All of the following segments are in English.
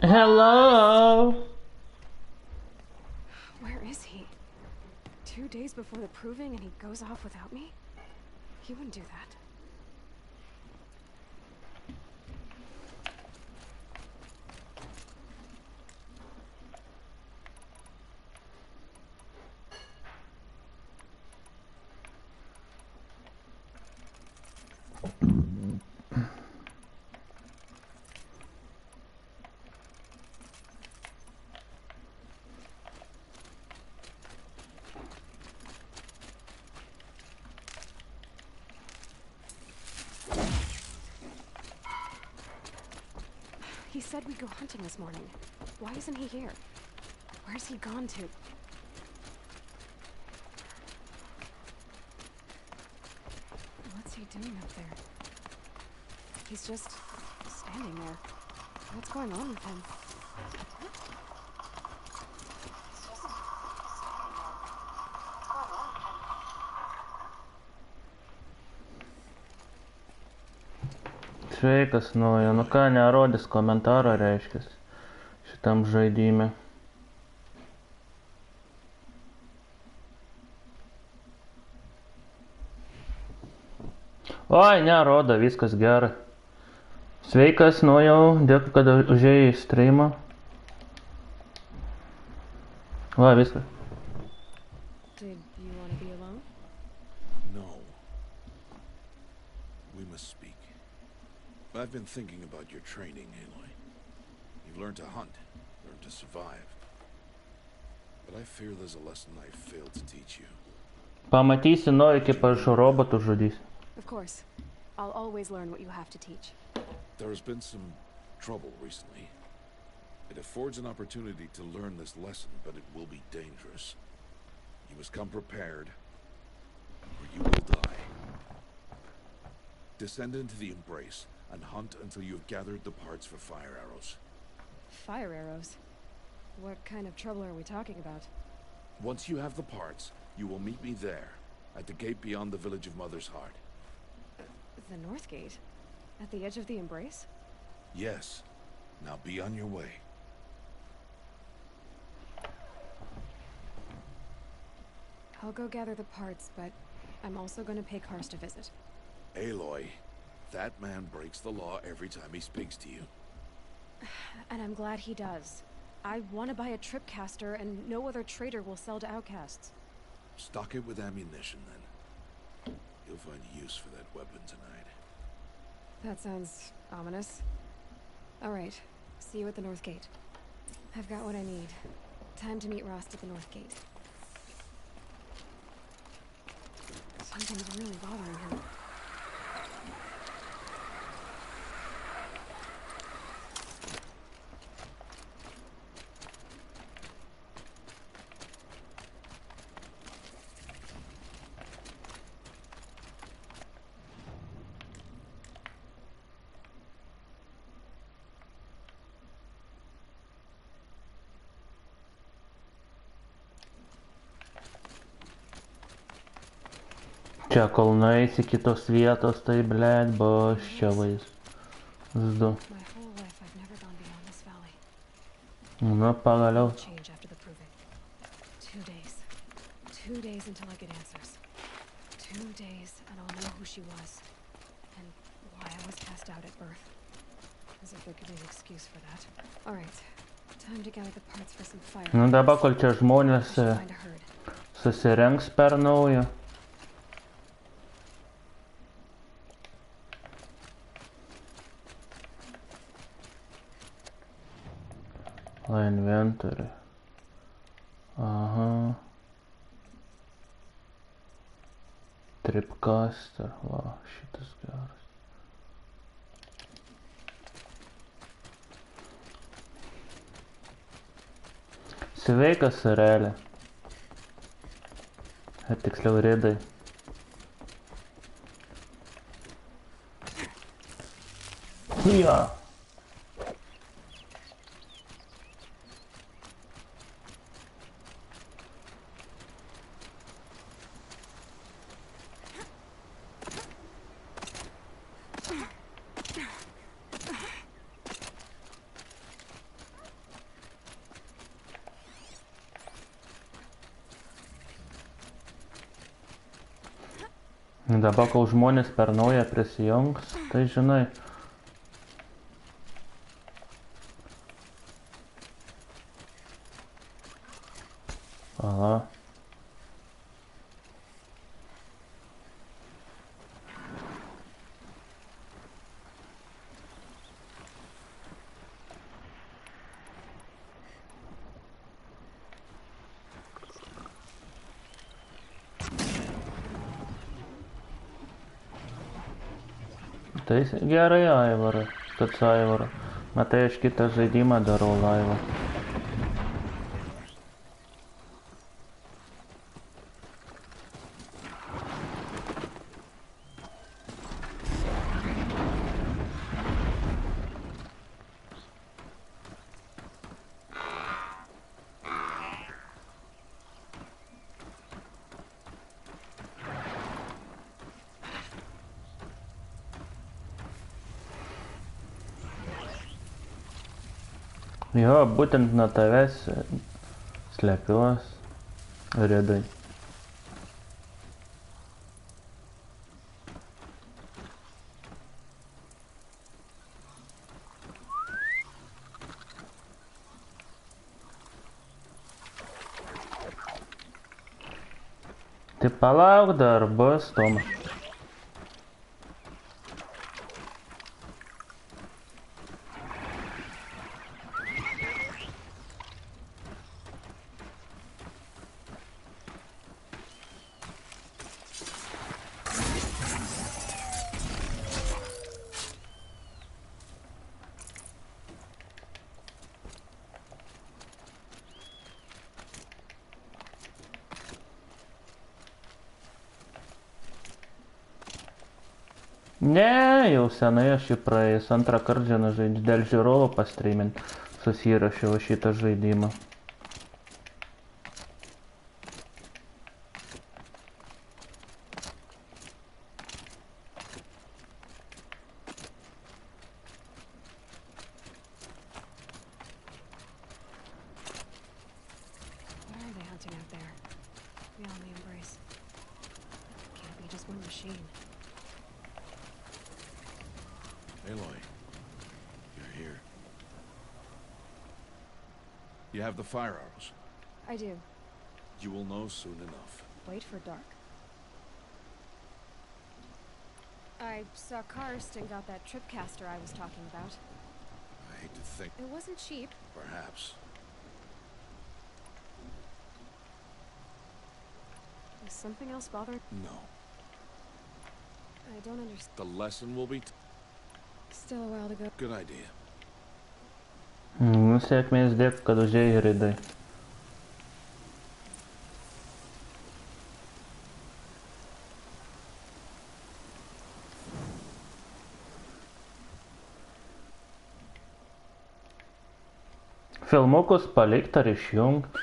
Hello. Where is he? 2 days before the proving and he goes off without me? He wouldn't do that. He said we'd go hunting this morning. Why isn't he here? Where's he gone to? What's he doing up there? He's just standing there. What's going on with him? Sveikas, naujo. Nu ką, nerodys komentarą, reiškias, šitam žaidime. Oi, nerodo, viskas gerai. Sveikas, naujau, dėkui, kad užėjai į streamą. Va, viskas. Did you want to be alone? No. We must speak. I've been thinking about your training, Aloy. You've learned to hunt, learned to survive. But I fear there's a lesson I failed to teach you. Pamatysi, nori, kaip aš robotų žudys. Of course. I'll always learn what you have to teach. There has been some trouble recently. It affords an opportunity to learn this lesson, but it will be dangerous. You must come prepared, or you will die. Descend into the embrace and hunt until you have gathered the parts for fire arrows. Fire arrows? What kind of trouble are we talking about? Once you have the parts, you will meet me there, at the gate beyond the village of Mother's Heart. The North Gate? At the edge of the embrace? Yes. Now be on your way. I'll go gather the parts, but I'm also going to pay Karst a visit. Aloy, that man breaks the law every time he speaks to you. And I'm glad he does. I want to buy a tripcaster, and no other trader will sell to outcasts. Stock it with ammunition, then. You'll find use for that weapon tonight. That sounds ominous. All right. See you at the North Gate. I've got what I need. Time to meet Rost at the North Gate. Something's really bothering him. Čia kol nueis iki tos vietos, tai blėt, bus čia vaizdu. Nu, pagaliau. 2 days. 2 days until I get answers. 2 days and I'll know who she was. And why I was cast out at birth. As if there could be an excuse for that. Alright. Time to gather the parts for some fire. Nu, dabar, kol čia žmonės susirengs per naują. Inventory. Aha. Tripcaster. Va, šitas geras. Sveikas, Arelė. Tiksliau, Ridai. Ja. Dabar, kol žmonės per naują prisijungs, tai žinai. Aha. Tai gerai, Aivarai, kad su Aivaru. Matai, aš kitą žaidimą darau laivą. Jo, būtent nuo tavęs slepiuos Redai. Tai palauk dar bus, Tomas. Ne, jau senai aš jį praėjęs, antrą kartą žaidžiu, dėl žiūrovo pastreamint, susirašiau šitą žaidimą. What are they hunting out there? Beyond the embrace. Can't be just one machine. Aloy, you're here. You have the fire arrows. I do. You will know soon enough. Wait for dark. I saw Karst got that tripcaster I was talking about. I hate to think, It wasn't cheap. perhaps. Is something else bothering? No. I don't understand. The lesson will be Still a while to go. good idea. Nu, sėkmės dėk, kad užėjai Redai. Filmukus palikt ar išjungt?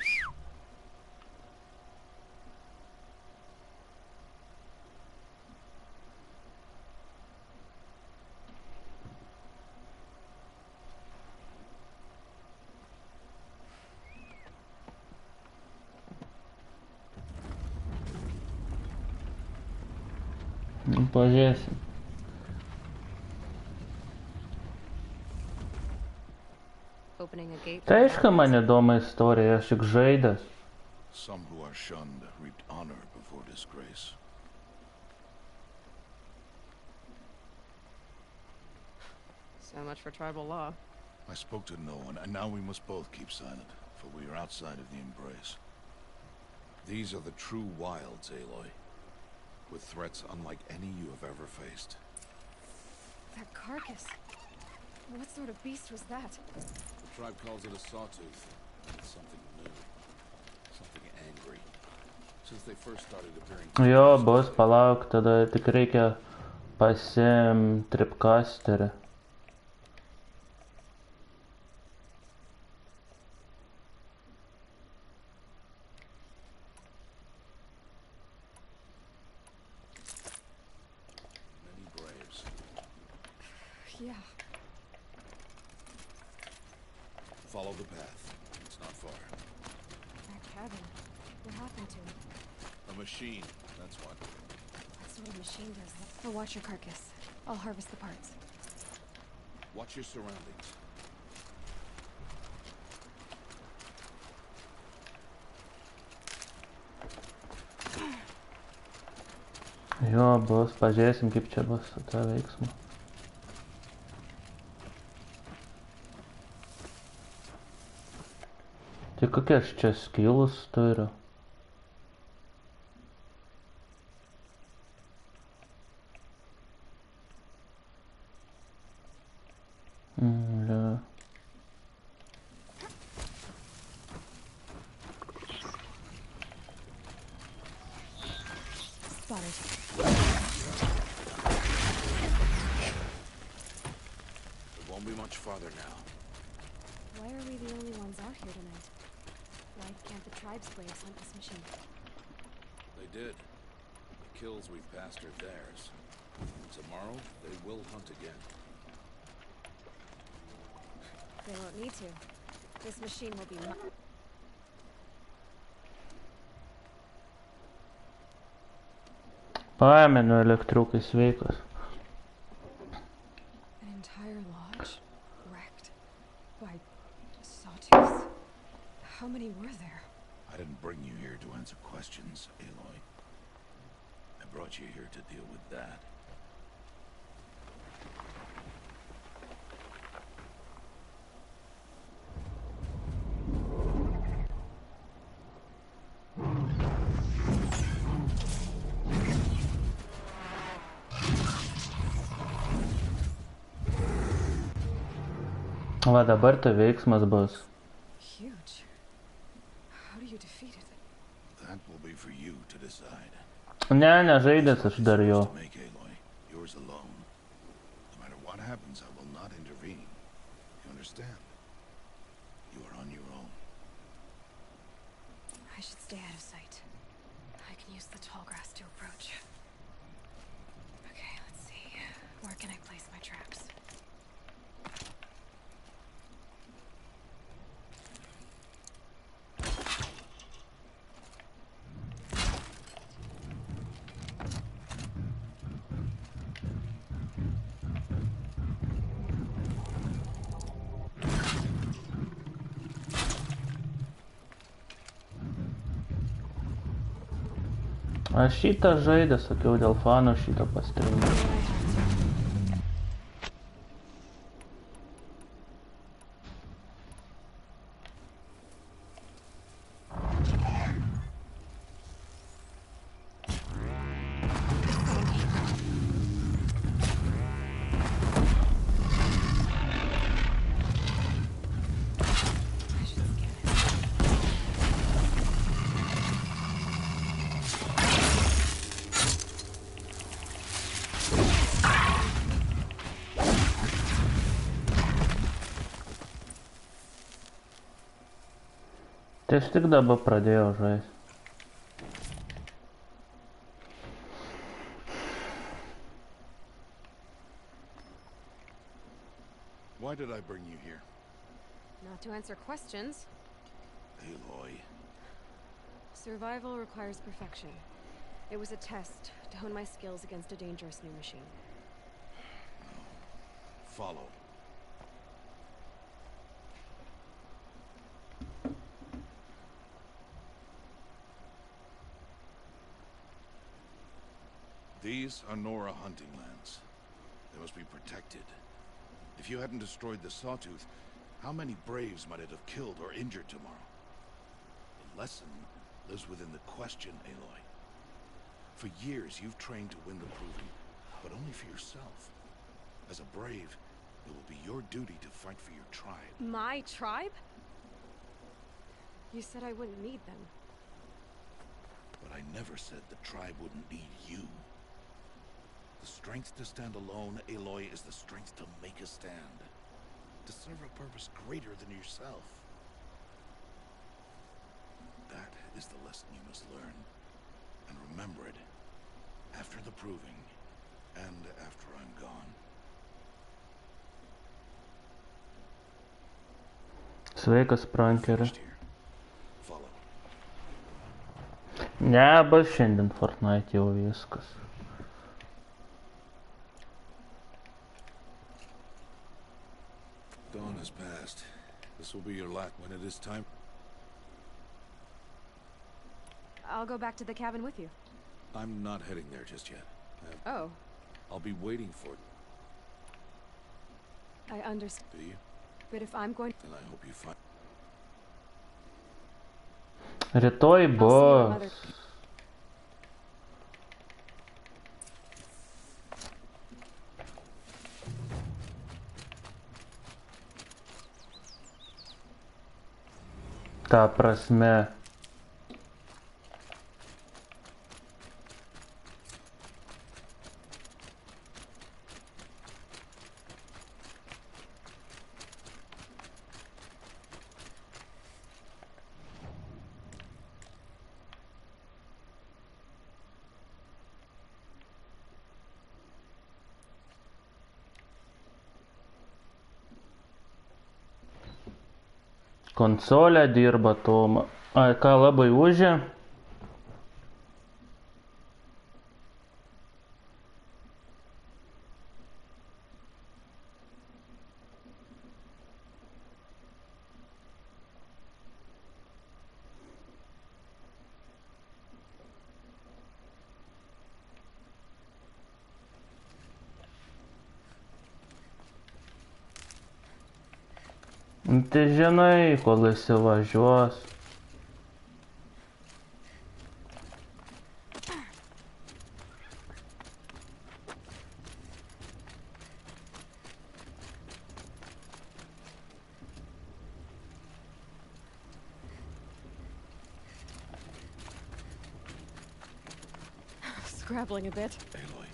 Pažiūrėsim. Opening a gate. Tai aišku, man įdomu istorija, aš tik žaidęs. Some who are shunned reaped honor before disgrace. So much for tribal law. I spoke to no one, and now we must both keep silent, for we are outside of the embrace. These are the true wilds, Aloy, with threats unlike any you have ever faced. That carcass. What sort of beast was that? The tribe calls it a sawtooth. It's something new, something angry. Since they first started appearing. Jo, bus, palauk, tada tik reikia pasiimt tripcasterį. Many braves. Yeah. Follow the path. It's not far. That cabin. What happened to it? A machine, that's what. That's little machine does that. I'll watch your carcass. I'll harvest the parts. Watch your surroundings. Jo, bus, pažiūrėsim, kaip čia bus su tą veiksmu. Tai kokie aš čia skilus turiu? Paėmėnu elektriukai sveikas. An entire lodge wrecked by sawtooths. How many were there? I didn't bring you here to answer questions, Aloy. I brought you here to deal with that. Va dabar tai veiksmas bus. Huge. How do you defeat it? That will be for you to decide. Ne, nežaidęs aš dar jo. Yours alone. No matter what happens, I will not intervene. You understand? You are on your own. I should stay out of sight. I can use the tall grass to approach. Okay, let's see. Where can I place my traps? Aš šitą žaidę, sakiau, dėl fanų šitą pastreaminu. Tai aš tik dabar pradėjau žaisti. Why did I bring you here? Not to answer questions. Aloy. Survival requires perfection. It was a test to hone my skills against a dangerous new machine. Follow. These are Nora hunting lands. They must be protected. If you hadn't destroyed the Sawtooth, how many Braves might it have killed or injured tomorrow? The lesson lives within the question, Aloy. For years, you've trained to win the proving, but only for yourself. As a Brave, it will be your duty to fight for your tribe. My tribe? You said I wouldn't need them. But I never said the tribe wouldn't need you. The strength to stand alone, Aloy, is the strength to make a stand. To serve a purpose greater than yourself. That is the lesson you must learn. And remember it. After the proving. And after I'm gone. Sveikas, prankeri. Follow. Ne, bus šiandien Fortnite jau viskas. Dawn has passed. This will be your last when it is time. I'll go back to the cabin with you. I'm not heading there just yet. Oh. I'll be waiting for it. I understand. Do you? But if I'm going... Then I hope you find... Rytoj I'll see your bus. mother. Ta prasme. Konsolė dirba, Toma. Ai, ką labai užė? Tai žinai, kol įsivažiuos. Scrabbling a bit. Aloy.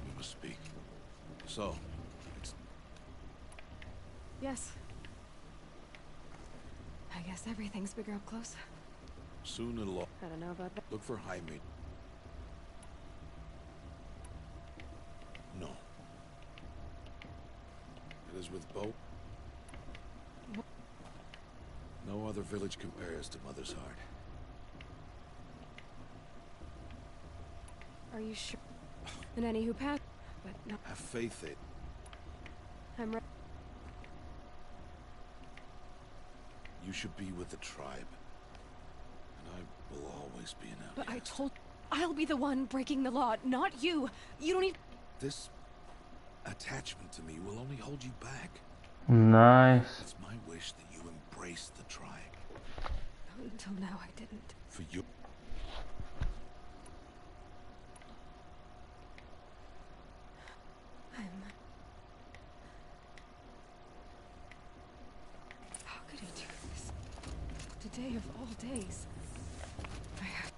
We must speak. So, it's... Yes. I guess everything's bigger up close. Soon it'll all... I don't know about that. Look for Jaime. No. It is with Bo. No other village compares to Mother's Heart. Are you sure? And any who passed, but no. Have faith in... I'm ready. You should be with the tribe. And I will always be an outcast. But I told... I'll be the one breaking the law, not you. You don't need... This attachment to me will only hold you back. Nice. It's my wish that you embrace the tribe. Until now, I didn't. For you. How could he do this? Today of all days. I have...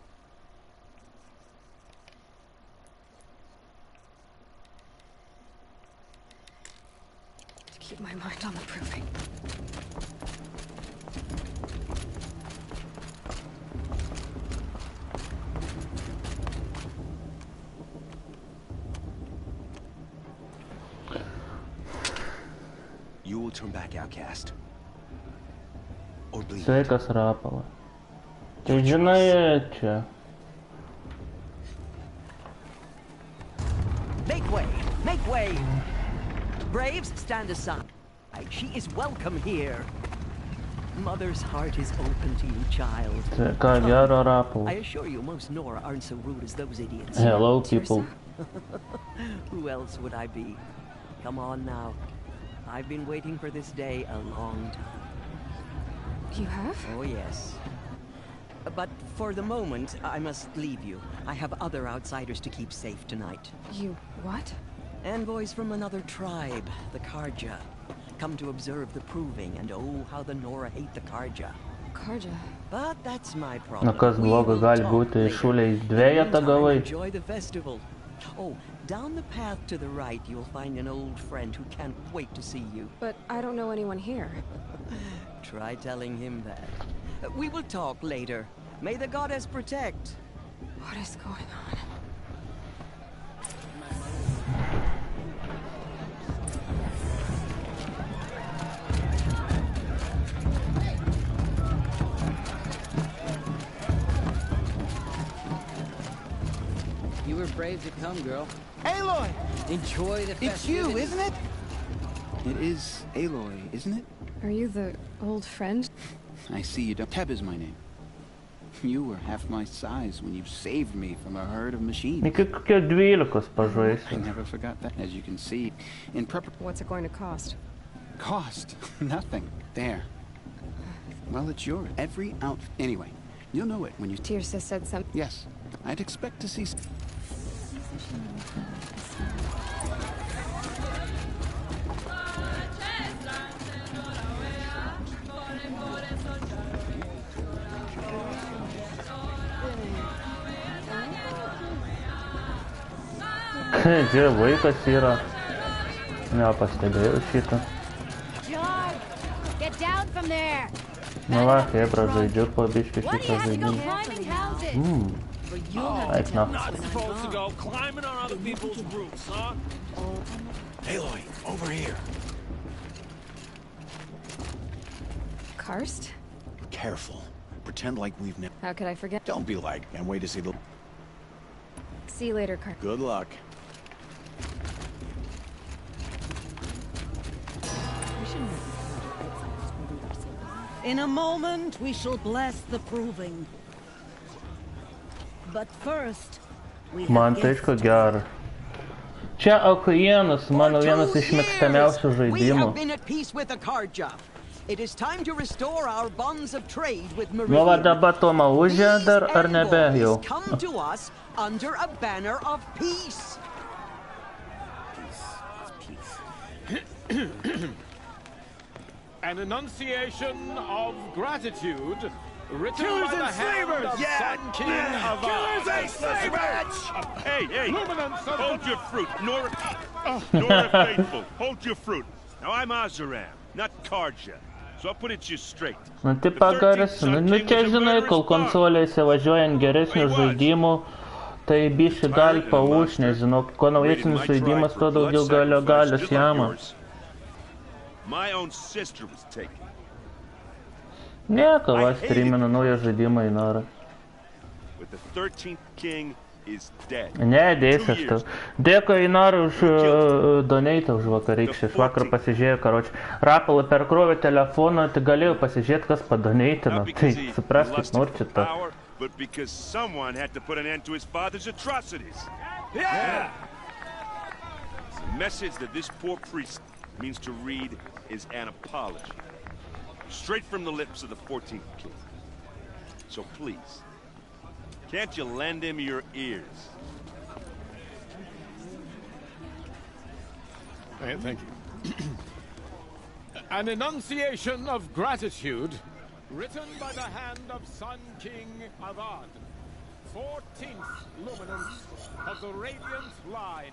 to keep my mind on the proving. You will turn back outcast. Or bleed. Sveikas, Rapala. Tai žinai, čia. Make way! Make way! Braves, stand aside. She is welcome here. Mother's heart is open to you, child. Ką gero, I Rapala. assure you, most Nora aren't so rude as those idiots. Hello, people. Who else would I be? Come on now. I've been waiting for this day a long time. You have? Oh, yes. But for the moment, I must leave you. I have other outsiders to keep safe tonight. You... what? Envoys from another tribe, the Karja. Come to observe the proving, and oh, how the Nora hate the Karja. Karja. But that's my Na problem. kas blogo gali talk būti, later. šuliais In dvieja the meantime, tagavai. enjoy the festival. Oh, down the path to the right, you'll find an old friend who can't wait to see you. But I don't know anyone here. Try telling him that. We will talk later. May the goddess protect. What is going on? You were brave to come, girl. Aloy! Enjoy the It's you, festivities. isn't it? It is Aloy, isn't it? Are you the old friend? I see you don't. Teb is my name. You were half my size when you saved me from a herd of machines. Iki kokie 12 I pažaisiu. never forgot that. As you can see, in What's it going to cost? cost, nothing. There. Well, it's yours. Every outfit. Anyway, you'll know it when you... Tirsa said something. Yes, I'd expect to see... Čia vaikas yra. Nepastebėjau šitą. John, get down from there. Nu va, hebra, žaidžiu po biškį What do šitą you have to go žaidimą. climbing houses? Eik na. Not supposed to go climbing on other people's roofs, huh? Aloy, over here. Karst? Careful. Pretend like we've never... How could I forget? Don't be like, can't wait to see the... See you later, Karst. Good luck. In a moment, we shall bless the proving. But first, we Man have tai aišku gera. Čia Aukienas, mano vienas iš mėgstamiausių We žaidimų. have been at peace with the Kardja. It is time to restore our bonds of trade with Nu va Meridian. dabar Toma užė dar ar These nebe jau? envoys come to us under a banner of peace. An enunciation of gratitude written Killers by the and hand slavers! of Yeah! Sun King of Killers and slavers! Hey, Luminance of hold your fruit. Nora Faithful, hold your fruit. Now I'm Azaram, not Karja, so I'll put it you straight. Nu tai pagarsinu. Nu čia žinai, kol konsolėse važiuojant geresnių žaidimų, tai bišį gali pauš, nežinau, kuo naujesnis žaidimas, tuo daugiau galios jama. My own sister was taken. Nieko, va, streaminu naują žaidimą į norą. But the 13th king is dead. Ne, dėsiu aš tau. Dėkui į norą už donatą už vakarykštį. Aš vakar pasižiūrėjau, karoči. Rapalą perkrovė telefoną, tai galėjau pasižiūrėti, kas padonatino. Tai supraskit, norčiau tą. But because someone had to put an end to his father's atrocities. Yeah! The message that this poor priest means to read is an apology. Straight from the lips of the 14th king. So please, can't you lend him your ears? Thank you. An enunciation of gratitude written by the hand of Sun King Avad, 14th luminance of the Radiant Line.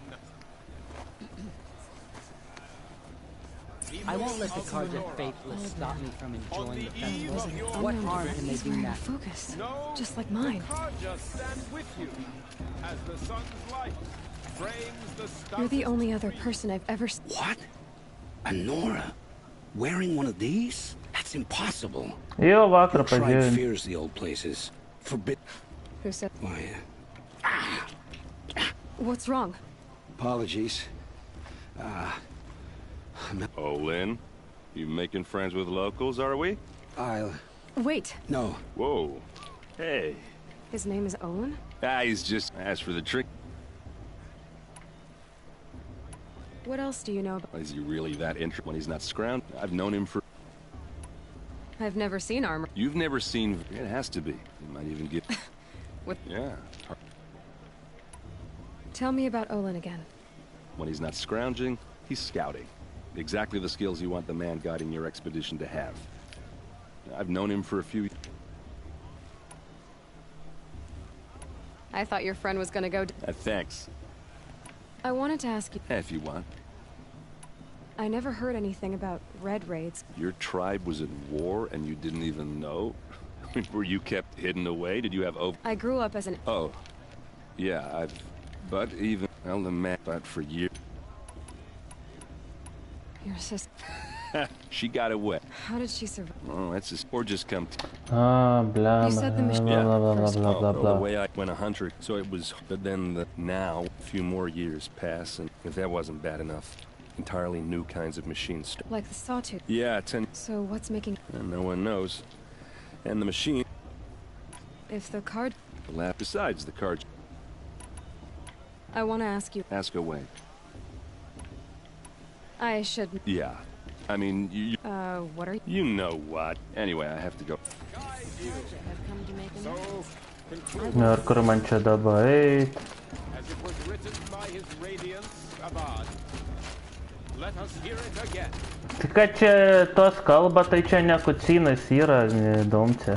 I won't let the Kardja faithless stop me from enjoying the festival. What harm can they do now? Focus. No, Just like mine. Kardja stand with you as the sun's light frames the You're the stoutest only other person I've ever seen. What? A Nora? Wearing one of these? That's impossible. Jo, vakar Your tribe pažiūrėjau. fears the old places. Forbid... Who said? Why, What's wrong? apologies. Oh, Lynn, you making friends with locals, are we? I'll... Wait. No. Whoa. Hey. His name is Owen? He's just asked for the trick. What else do you know about? Is he really that interested when he's not scrounged? I've known him for... I've never seen armor. You've never seen... It has to be. You might even get... What? Yeah. Tell me about Olin again. When he's not scrounging, he's scouting. Exactly the skills you want the man guiding your expedition to have. I've known him for a few... I thought your friend was gonna go... Thanks. I wanted to ask you... If you want. I never heard anything about red raids. Your tribe was at war and you didn't even know? Were you kept hidden away? Did you have... I grew up as an... Oh. Yeah, I've... But even... Well, the man... But for years... Your sister... She got away. How did she survive? Oh, that's just... Or just come... Ah, blah, You said the mission- blah, blah, blah, blah, blah, blah, The blah. way I went a hunter, so it was... But then now, a few more years pass, and if that wasn't bad enough, entirely new kinds of machines. Like the sawtooth? Yeah, So what's making... And no one knows. And the machine... If the card... Besides the card... I want to ask you... Ask away. I should... Yeah. I mean, you... what are you... You know what. Anyway, I have to go. Ir kur man čia dabar eit? As it was written by his radiance, Avad. Let us hear it again. Tai kad čia tos kalba, tai čia ne kucinas yra, neįdomcia.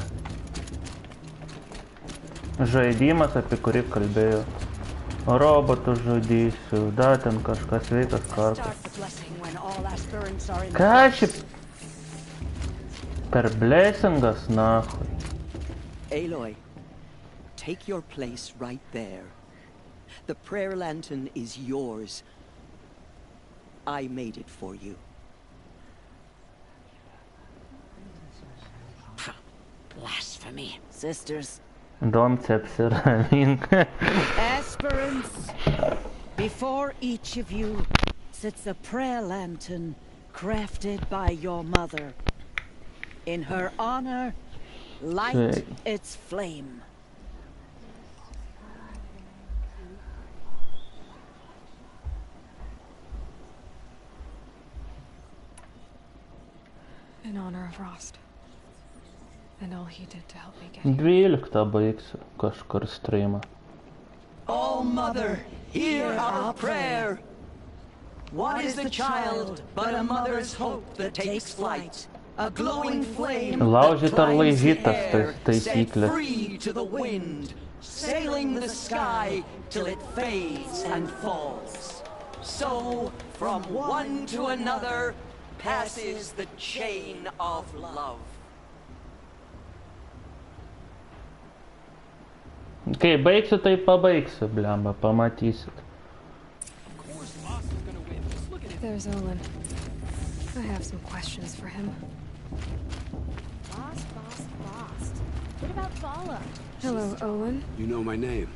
Žaidimas, apie kurį kalbėjo. Robotų žudysiu, da ten kažkas veikas kartas. Ką šiaip? Per blessingas, nahui. Aloy, take your place right there. The prayer lantern is yours. I made it for you. Blasphemy. Sisters. Domce apsiramink. Esperance. Before each of you sits a prayer lantern crafted by your mother. In her honor, light its flame. In honor of Rost. And all he did to help me get 12 baigsiu kažkur streamą. Oh, Mother, hear our prayer. What is the child but a mother's hope that takes flight? A glowing flame Laužyt ar laižytas set taisyklės. free to the wind, sailing the sky till it fades and falls. So, from one to another, passes the chain of love. Kai baigsiu, tai pabaigsiu, blemba, pamatysit. There's Olin. I have some questions for him. Boss. What about Vala? Hello, Olin. You know my name?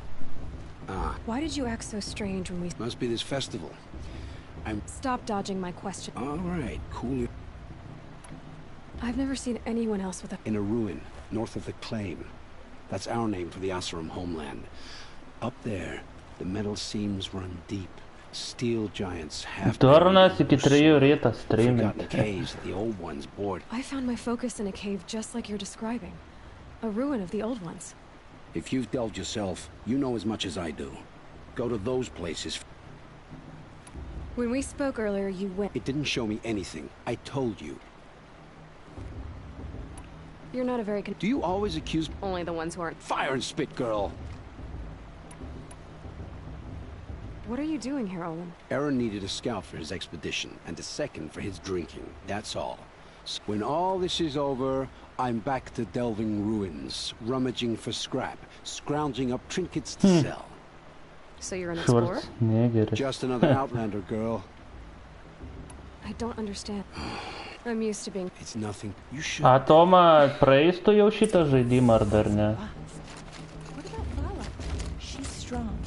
Ah. Why did you act so strange when we... Must be this festival. Stop dodging my question. All right, cool. I've never seen anyone else with a... In a ruin, north of the claim. That's our name for the Asuram homeland. Up there, the metal seams run deep. Steel giants have... Durnas iki 3 ryto streaminti. caves that the old ones bored. I found my focus in a cave just like you're describing. A ruin of the old ones. If you've delved yourself, you know as much as I do. Go to those places. When we spoke earlier, you went... It didn't show me anything. I told you. You're not a very... Do you always accuse... Only the ones who aren't... Fire and spit, girl! What are you doing here, Olin? Aaron needed a scout for his expedition, and a second for his drinking. That's all. So when all this is over, I'm back to delving ruins, rummaging for scrap, scrounging up trinkets to sell. So you're an explorer? Just another Outlander, girl. I don't understand. I'm used to being... It's nothing. You should... A Toma praeistų jau šitą žaidimą ar dar ne? What about Vala? She's strong.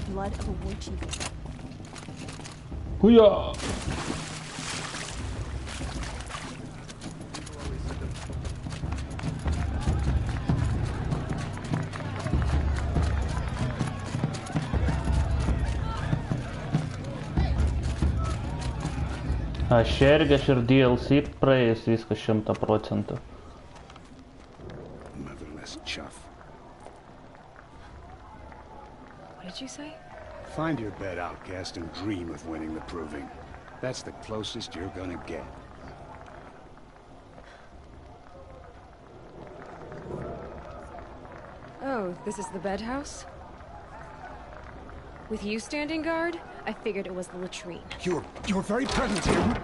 Blood of a war chief. Huja! Aš irgi ir DLC praėjus viskas 100%. Motherless chuff. What did you say? Find your bed, outcast, and dream of winning the proving. That's the closest you're gonna get. Oh, this is the bed house? With you standing guard, I figured it was the latrine. Your very presence here.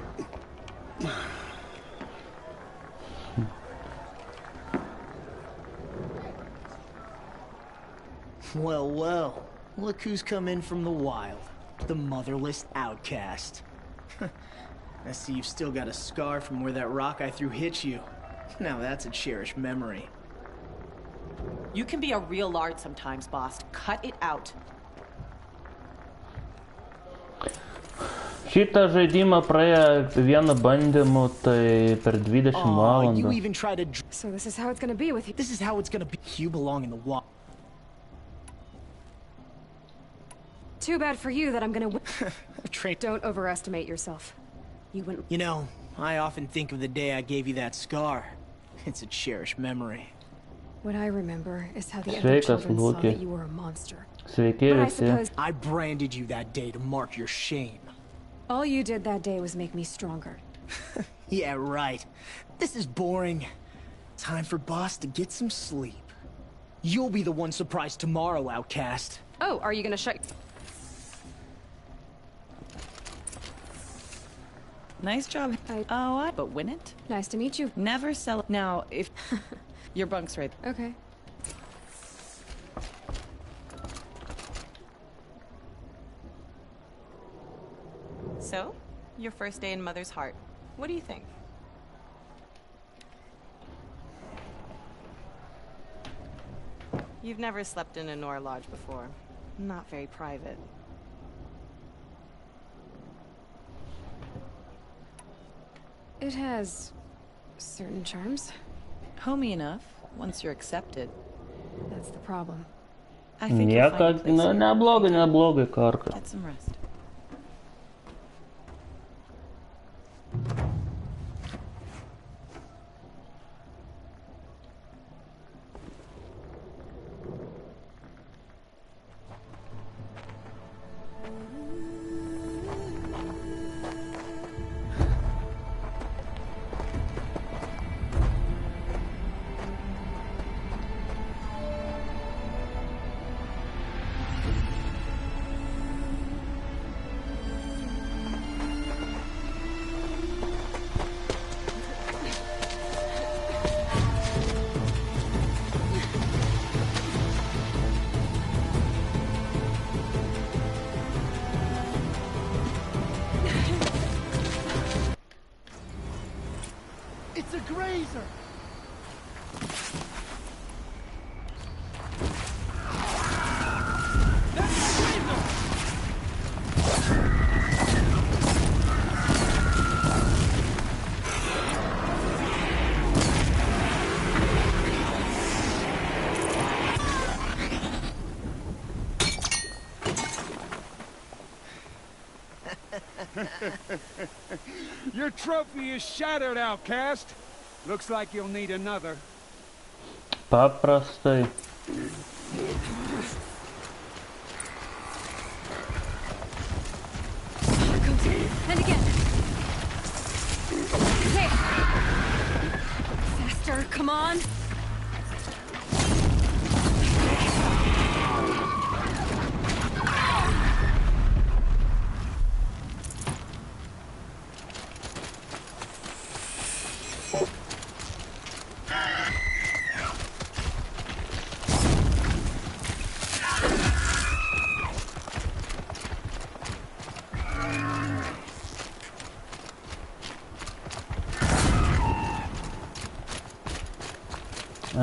Well, look who's come in from the wild. The motherless outcast. I see you've still got a scar from where that rock I threw hit you. Now that's a cherished memory. You can be a real lard sometimes, boss. Cut it out. Šitą žaidimą praėjo vienu bandymu, tai per 20 valandų. You even tried to... So this is how it's gonna be with you. This is how it's gonna be. You belong in the wild. Too bad for you that I'm gonna win. Don't overestimate yourself. You wouldn't... You know, I often think of the day I gave you that scar. It's a cherished memory. What I remember is how the other children saw that you were a monster. Sveiki, visi. I branded you that day to mark your shame. All you did that day was make me stronger. Yeah, right. This is boring. Time for Boss to get some sleep. You'll be the one surprised tomorrow, outcast. Oh, are you gonna shut... Nice job. But win it? Nice to meet you. Never sell... Now, if... Your bunk's right. Okay. So, your first day in Mother's heart. What do you think? You've never slept in a Nora lodge before. Not very private. It has certain charms. Homey enough, once you're accepted. That's the problem. I think you'll find a place here. Neblogai, karka. Get some rest. It's a grazer! Your trophy is shattered, outcast. Looks like you'll need another. Paprastai. And again. There. Faster, come on.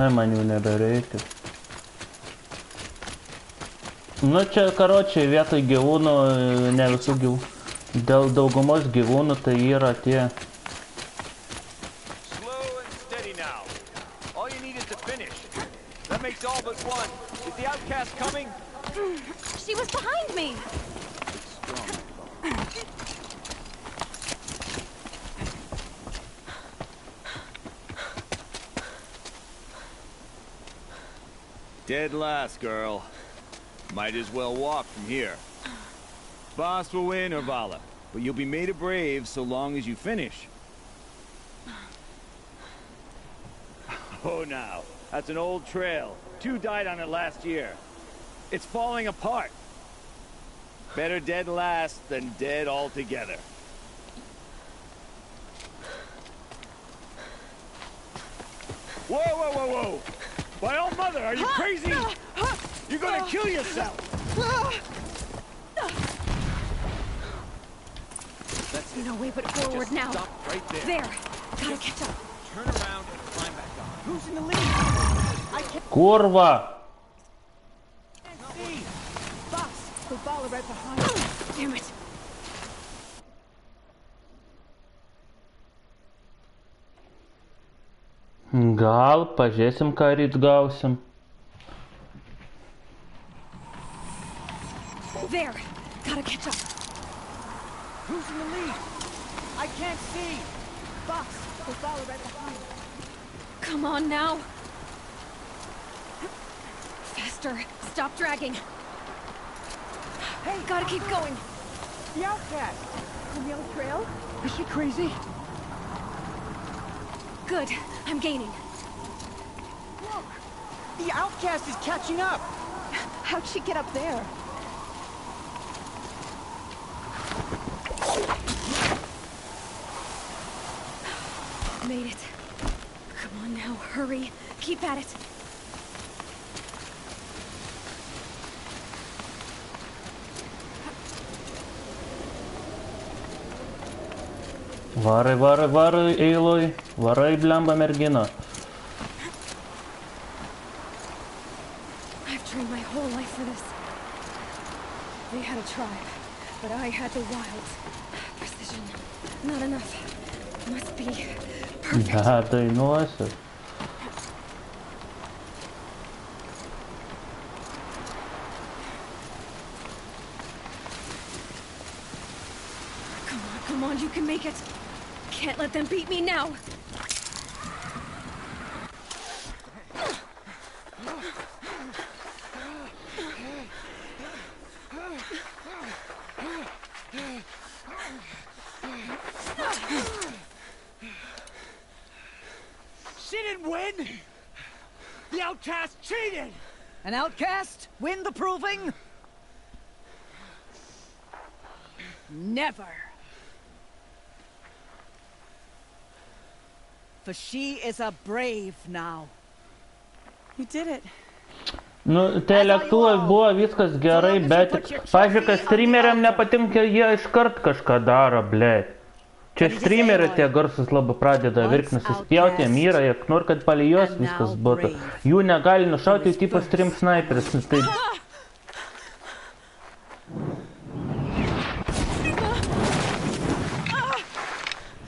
Man jų nebereikia. Nu čia, karočiai, vietoj gyvūnų, ne visų gyvūnų, dėl daugumos gyvūnų tai yra tie. Slow and steady now. All you need is to finish. That makes all but one. Is the outcast coming? She was behind me. Dead last, girl. Might as well walk from here. Boss will win, Orvala, but you'll be made a brave so long as you finish. Oh, now. That's an old trail. 2 died on it last year. It's falling apart. Better dead last than dead altogether. Whoa, whoa, whoa, whoa! By all mother, are you crazy? You're gonna kill yourself! That's no way but forward now. Stop right there. There. Gotta catch up. Turn around and climb back on. Who's in the lead? I can't... Kurva! Boss, the ball right behind you. Damn it. Gal, pažiūrėsim, ką ryt gausim. There! Gotta catch up. Who's in the lead? I can't see. Box, we'll follow right behind. Come on now. Faster. Stop dragging. Hey, gotta keep going. The outcast. On the other trail? Is she crazy? Good. I'm gaining. Look! The outcast is catching up! How'd she get up there? Made it. Come on now, hurry. Keep at it. Varai, varai, varai, eilui. Varai, blemba, mergina. I've trained my whole life for this. They had a tribe, but I had the wilds. Precision. Not enough. Must be perfect. Dainuosiu. Come on, you can make it. Can't let them beat me now. She didn't win! The outcast cheated! An outcast? Win the proving? Never. For she is a brave now. You did it. Nu, tai lėktuvai buvo viskas gerai, bet, pavyzdžiui, kad streameriam nepatinka, jie iškart kažką daro, blėt. Čia streameriai tie garsus labai pradeda virknis įspjauti, jiem yra, jie nori, kad palei jos viskas būtų. Jų negali nušauti, jų tipo stream sniperis. Tai...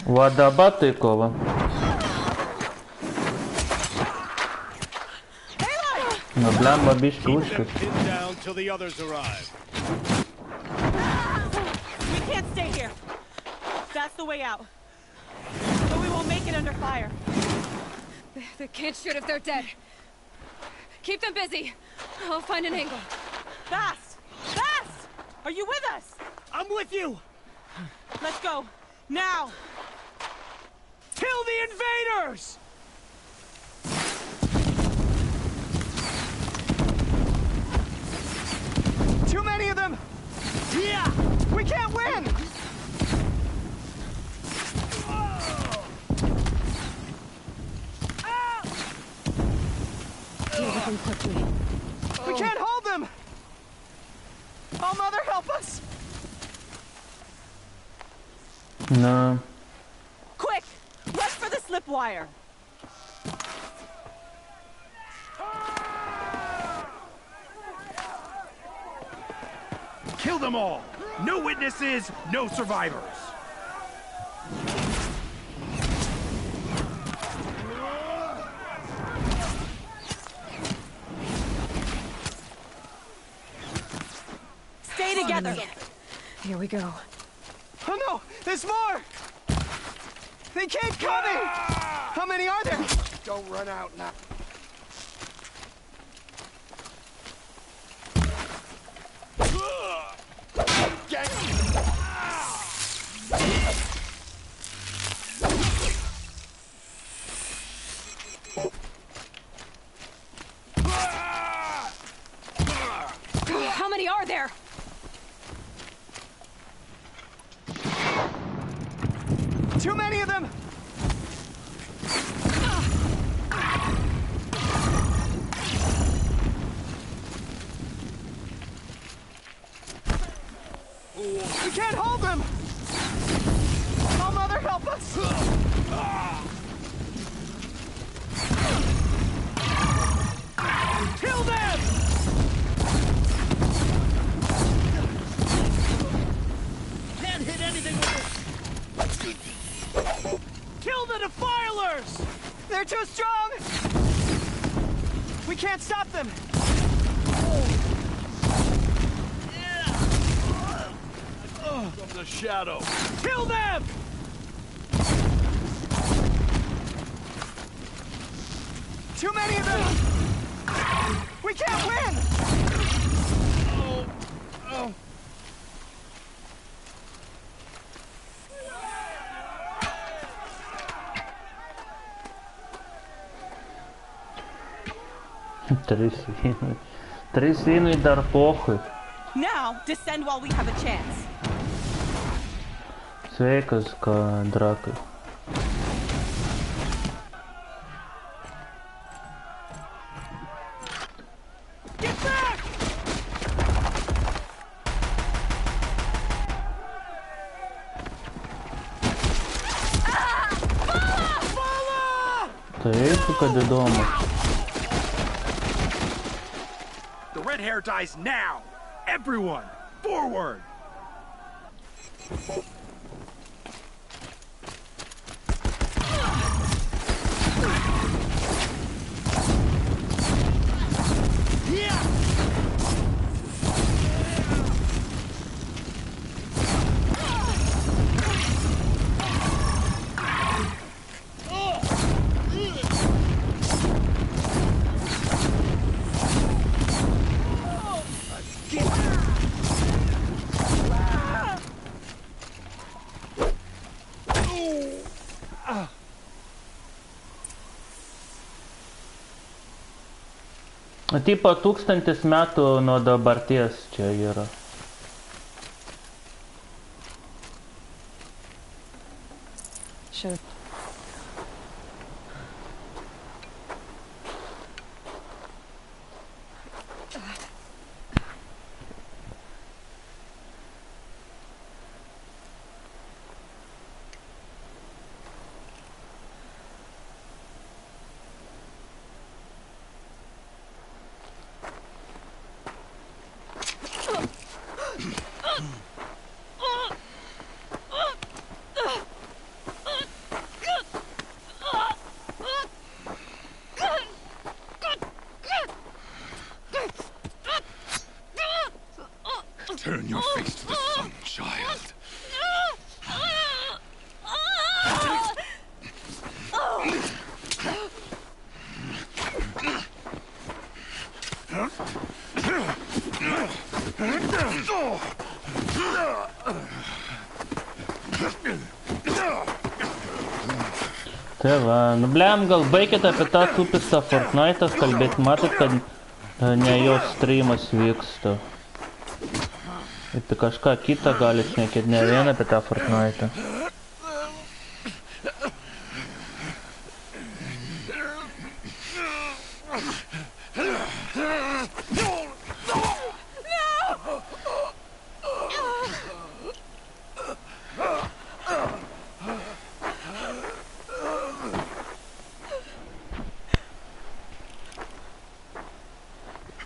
Va dabar tai kova. Nu, blemba biški užkis. We can't stay here. That's the way out. But we won't make it under fire. They can't shoot if they're dead. Keep them busy. I'll find an angle. Fast! Fast! Are you with us? I'm with you! Let's go. Now! Kill the invaders! Too many of them! Yeah! We can't win! Deal with them quickly. We can't hold them! Oh, Mother, help us! No. Quick! Rush for the slip wire! Kill them all! No witnesses, no survivors! Stay together! Here we go. Oh no! There's more! They keep coming! How many are there? Don't run out now. How many are there? Too many of them! We can't hold them! Oh, Mother, help us! Kill them! Can't hit anything with this! Kill the defilers! They're too strong! We can't stop them! From the shadow. Kill them! Too many of them! We can't win! Oh. Три свинui dar pochui. Now, descend while we have a chance. Sveikas, drakai. Get back! Taip, kad įdomu. The red hair dies now! Everyone, forward! Tipo 1000 metų nuo dabarties čia yra. Sure. Turn your face to the sun, child. Tai va, nu blem, gal baikit apie tą supistą Fortnite'ą kalbėt, matot, kad ne jos streamas vyksta. Apie kažką kitą gali šnekėt, ne vien apie tą Fortnite'ą.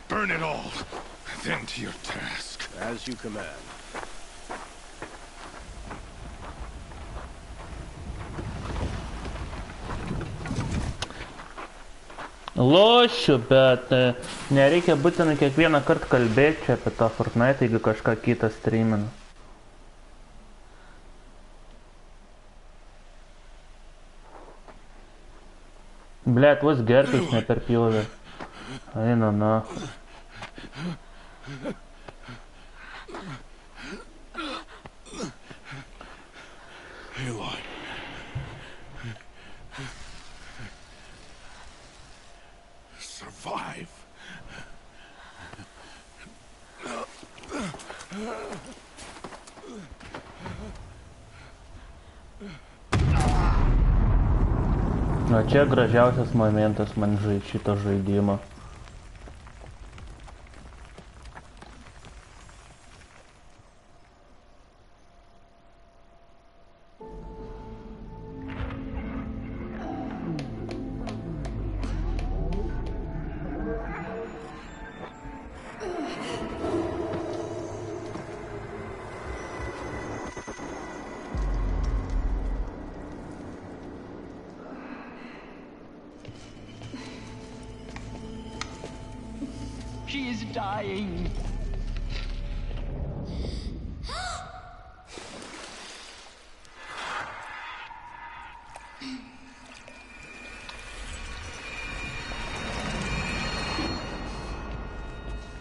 Burn it all, then to your task. As you command. Lošiu, bet nereikia būtinai kiekvieną kartą kalbėti čia apie tą Fortnite, jeigu kažką kitą streamina. Blet, vos gerklis neperpjovė. Eina na. Survive. O čia gražiausias momentas man šito žaidimo. is dying.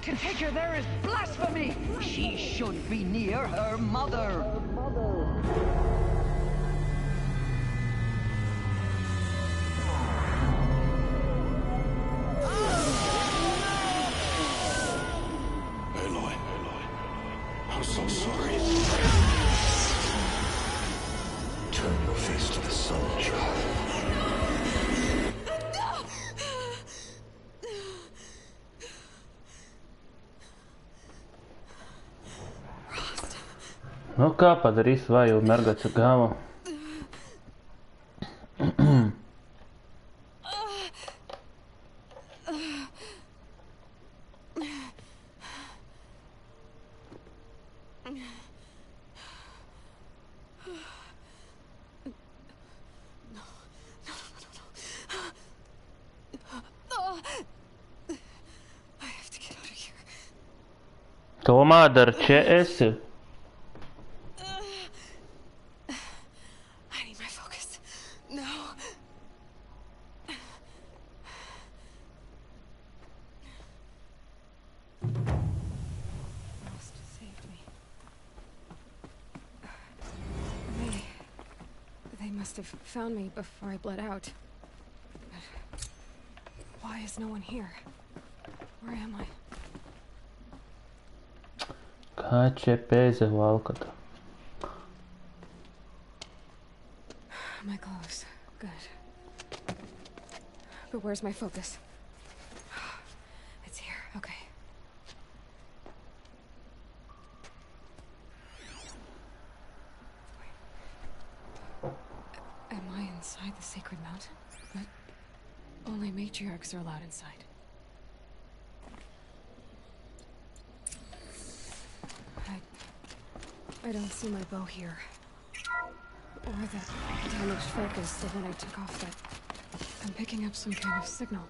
To take her there is blasphemy. She should be near her mother. Aloy, I'm so sorry. Turn your face to the sun, child. Nu ką padarys, va, jau merga atsigavo. Tomā, dar čia esi? Found me before I bled out. But why is no one here? Where am I? Ką čia pēze valkata? My clothes. Good. But where's my focus? It's here. Okay. Inside the sacred mountain? But only matriarchs are allowed inside. I don't see my bow here. Or that damaged focus, the one I took off, but I'm picking up some kind of signal.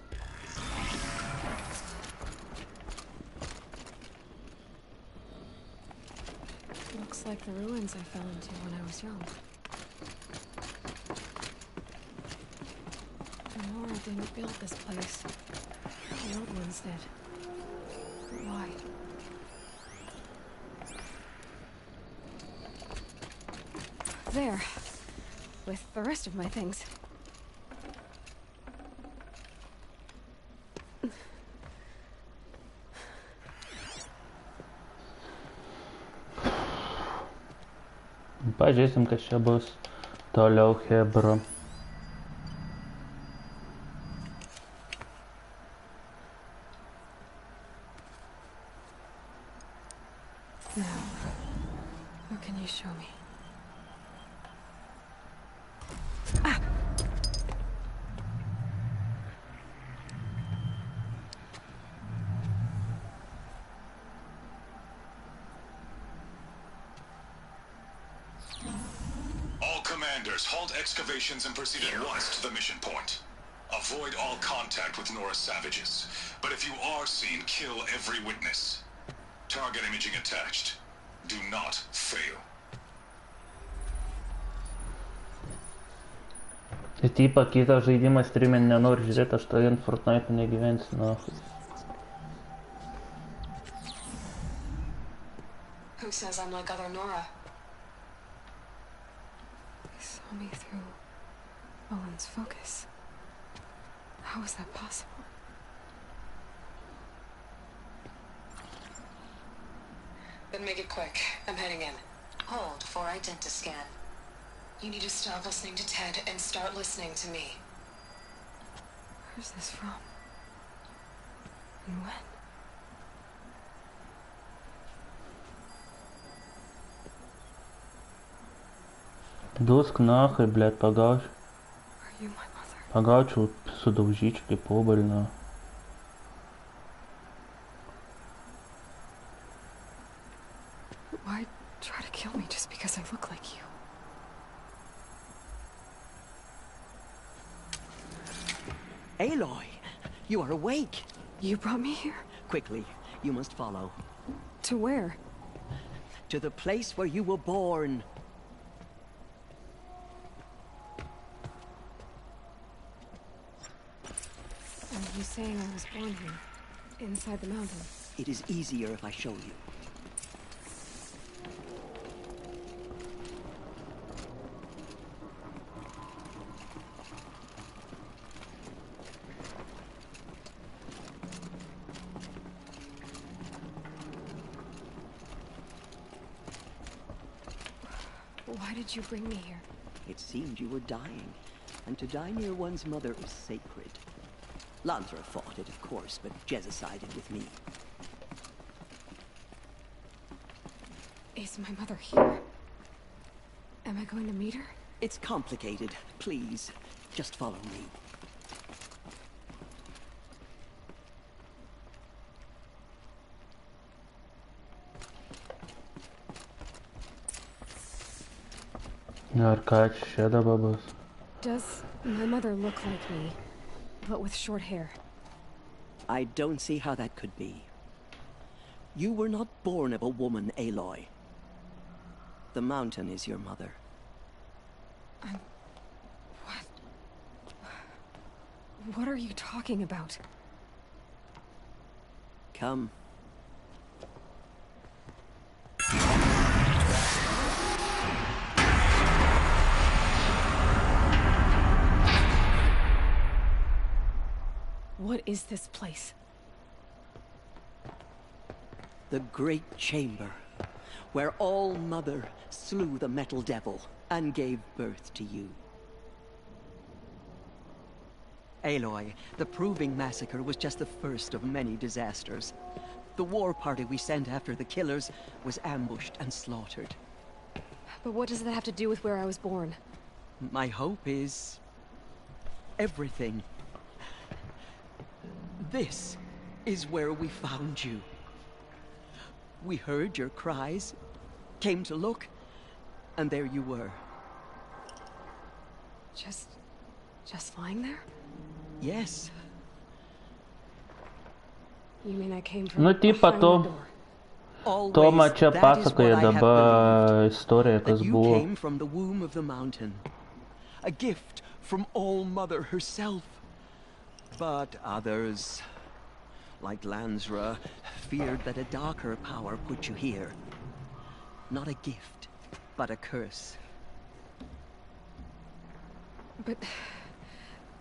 Looks like the ruins I fell into when I was young. Nora didn't build this place. The old ones did. Why? There. With the rest of my things. Pažiūrėsim, kas čia bus toliau, hebra. And proceed at once to the mission point. Avoid all contact with Nora's savages. But if you are seen, kill every witness. Target imaging attached. Do not fail. Tai tipo kitą žaidimą streamai nenori žiūrėti, aš to vien Fortnite negyvensiu, nahui. Who says I'm like other Nora? They saw me through Owen's focus. How is that possible? Then make it quick. I'm heading in. Hold for identiscan. You need to stop listening to Ted and start listening to me. Where's this from? And when? Dusk nahai, blėt, pagaučiau. Pagaučiau, sudaužyčiau kaip obalino. Why try to kill me just because I look like you? Aloy, you are awake. You brought me here? Quickly, You must follow. To where? To the place where you were born. Are you saying I was born here? Inside the mountain? It is easier if I show you. Why did you bring me here? It seemed you were dying, and to die near one's mother is sacred. Lantra fought it, of course, but Jezza sided with me. Is my mother here? Am I going to meet her? It's complicated. Please, just follow me. Does my mother look like me, but with short hair? I don't see how that could be. You were not born of a woman, Aloy. The mountain is your mother. What? What are you talking about? Come. What is this place? The Great Chamber, where All-Mother slew the Metal Devil and gave birth to you. Aloy, the Proving Massacre was just the first of many disasters. The war party we sent after the killers was ambushed and slaughtered. But what does that have to do with where I was born? My hope is... everything. This is where we found you. We heard your cries, came to look, and there you were. Just lying there? Yes. You mean I came from Ну типа Тома čia pasakoja dabar istoriją, kas buvo. You came from the womb of the mountain. A gift from All-Mother herself. But others, like Lansra, feared that a darker power put you here. Not a gift, but a curse. But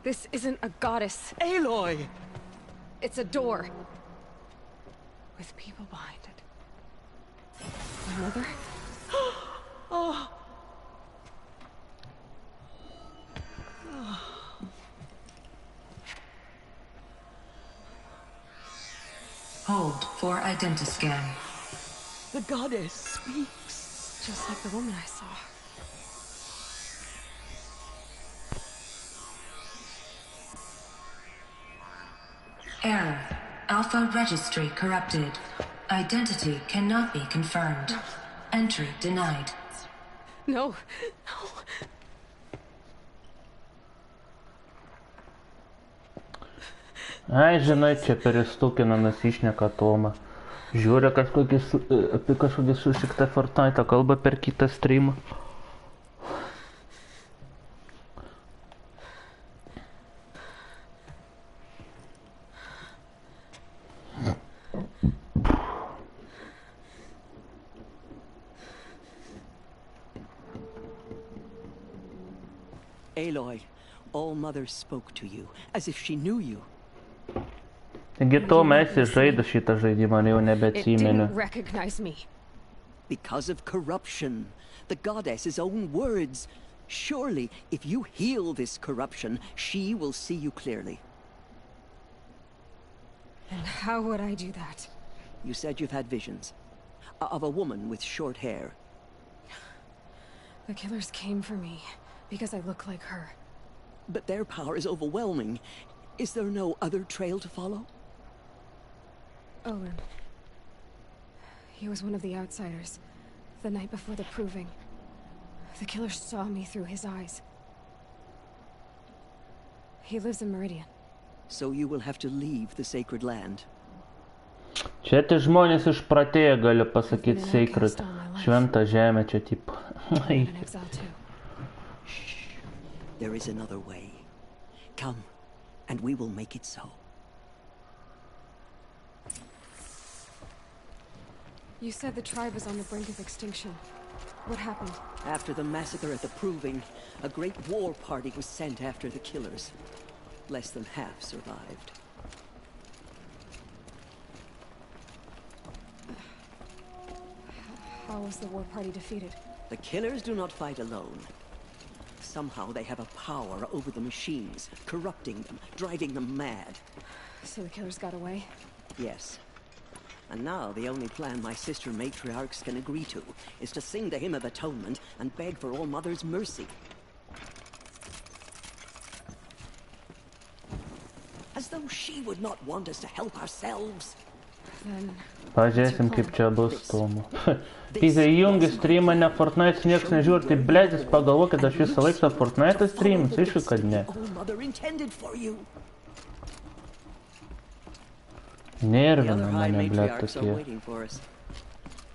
this isn't a goddess. Aloy! It's a door. With people behind it. My mother? Oh. Hold for identiscan. The goddess speaks. Just like the woman I saw. Error. Alpha registry corrupted. Identity cannot be confirmed. Entry denied. No. Ai, žinai, čia peristukinamas išneka Tomą. Žiūri apie kažkokį susiktą Fortnite kalbą per kitą streamą. Aloy, All-Mother spoke to you, as if she knew you. Taigi Toma esi žaidęs šitą žaidimą, jau nebeatsimenu. Because of corruption, the goddess's own words. Surely, if you heal this corruption, she will see you clearly. And how would I do that? You said you've had visions. Of a woman with short hair. The killers came for me, because I look like her. But their power is overwhelming. Is there no other trail to follow? Owen. He was one of the outsiders. The night before the Proving. The killers saw me through his eyes. He lives in Meridian. So you will have to leave the sacred land. Čia tai žmonės išpratėję, galiu pasakyti, sacred. Šventą žemę čia, tipo. There is another way. Come, and we will make it so. You said the tribe is on the brink of extinction. What happened? After the massacre at the Proving, a great war party was sent after the killers. Less than half survived. How was the war party defeated? The killers do not fight alone. Somehow they have a power over the machines, corrupting them, driving them mad. So the killers got away? Yes. And now the only plan my sister matriarchs can agree to is to sing the Hymn of Atonement and beg for All Mother's mercy. As though she would not want us to help ourselves. Pažiūrėsim, kaip čia bus Tomu. Kai įjungi streamą, ne Fortnite, nieks nežiūri, tai blėdis, pagalvokit, aš visą laiką Fortnite streamus, aišku, kad ne. Nervina mane, blėd, tokie.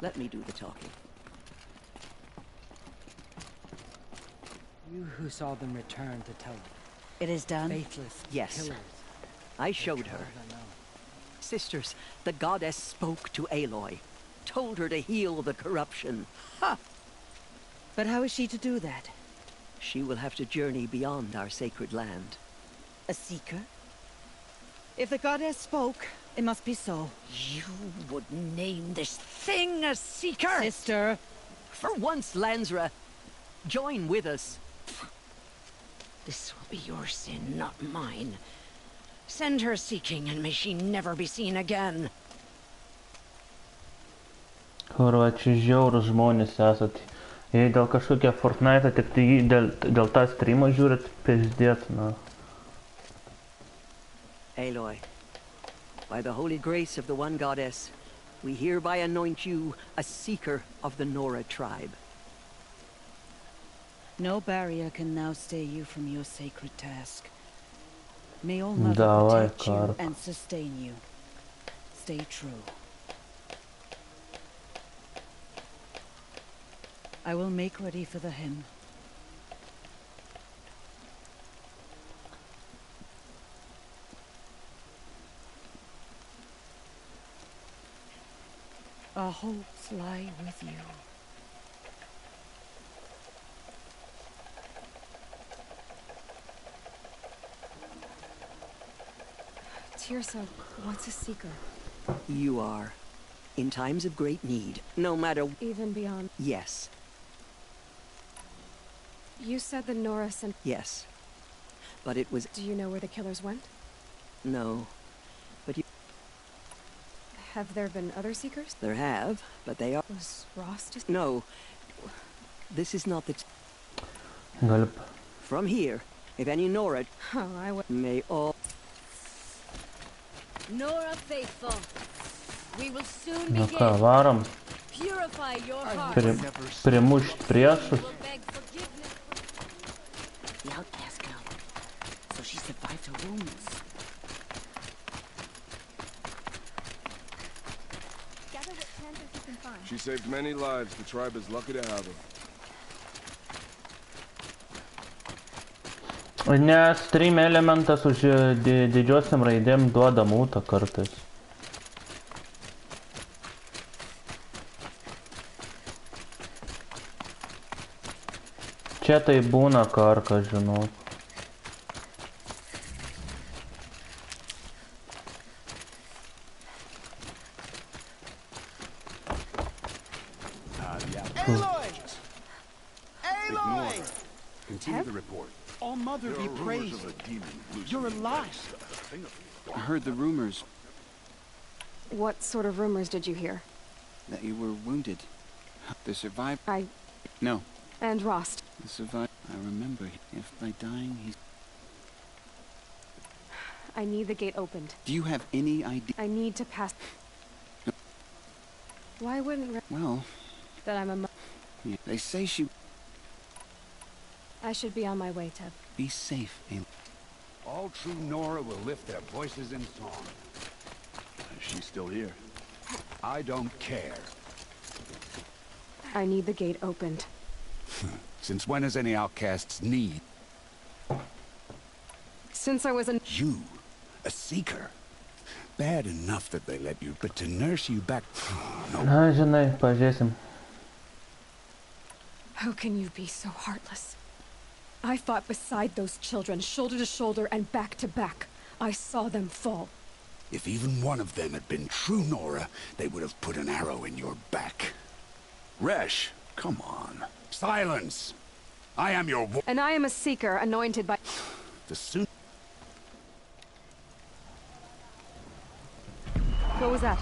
Let me do the talking. You who saw them return to tell them. It is done? Faithless Yes. killers. I showed her. Sisters, the goddess spoke to Aloy. Told her to heal the corruption. Ha! But how is she to do that? She will have to journey beyond our sacred land. A seeker? If the goddess spoke, it must be so. You would name this thing a seeker? Sister! For once, Lansra, join with us. This will be your sin, not mine. Send her seeking, and may she never be seen again. Kurva, čia žiaurus žmonės esat. Jei dėl kažkokia Fortnite, tik tai dėl tą streamą žiūrit, pėsdėt, na. Aloy, by the holy grace of the one goddess, we hereby anoint you a seeker of the Nora tribe. No barrier can now stay you from your sacred task. May All Mother protect you and sustain you. Stay true. I will make ready for the hymn. Our hopes lie with you. Tirsa, what's a seeker? You are. In times of great need, no matter... Even beyond... Yes. You said the Nora sent... Yes. But it was... Do you know where the killers went? No. But you... Have there been other seekers? There have, but they are... Was Ross just... No. This is not the... Gulp. From here, if any Nora... Oh, I would... May all... Nora faithful, we will soon Nu begin. ką, varom. Purify your heart. Primušt priešus. The outcast girl. So she survived her wounds. Gather what panthers you can find. She saved many lives. The tribe is lucky to have her. Nes stream elementas už didžiosiam raidėm duoda mūtą kartais. Čia tai būna karka, žinok. Aloy! Aloy! Continue the report. All Mother be praised. You're alive. I heard the rumors What sort of rumors did you hear? that you were wounded. The survivor... No. And Rost. The survivor... I remember. If by dying he... I need the gate opened. Do you have any idea... I need to pass... Why wouldn't... Well... That I'm a... Yeah, they say she... I should be on my way, Teb. Be safe, Aloy. All true Nora will lift their voices in song. She's still here. I don't care. I need the gate opened. Since when has any outcasts need? Since I was You, a seeker. Bad enough that they let you, but to nurse you back... No. Na, žinai, pažiūrėsim. How can you be so heartless? I fought beside those children, shoulder to shoulder and back to back. I saw them fall. If even one of them had been true Nora, they would have put an arrow in your back. Resh, come on. Silence! I am your And I am a seeker anointed by... The soon... What was that?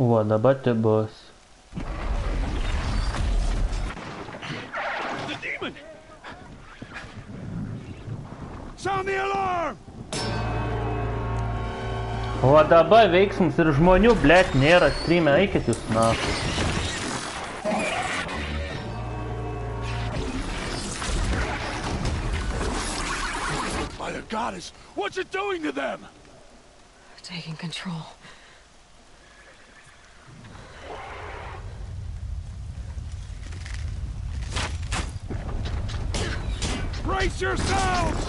O, dabar tai bus. The demon! Sound the alarm! O dabar veiksmas ir žmonių, blėt, nėra streamai, eikit jūs na. By the goddess, what's it doing to them? Taking control. Brace yourselves!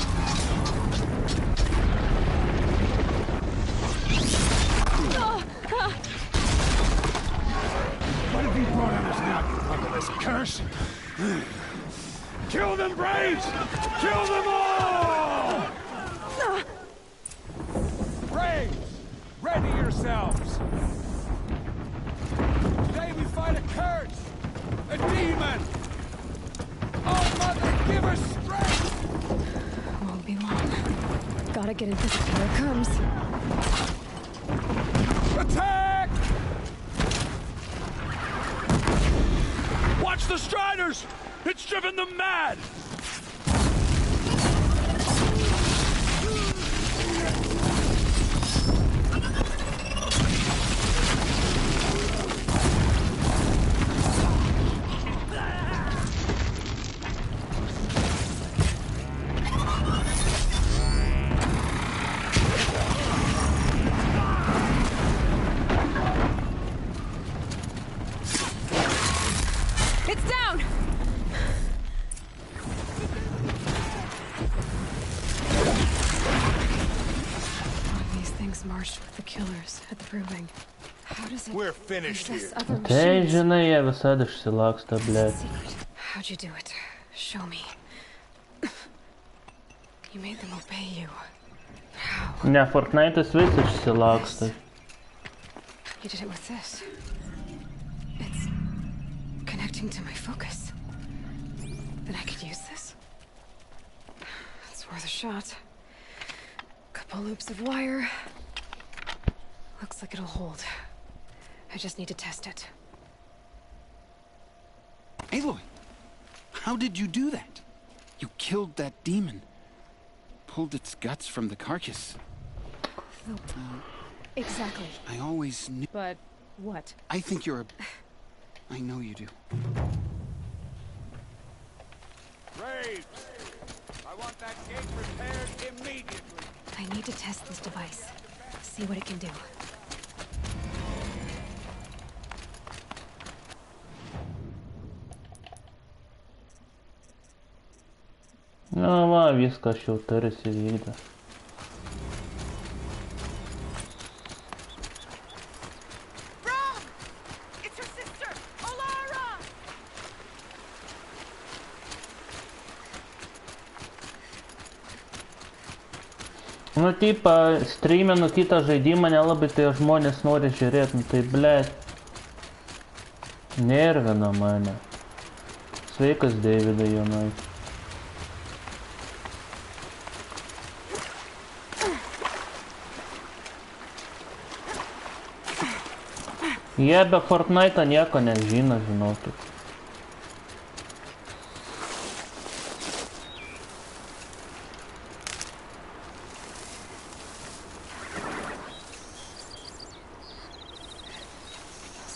What have you brought on us now, you motherless curse? Kill them, Braves! Kill them all! Braves, ready yourselves! Today we fight a curse, a demon! Oh, Mother, give us strength! Won't be long. Gotta get into this. Here it comes. Attack! Watch the Striders! It's driven them mad! It's down! These things marched with the killers at the proving. How does it... We're finished here. Tai žinai, jie visada išsilaksta, blėt. How'd you do it? Show me. You made them obey you. How? Ne, Fortnite'as vis išsilaksta. You did it with this. It's connecting to my focus. Then I could use this. It's worth a shot. Couple loops of wire. Looks like it'll hold. I just need to test it. Aloy, how did you do that? You killed that demon. Pulled its guts from the carcass. Exactly. I always knew... But what? I think you're a... I know you do. Braves, I want that gate repaired immediately. I need to test this device. See what it can do. Na, va, viskas jau tarsi vykda. Nu, tipa, streaminu kitą žaidimą, nelabai tai žmonės nori žiūrėti, nu tai, blėt. Nervina mane. Sveikas, Davidai, Jonai. Jie be Fortnite'o nieko nežino, žinokit.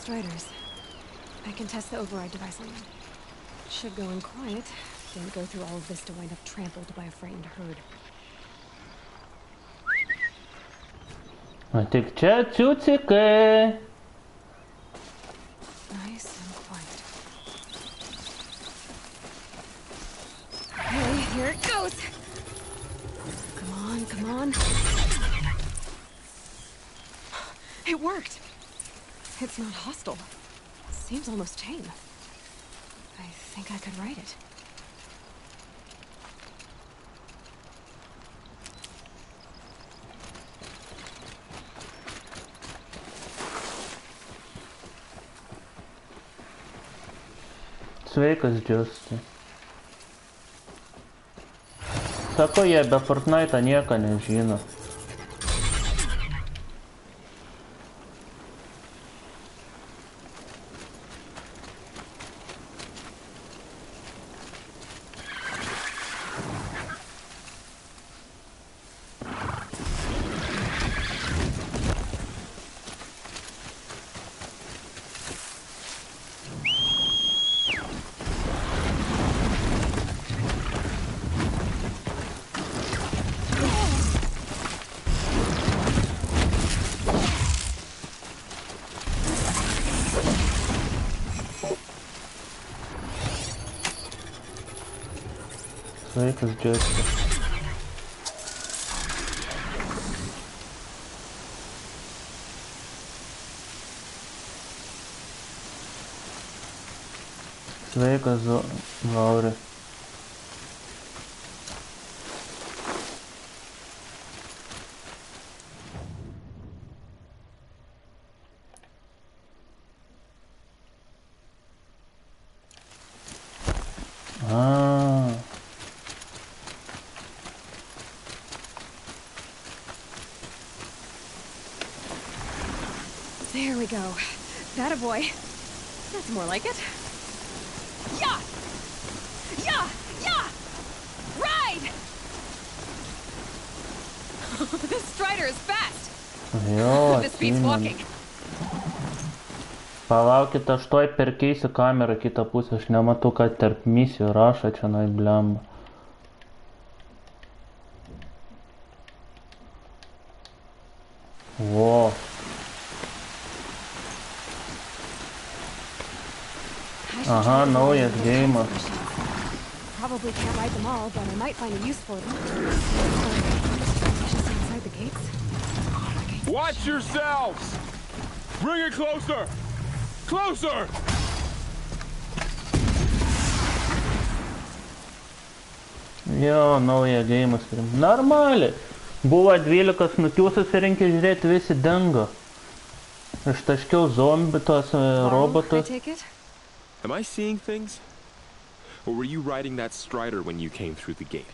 Striders. I can test the override device on them. Should go in quiet. Didn't go through all of this to wind up trampled by a frightened herd. O tik čia ciucikai. Nice and quiet. Okay, here it goes. Come on, come on. It worked. It's not hostile. Seems almost tame. I think I could write it. Sveikas, Džiusti. Sako, jie be Fortnite'o nieko nežino. Sveikas, Džiusti. Sveikas, Lauri. There we go. That a boy. That's more like it. Yeah! Yeah! Yeah! Ride! This Strider is fast. Jo, This beats walking. Palaukit, aš toj perkeisiu kamerą kitą pusę, aš nematau, kad tarp misijų rašo čia nai blemba. Vo. Aha, naujas geimas. Probably can't ride them all, but I might find a use for them. Just inside the gates. Watch yourselves! Bring it closer! Closer! Jo, naują geimas turim. Normaliai. Buvo 12 snukių susirinkę žiūrėti, visi dingo. Ištaškiau zombi tos robotus. Am I seeing things? Or were you riding that Strider when you came through the gate?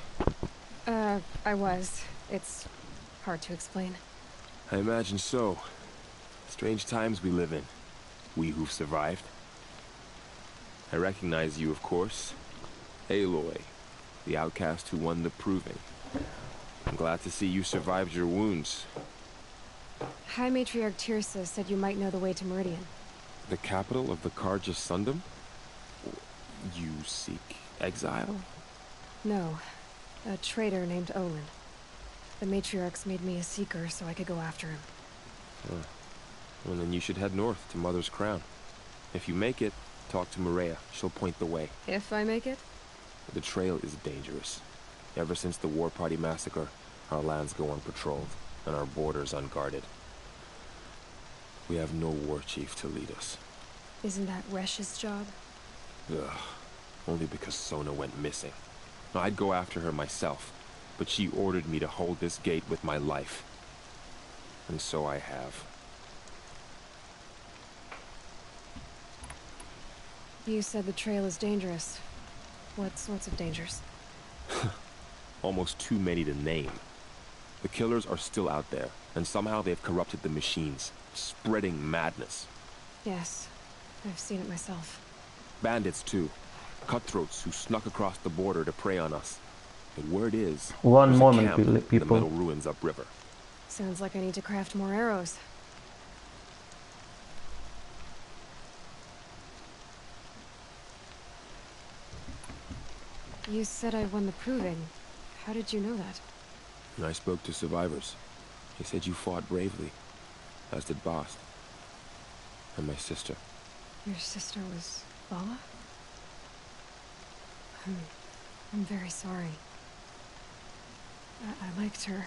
I was. It's hard to explain. I imagine so. Strange times we live in. We who've survived. I recognize you, of course. Aloy, the outcast who won the proving. I'm glad to see you survived your wounds. High Matriarch Tirsa said you might know the way to Meridian. The capital of the Karja Sundom? You seek exile? No. A traitor named Olin. The Matriarchs made me a seeker so I could go after him. Well, then you should head north to Mother's Crown. If you make it, talk to Maria. She'll point the way. If I make it? The trail is dangerous. Ever since the War Party massacre, our lands go unpatrolled, and our borders unguarded. We have no war chief to lead us. Isn't that Resh's job? Ugh. Only because Sona went missing. I'd go after her myself, but she ordered me to hold this gate with my life. And so I have. You said the trail is dangerous. What sorts of dangers? Almost too many to name. The killers are still out there, and somehow they've corrupted the machines, spreading madness. Yes, I've seen it myself. Bandits, too. Cutthroats who snuck across the border to prey on us. The word is, one moment, people. The metal ruins upriver. Sounds like I need to craft more arrows. You said I won the proving. How did you know that? I spoke to survivors. They said you fought bravely, as did Bast. And my sister. Your sister was Bala? I'm very sorry. I liked her.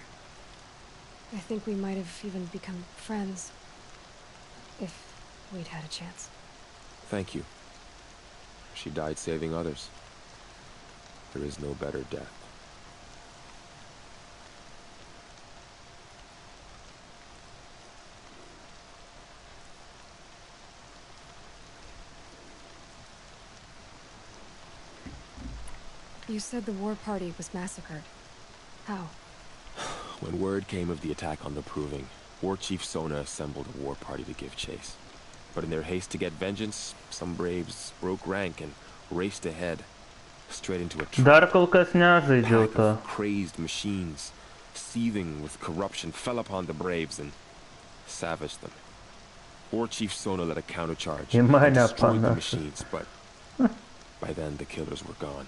I think we might have even become friends. If we'd had a chance. Thank you. She died saving others. There is no better death. You said the war party was massacred. How? When word came of the attack on the Proving, War Chief Sona assembled a war party to give chase. But in their haste to get vengeance, some braves broke rank and raced ahead, straight into a trap. A pack of crazed machines, seething with corruption, fell upon the braves and savaged them. War Chief Sona led a countercharge and destroyed the machines, but by then the killers were gone,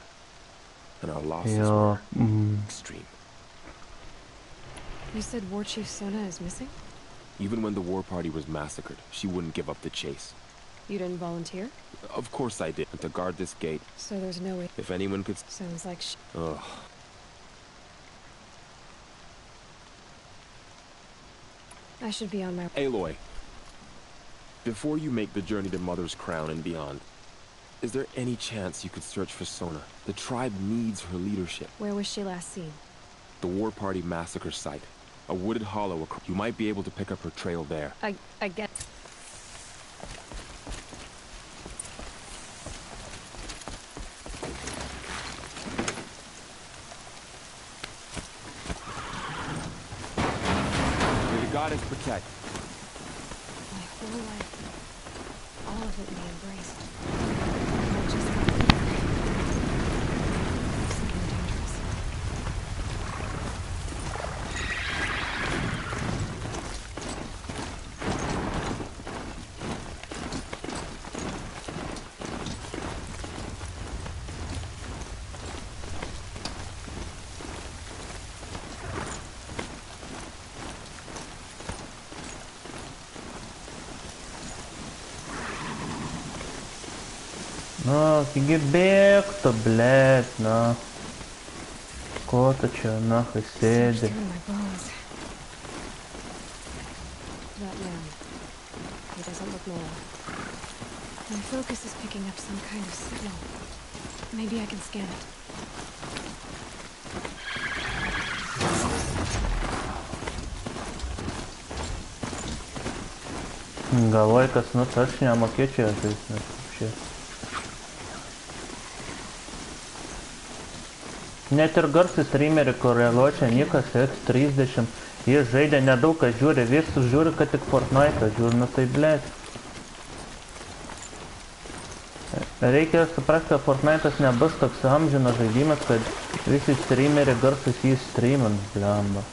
and our losses were extreme. You said War Chief Sona is missing? Even when the war party was massacred, she wouldn't give up the chase. You didn't volunteer? Of course I did, to guard this gate. So there's no way... If anyone could... Sounds like Ugh. I should be on my... Aloy, before you make the journey to Mother's Crown and beyond, is there any chance you could search for Sona? The tribe needs her leadership. Where was she last seen? The war party massacre site. A wooded hollow. You might be able to pick up her trail there. I get... May the goddess protect. My whole life, all of it we embraced. Not just something dangerous. Ну, фиги бег-то, блядь, на. Кота чё, нахуй сиди. That man. He doesn't look normal. My focus is picking up some kind of signal. Maybe I can scan it. Galvojkas, nu tas nemokėčiau žaisti вообще. Net ir garsų streamerį, kurie ločia Nikas X30, jis žaidė nedaug, kas žiūri, visus žiūri, kad tik Fortnite žiūri, nu tai blėt. Reikia suprasti, kad Fortnite'as nebus toks amžinas žaidimas, kad visi streameriai garsus jį streamins, blemba.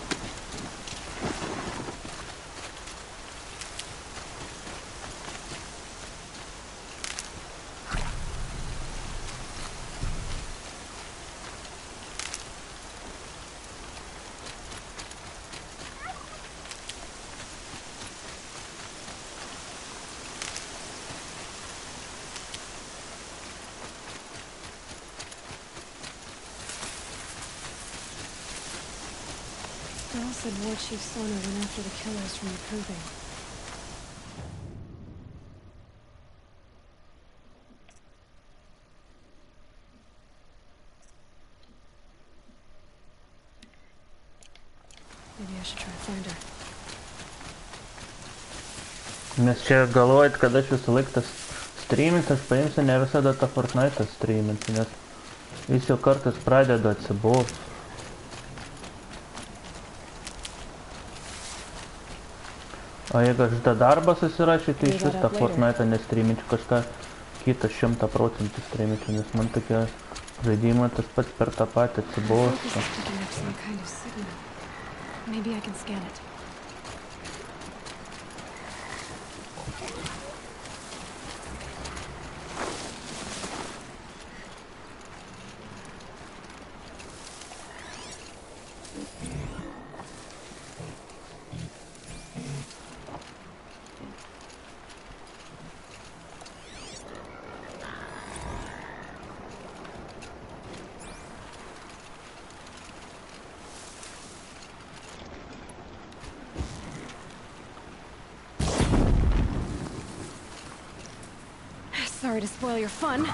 Bell said War Chief Sona went after the killers from the Proving. Maybe I should try to find her. Nes čia galvojat, kad aš visą laiką tas streamint, aš paimsiu ne visada tą Fortnite'ą streamint, nes vis jau kartais pradedu atsibost. O jeigu aš tą darbą susirašyt, tai iš vis tą Fortnite'ą nestreaminčiau, kažką kitą 100% streaminčiau, nes man tokia žaidimai tas pats per tą patį atsibosta. Maybe I can scan it. Sorry to spoil your fun.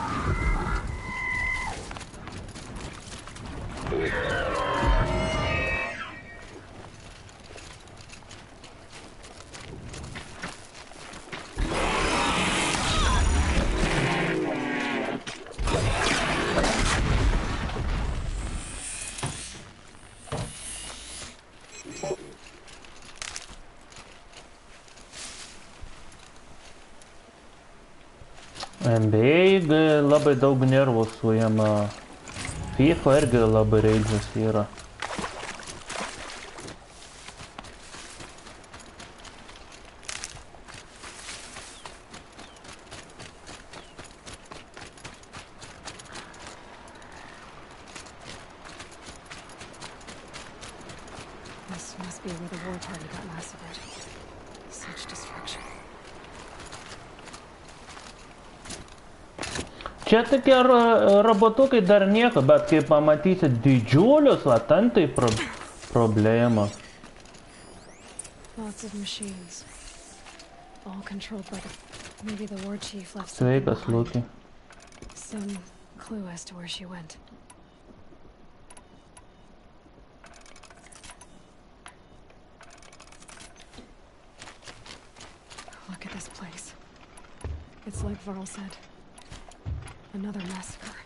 NBA labai daug nervų suima. FIFA irgi labai reidžas yra. This must be where the war party got massacred. Such destruction. Čia tokie robotukai dar nieko, bet kai pamatysit didžiulius, va ten tai problema. Lots of machines. All controlled by the... Maybe the war chief left Sveikas, Luki. Some clue as to where she went. Look at this place. It's like Varl said. Another massacre.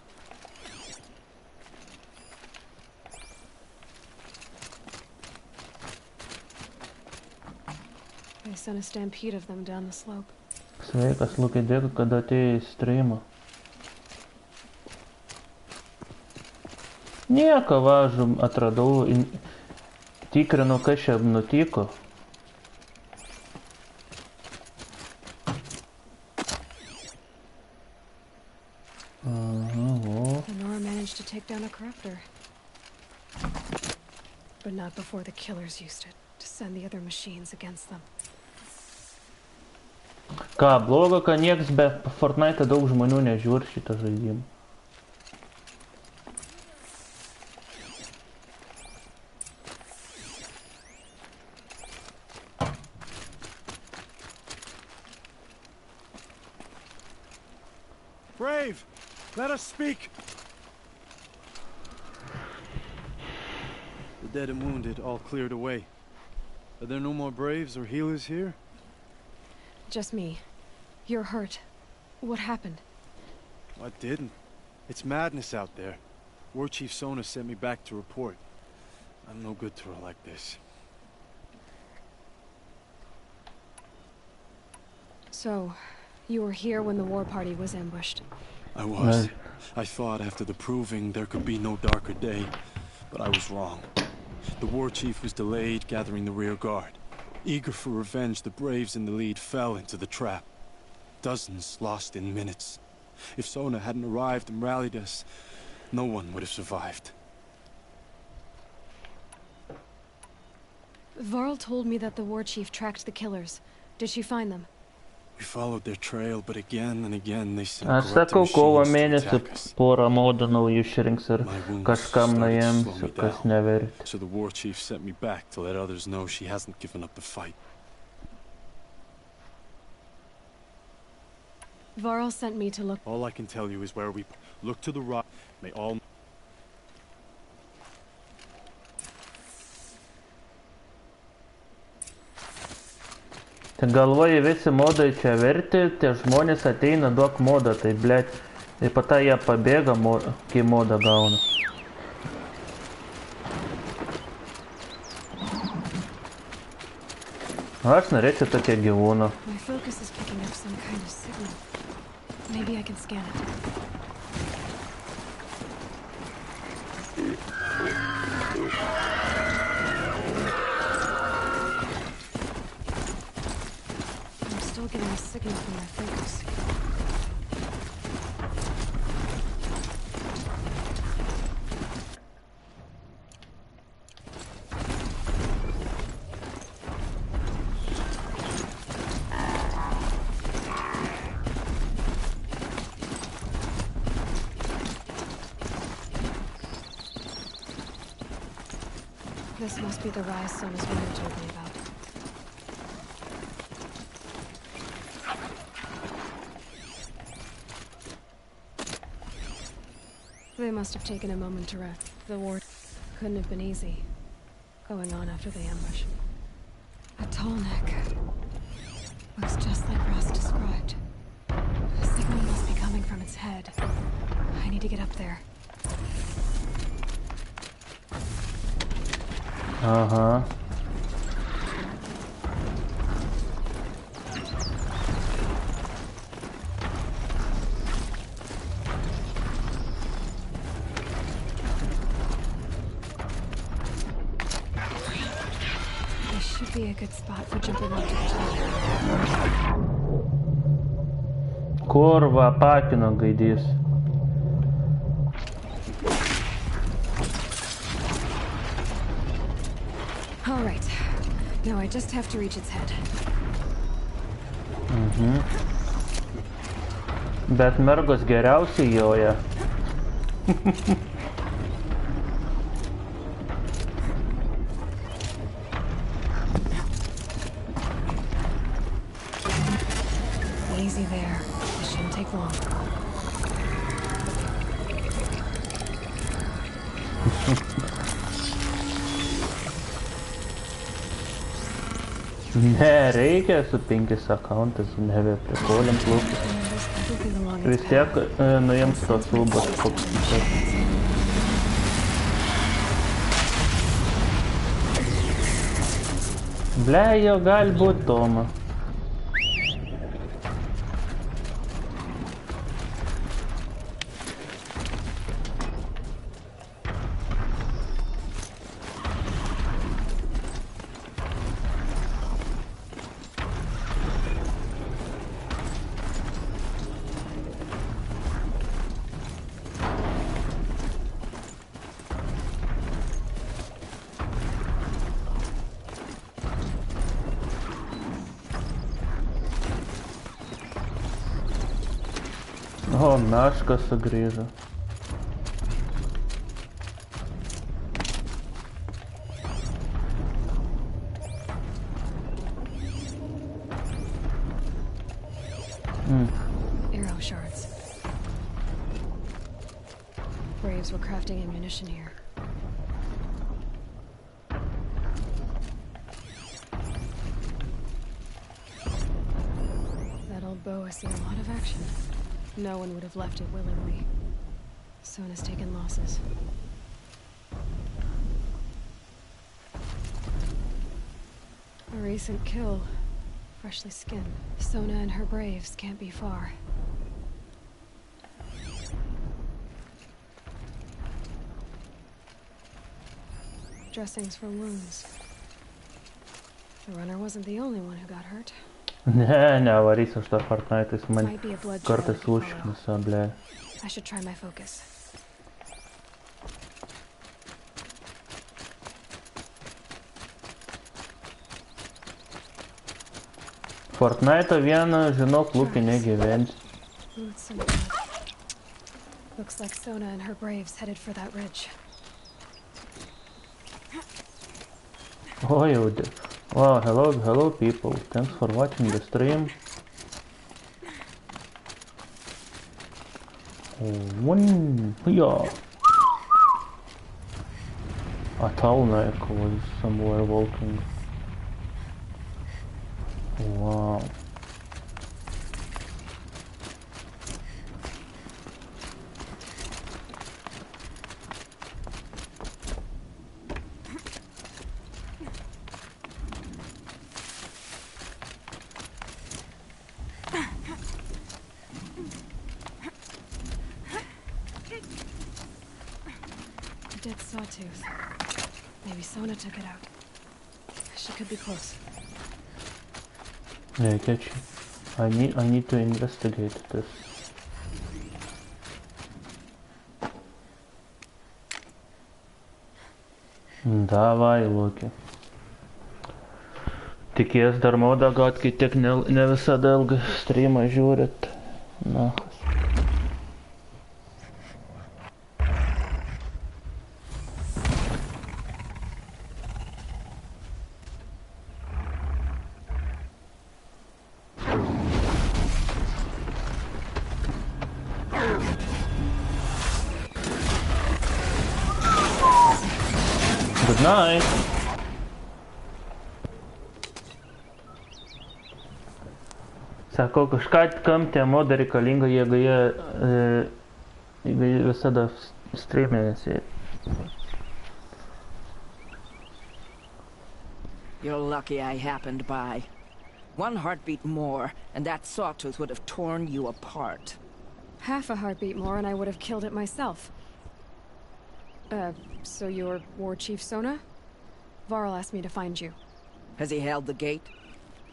They sent a stampede of them down the slope. Sveikas, Luki, dėkui, kad atėjai į streamą. Nieko, važu, atradau, tikrinu, kas čia nutiko. To take down a corruptor. But not before the killers used it to send the other machines against them. Ką, blogo, kad nieks be Fortnite daug žmonių nežiūri šitą žaidimą. Brave, let us speak. The dead and wounded all cleared away. Are there no more braves or healers here? Just me. You're hurt. What happened? I didn't. It's madness out there. War Chief Sona sent me back to report. I'm no good to her like this. So, you were here when the war party was ambushed? I was. I thought after the proving there could be no darker day, but I was wrong. The war chief was delayed, gathering the rear guard. Eager for revenge, the braves in the lead fell into the trap. Dozens lost in minutes. If Sona hadn't arrived and rallied us, no one would have survived. Varl told me that the war chief tracked the killers. Did she find them? We followed their trail, but again and again they sent Aš corrupted sakau, kovo machines to mėnesį attack us. porą modų naujų išrinks ir kažkam nuėms, kas neverti. So the war chief sent me back to let others know she hasn't given up the fight. Varl sent me to look. All I can tell you is where we look to the right. May all. Tai galvoji visi modai čia verti, tie žmonės ateina duok modą, tai blėt, tai po to jie pabėga, kai modą gauna. Aš norėčiau tokią gyvūną. My focus is picking up some kind of signal. Maybe I can scan it. I'm still getting a signal from my focus. This must be the rise Sona's woman told me about. They must have taken a moment to rest. The war couldn't have been easy, going on after the ambush. A tall neck. Looks just like Ross described. The signal must be coming from its head. I need to get up there. Aha. This should be a good spot for jumping onto the top. Kurva, patino gaidys. All right. Now I just have to reach its head. Bet mergos geriausiai joja. Easy there. This shouldn't take long. Ne, reikia su 5 akauntais, nebe prikolim plūkis. Vis tiek nuims tos lubos koks. Ble, jo gali būt Toma. O, meška sugrįžo. Arrow shards. Braves were crafting ammunition here. That old bow has seen a lot of action. No one would have left it willingly. Sona's taken losses. A recent kill. Freshly skinned. Sona and her braves can't be far. Dressings for wounds. The runner wasn't the only one who got hurt. Ne, nevarysiu aš tą Fortnite, jis man kartais užknisa, ble. I should try my focus. Fortnite vieną, žinok, lūkį negyventi. Looks like Sona and her braves headed for that ridge. Oh, jau. Wow, hello people. Thanks for watching the stream. Yeah. A tall neck was somewhere walking. Wow. Dead sawtooth. Maybe Sona took it out. She could be close. Yeah, catch you. I need to investigate this. Davai, Luki. Tikies dar modą gaut, kai tiek ne visada ilgą streamą žiūrit. Nachas. Nice. Sako, kam tie modai reikalinga, jeigu jie visada streamėsi. You're lucky I happened by. One heartbeat more, and that sawtooth would have torn you apart. Half a heartbeat more and I would have killed it myself. So you're War Chief Sona? Varl asked me to find you. Has he held the gate?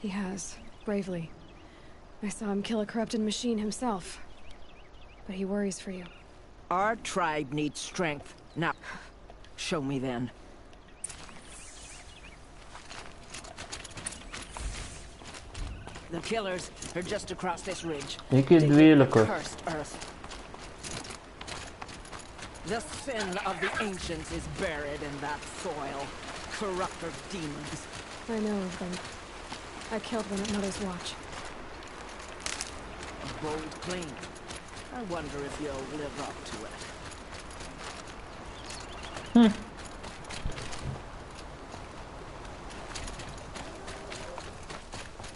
He has, bravely. I saw him kill a corrupted machine himself. But he worries for you. Our tribe needs strength. Now, show me then. The killers are just across this ridge. Iki 12. Cursed earth. The sin of the ancients is buried in that soil. Corrupter demons. I know of them. I killed one at Mother's Watch. A bold claim. I wonder if you'll live up to it.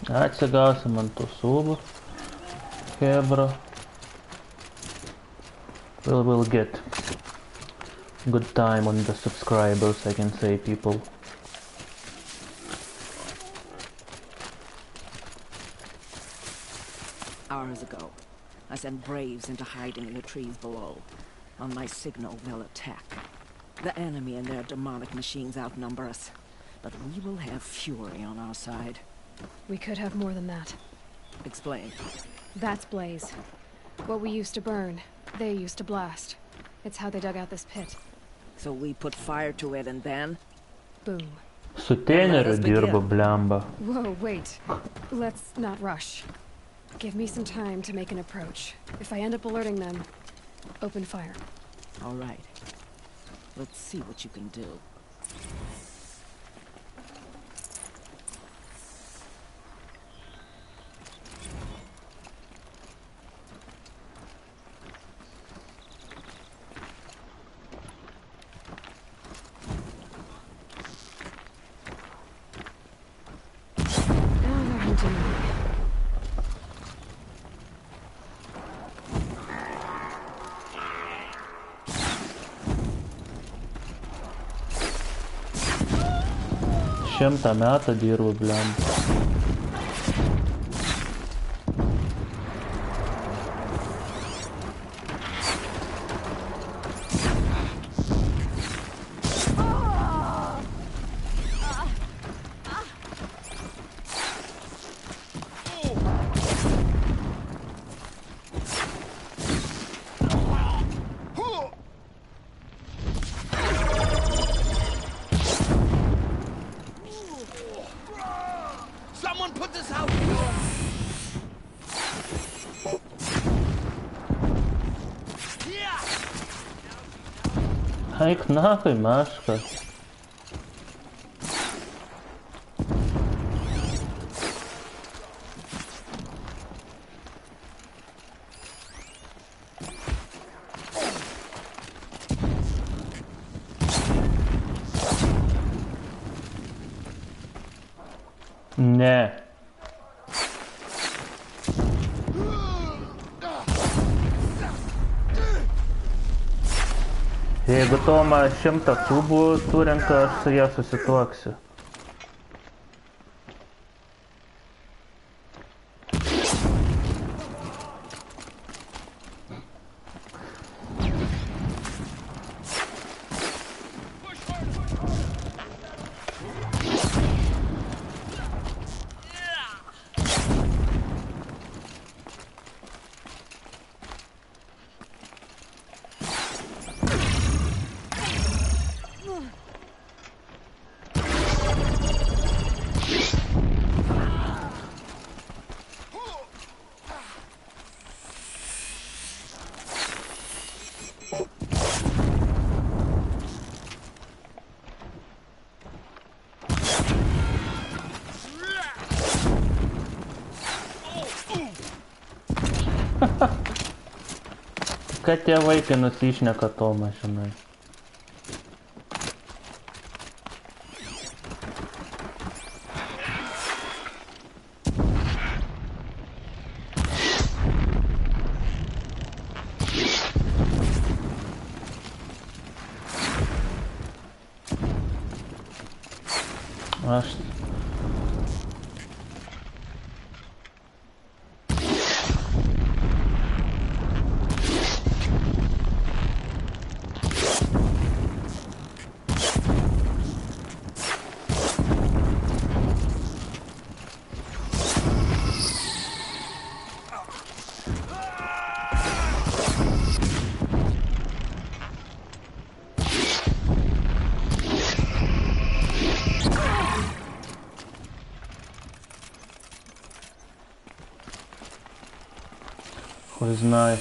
Atsigausim ant to subu. Hebra. We'll get good time on the subscribers, I can say, people. Hours ago, I sent braves into hiding in the trees below. On my signal, they'll attack. The enemy and their demonic machines outnumber us, but we will have fury on our side. We could have more than that. Explain. That's Blaze. What we used to burn, they used to blast. It's how they dug out this pit. So we put fire to it and then? Boom. Su teneriu dirbo, blemba. Whoa, wait. Let's not rush. Give me some time to make an approach. If I end up alerting them, open fire. All right. Let's see what you can do. Šimtą metų dirbu, blemba. Eik nahoj, Maška. Ne. Jeigu Toma 100 subų surenka, aš su ja susituoksiu. Kad tie vaikai nusišneka Tomą, žinai. Aš... Хуй знает.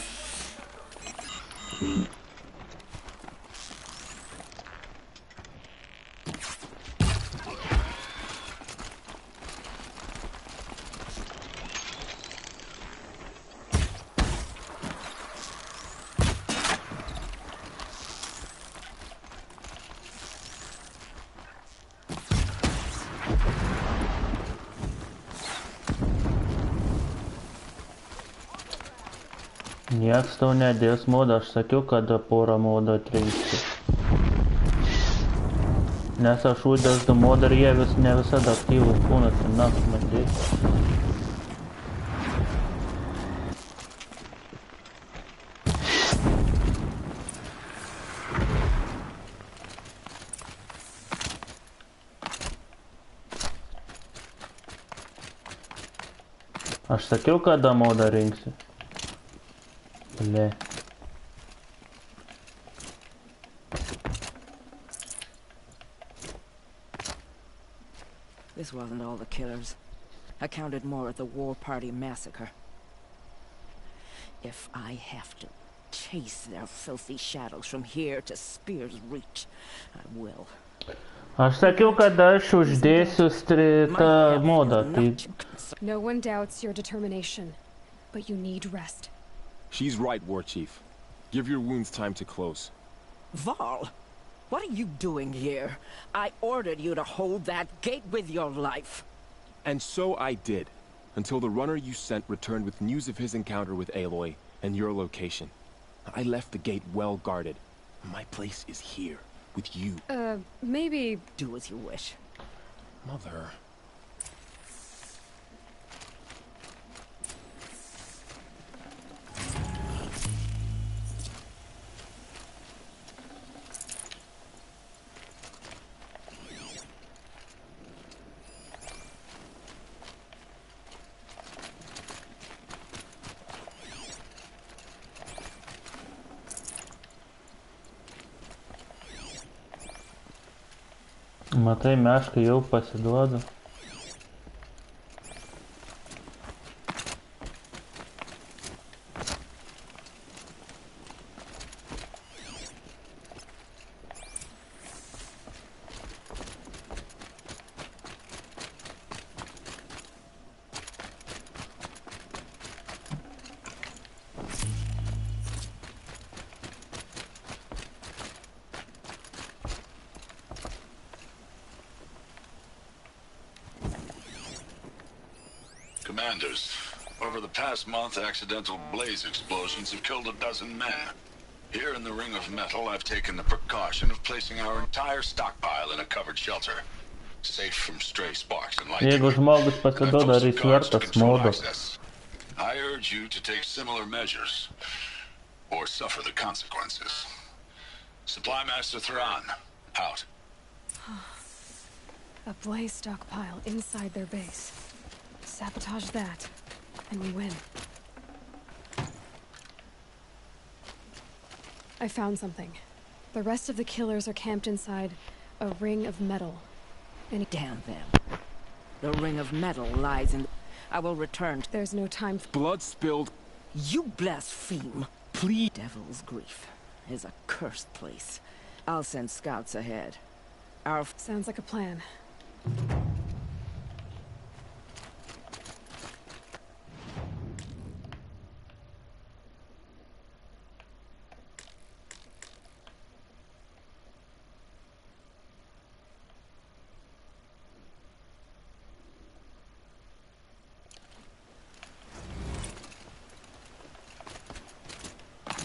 Nieks tau nedės modą, aš sakiau, kad porą modą atreikti. Nes aš uždedu modą ir jie ne visada aktyvus būna, tai na, matys. Aš sakiau, kada modą rinksiu. Ble. This wasn't all the killers. I counted more at the War Party massacre. If I have to chase their filthy shadows from here to Spear's Reach, I will. Aš sakiau, kad aš uždėsiu tą modą, tai... No one doubts your determination, but you need rest. She's right, War Chief. Give your wounds time to close. Varl, what are you doing here? I ordered you to hold that gate with your life. And so I did, until the runner you sent returned with news of his encounter with Aloy and your location. I left the gate well guarded. My place is here, with you. Maybe... Do as you wish. Mother... Matai, meška jau pasiduoda. Commanders, over the past month, accidental blaze explosions have killed 12 men. Here in the Ring of Metal, I've taken the precaution of placing our entire stockpile in a covered shelter, safe from stray sparks and lightning. Jeigu žmogus pasiduoda, ar jis vertas modo. I urge you to take similar measures, or suffer the consequences. Supply Master Thran, out. A blaze stockpile inside their base. Sabotage that, and we win. I found something. The rest of the killers are camped inside a ring of metal. Damn them. The ring of metal lies in... I will return. There's no time for... Blood spilled. You blaspheme. Please. Devil's Grief is a cursed place. I'll send scouts ahead. Our... Sounds like a plan.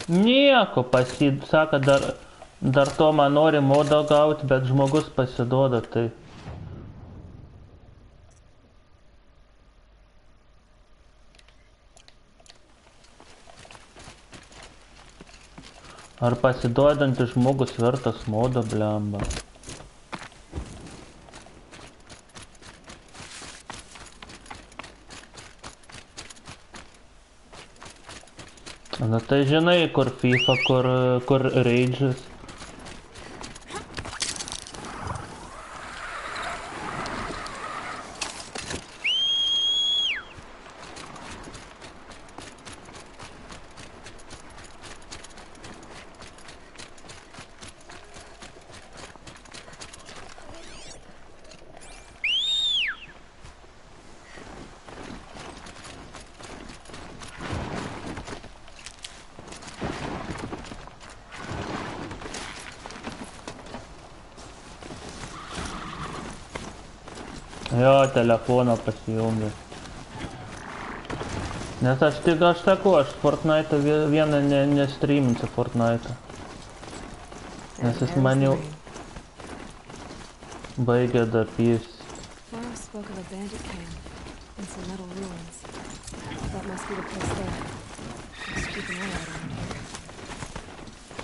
Nieko, sako, dar Toma nori modą gauti, bet žmogus pasiduoda, tai... Ar pasiduodantis žmogus vertas modo, blemba? Na tai žinai, kur FIFA, kur Rage'as. Jo, telefoną pasijungiu. Nes aš sakau, aš Fortnite vieną nestreaminsiu Fortnite. Nes jis man jau baigė dapys.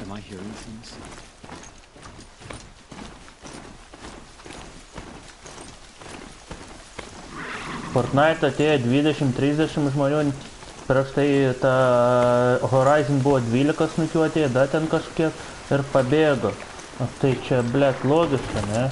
Am I hearing things? Fortnite atėjo 20-30 žmonių, prieš tai ta Horizon buvo 12 nukių atėjo, da ten kažkiek ir pabėgo. O tai čia, blėt, logiška, ne?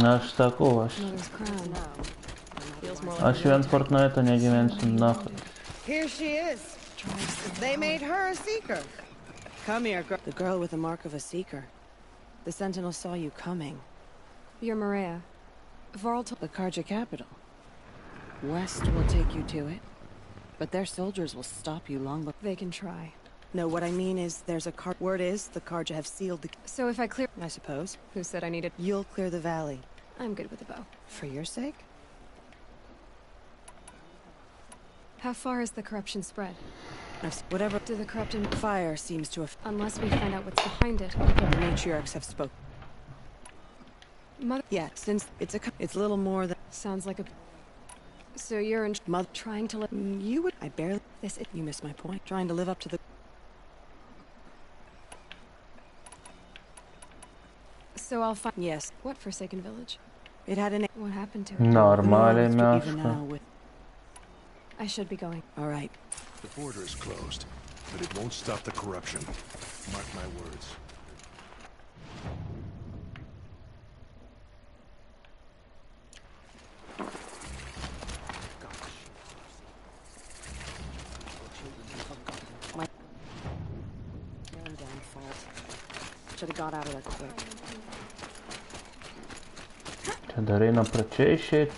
Aš sakau, aš vien Fortnite negyvensiu nachai. Here she is. They made her a seeker. Come here, girl. The girl with the mark of a seeker. The Sentinel saw you coming. You're Maria. Varl told the Karja capital. West will take you to it, but their soldiers will stop you long before. They can try. No, what I mean is there's a word is the Karja have sealed the... So if I clear... I suppose. Who said I needed... You'll clear the valley. I'm good with the bow. For your sake? How far has the corruption spread? Whatever. Do the corruption... Fire seems to have... Unless we find out what's behind it. The matriarchs have spoken. Mother... Yeah, since it's a little more than... Sounds like a... So you're in... Mother... Trying to live... You would... I barely... You missed my point. Trying to live up to the... So I'll find... Yes. What Forsaken Village? It had a name. What happened to it? Normally, Mashka. I should be going. All right. The border is closed, but it won't stop the corruption. Mark my words. My down fault. Should have got out of there quick. Čia dar eina pračiai išeit.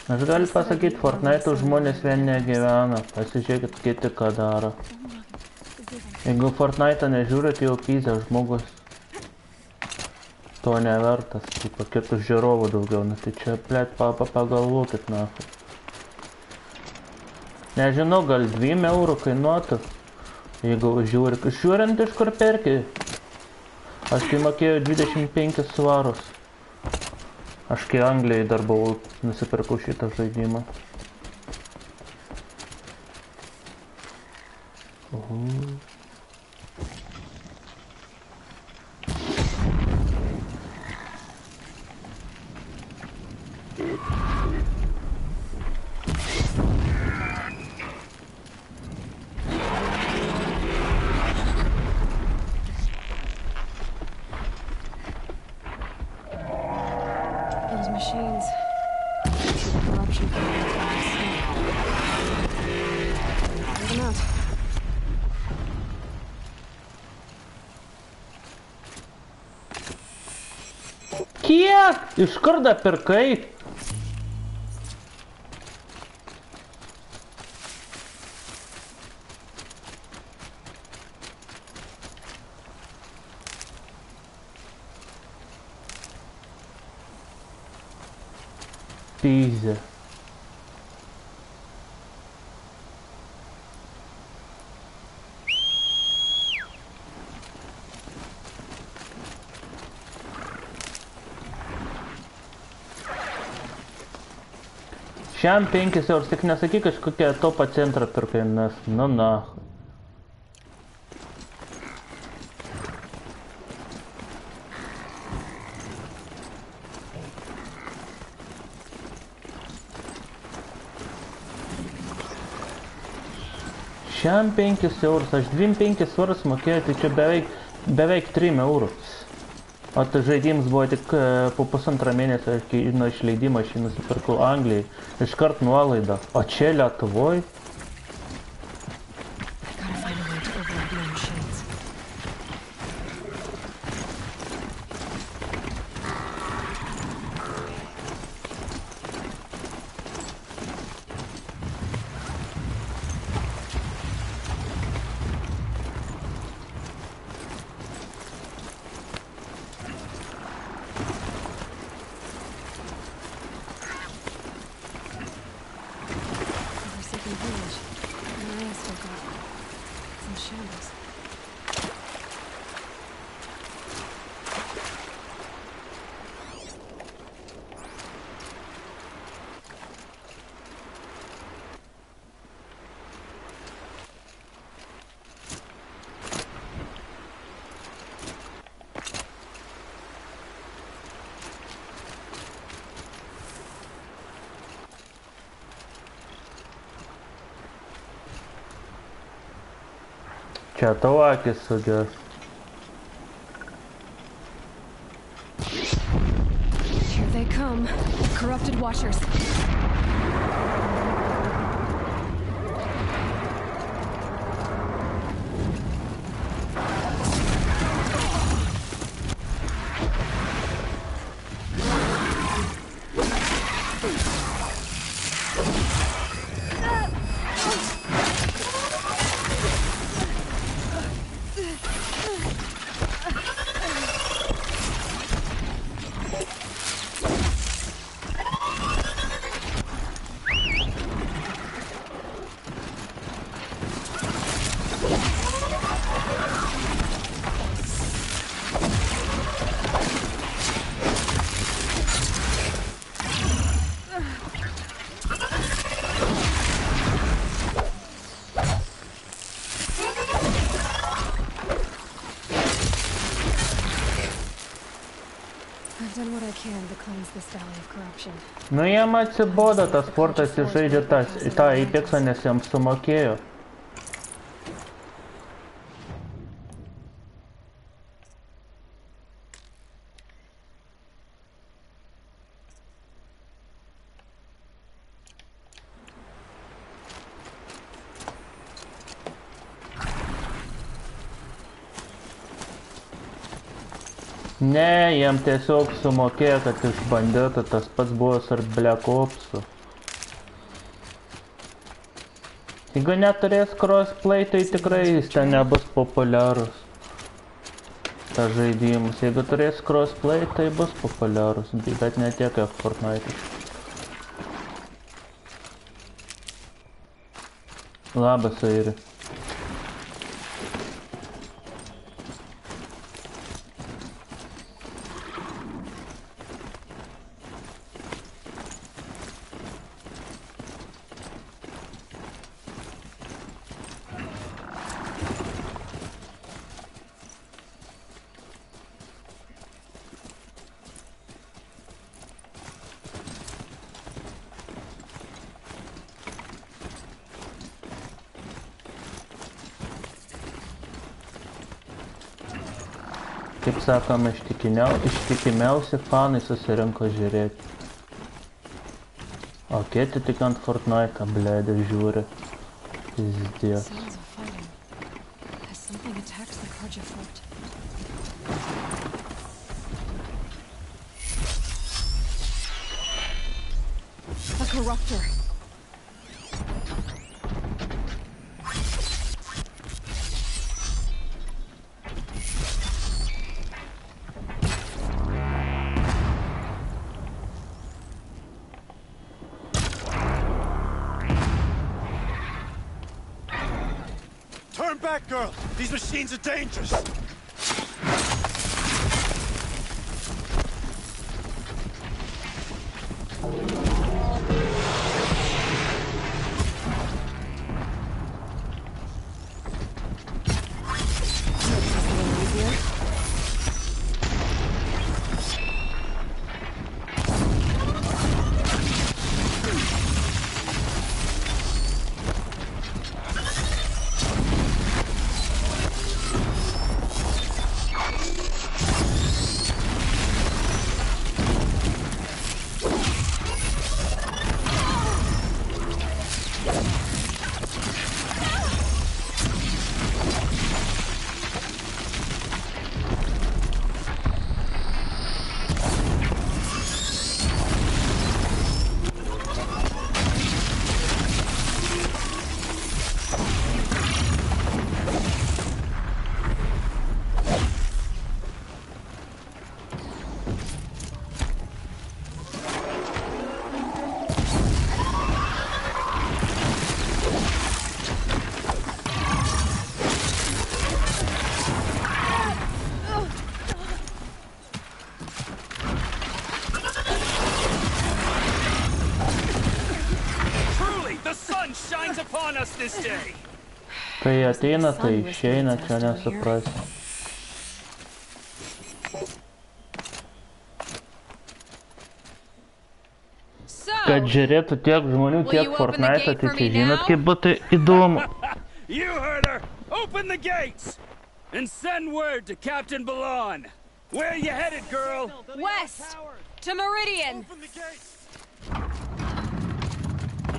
Aš galiu pasakyti, Fortnite žmonės vien negyvena. Pasižiūrėkit, kiti ką daro. Jeigu Fortnite nežiūrit, jau pyzė žmogus. To nevertas. Taip, kitų žiūrovų daugiau. Nu tai čia, plėt, pagalvokit, nafai. Nežinau, gal 2 eurų kainuotų. Jeigu žiūrint iš kur perki. Aš tai mokėjau 25 svarus. Aš kai Anglijai dar buvau nusipirkau šitą žaidimą. Kiek? Iš kur da pirkai? Easy. Šiam 5 eurus, tik nesakyk kažkokią topo centrą pirkai, nes, nu na. Šiam 5 eurus, aš 2-5 eurus mokėjau, tai čia beveik 3 eurus. O tai žaidimas buvo tik po 1,5 mėnesio nuo išleidimo, aš jį nusipirkau Anglijai, iškart nuolaidą. O čia Lietuvoj? Čia tavo akis sudės. Here they come, corrupted watchers. Nu jam atsibodo tas sportas ir žaidžia tą įpiksą, nes jam sumokėjo. Ne, jam tiesiog sumokėjo, kad išbandytų, tas pats buvo su Black Ops'u. Jeigu neturės crossplay, tai tikrai jis ten nebus populiarus. Tas žaidimas. Jeigu turės crossplay, tai bus populiarus, bet ne tiek kaip Fortnite. Labas, Airi. Kaip sakoma, ištikimiausi fanai susirinko žiūrėti. O kiti tik ant Fortnite'ą, blėdė, žiūri. Pizdies. A corruptor. back, girl! These machines are dangerous! Tai ateina, tai išeina, čia nesuprasi. Kad žiūrėtų tiek žmonių, tiek Fortnite, tai čia žinot, kaip būtų įdomu. You heard her! Open the gates! And send word to Captain Ballon! Where are you headed, girl? West! To Meridian! Open the gates!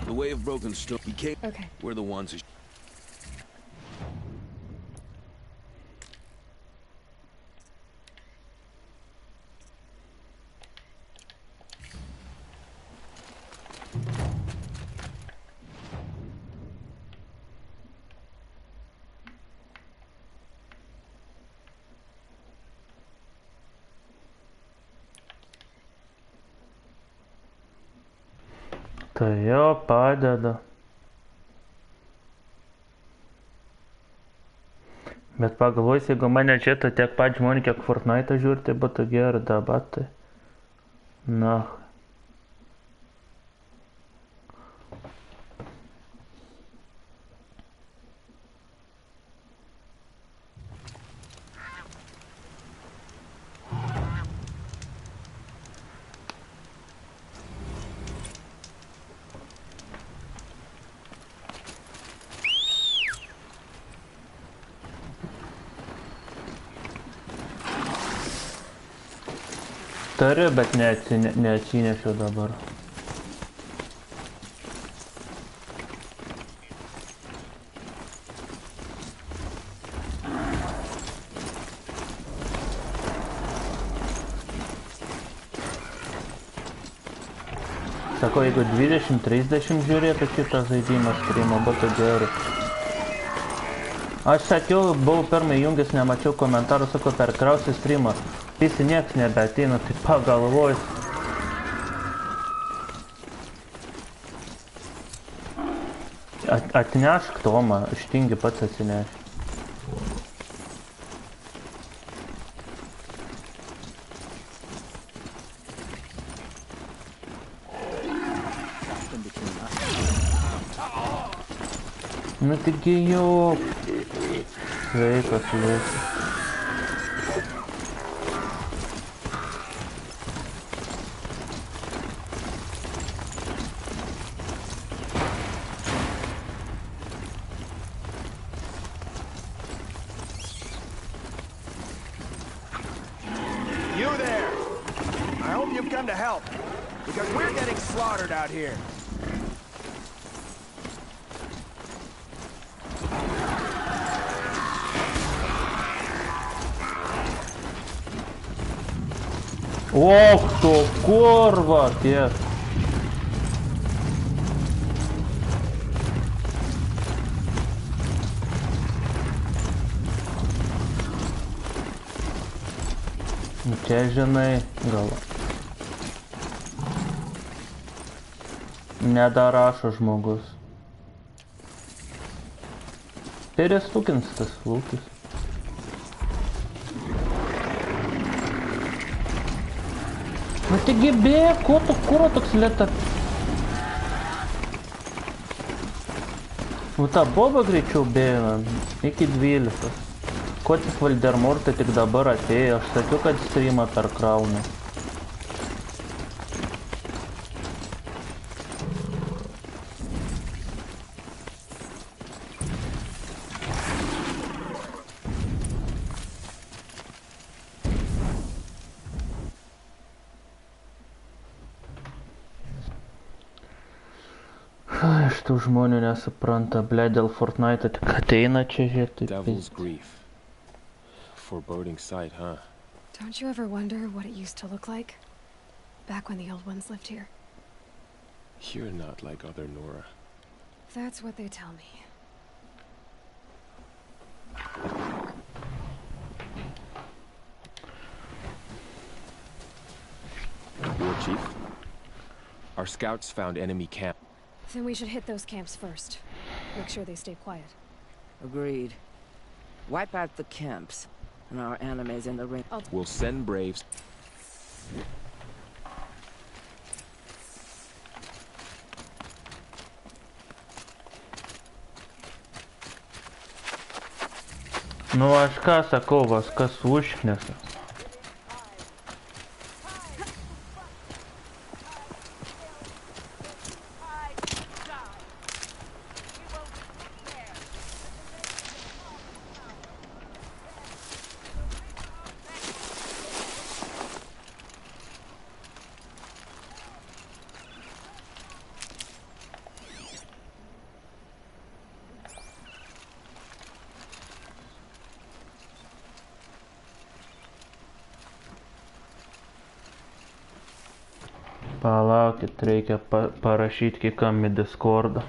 The way of broken stone. Okay. We're the ones who... Tai jo padeda. Bet pagalvojus, jeigu mane čia tiek pat žmonių, kiek Fortnite žiūri, tai būtų gerai dabar, tai... Na. Turiu, bet neatsinešiu dabar. Sako, jeigu 20-30 žiūrėtų šitą žaidimą streamo, būtų gerai. Aš sakiau, buvau pirmai jungęs, nemačiau komentarų, sako, perkrausiu streamą. Visi nieks nebeateina, tai pagalvojus. Atnešk Tomą, aš tingi pats atsinešti. Nu taigi jau. Sveikas, Liukas. Ох, то корва, пес. Čia žinai, gal. Nedarašo žmogus. Perėstukins tas lūkis. Nu taigi bėg, kuro toks lėta. Nu ta boba greičiau bėga, iki 12. Ko tik Valdemortai tik dabar atėjo, aš sakiau, kad streamą perkrauna. Šitų žmonių nesupranta, ble, dėl Fortnite tik ateina čia žiūrėti. Devil's grief. Foreboding sight, huh? Don't you ever wonder what it used to look like? Back when the old ones lived here. You're not like other Nora. That's what they tell me. War Chief, our scouts found enemy camp. Then we should hit those camps first. Make sure they stay quiet. Agreed. Wipe out the camps, and our enemies in the ring. We'll send Braves. Nu aš ką sakau, vas kas užknesa. Palaukit, reikia parašyti kiekam į Discordą.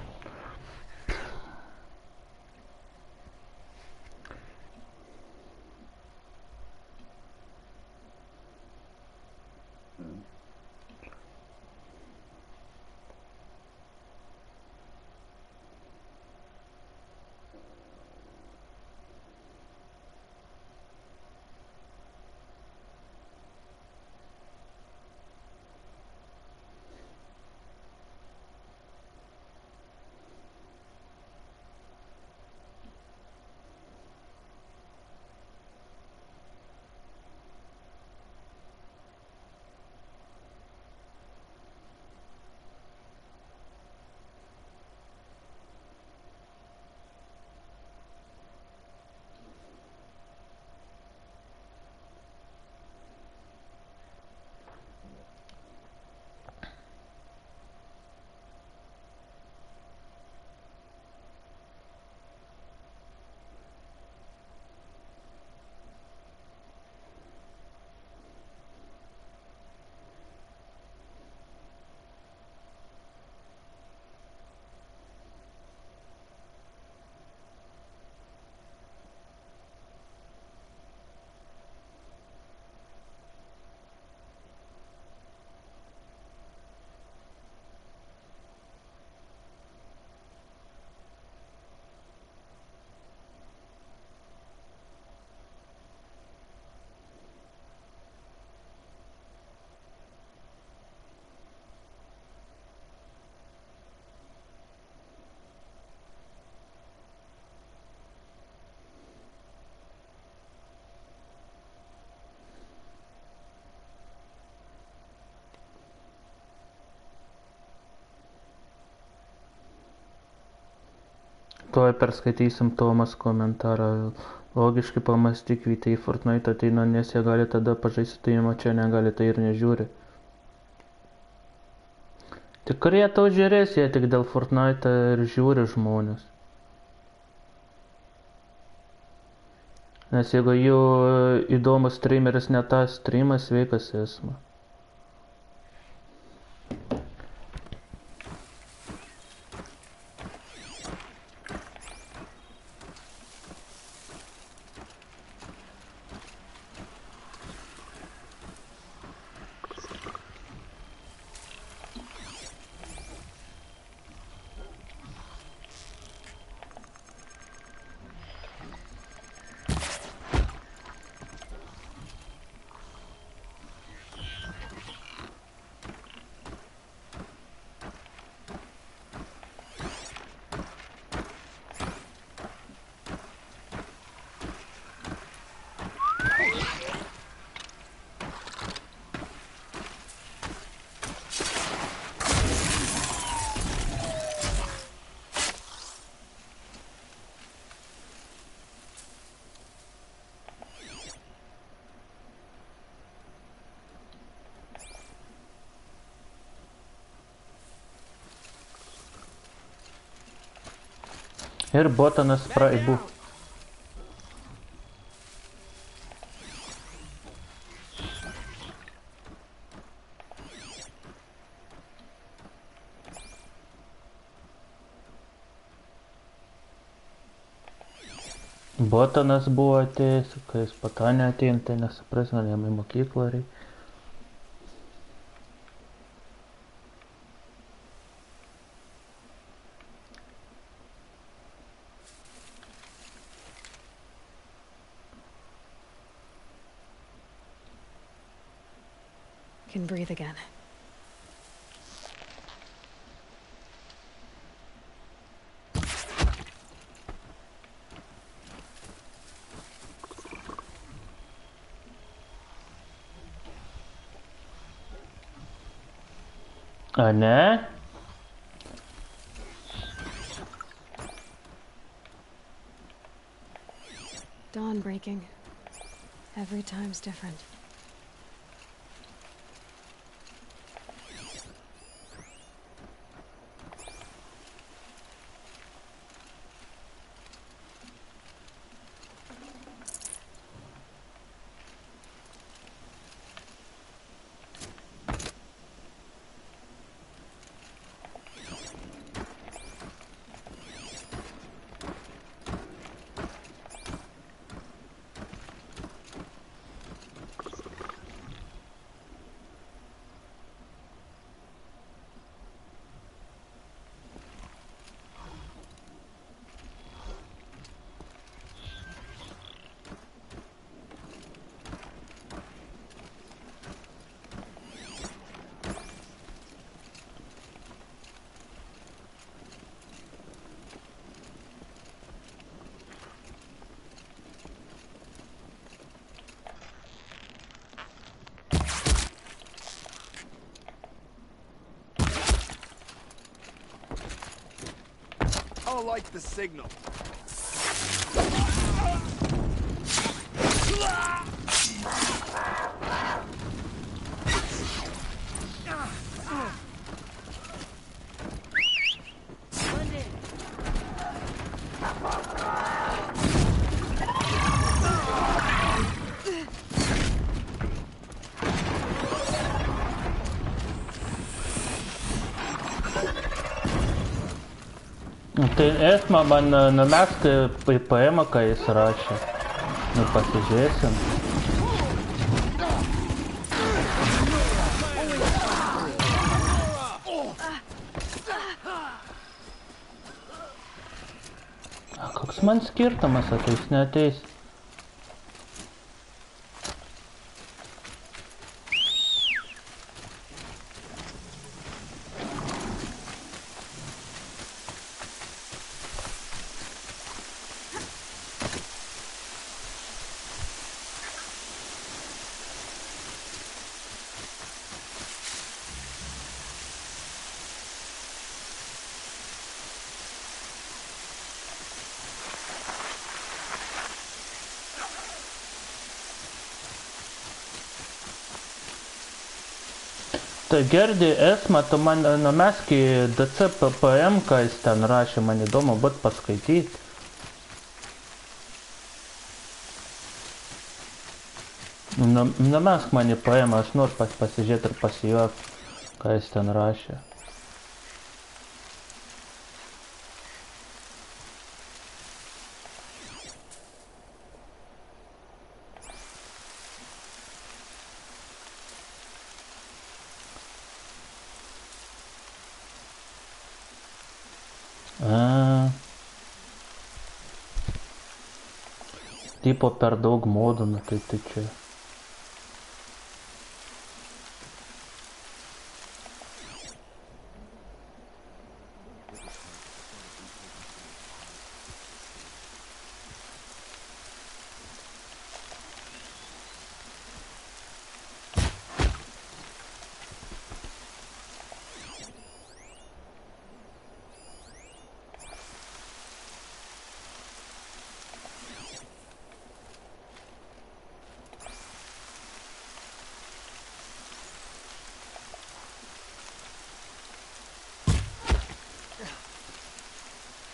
Tuoj perskaitysim Tomas komentarą. Logiškai pamastyk, Vytai į Fortnite ateina, nes jie gali tada pažaisti streamą, čia negali, tai ir nežiūri. Tikrai jie tau žiūrės, jie tik dėl Fortnite ir žiūri žmonės. Nes jeigu jų įdomus streameris ne tas streamas, sveikas esma. Ir botanas praibu. Botanas buvo atėjęs, kai jis po to neatėjom, tai nesupras, gal jam į mokyklą reikia. Can breathe again. A ne? Dawn breaking. Every time's different. I like the signal. Tai esmą man numesk į paėmą, kai jis rašė. Nu, pasižiūrėsim. Koks man skirtumas, ateis, neateis. Tai girdi esmą, tu man numesk į DCPPM, ką jis ten rašė, man įdomu būt paskaityti. Numesk man į PM, aš noriu pasižiūrėti ir pasijuokti, ką jis ten rašė. Tipo per daug modų, nu tai čia.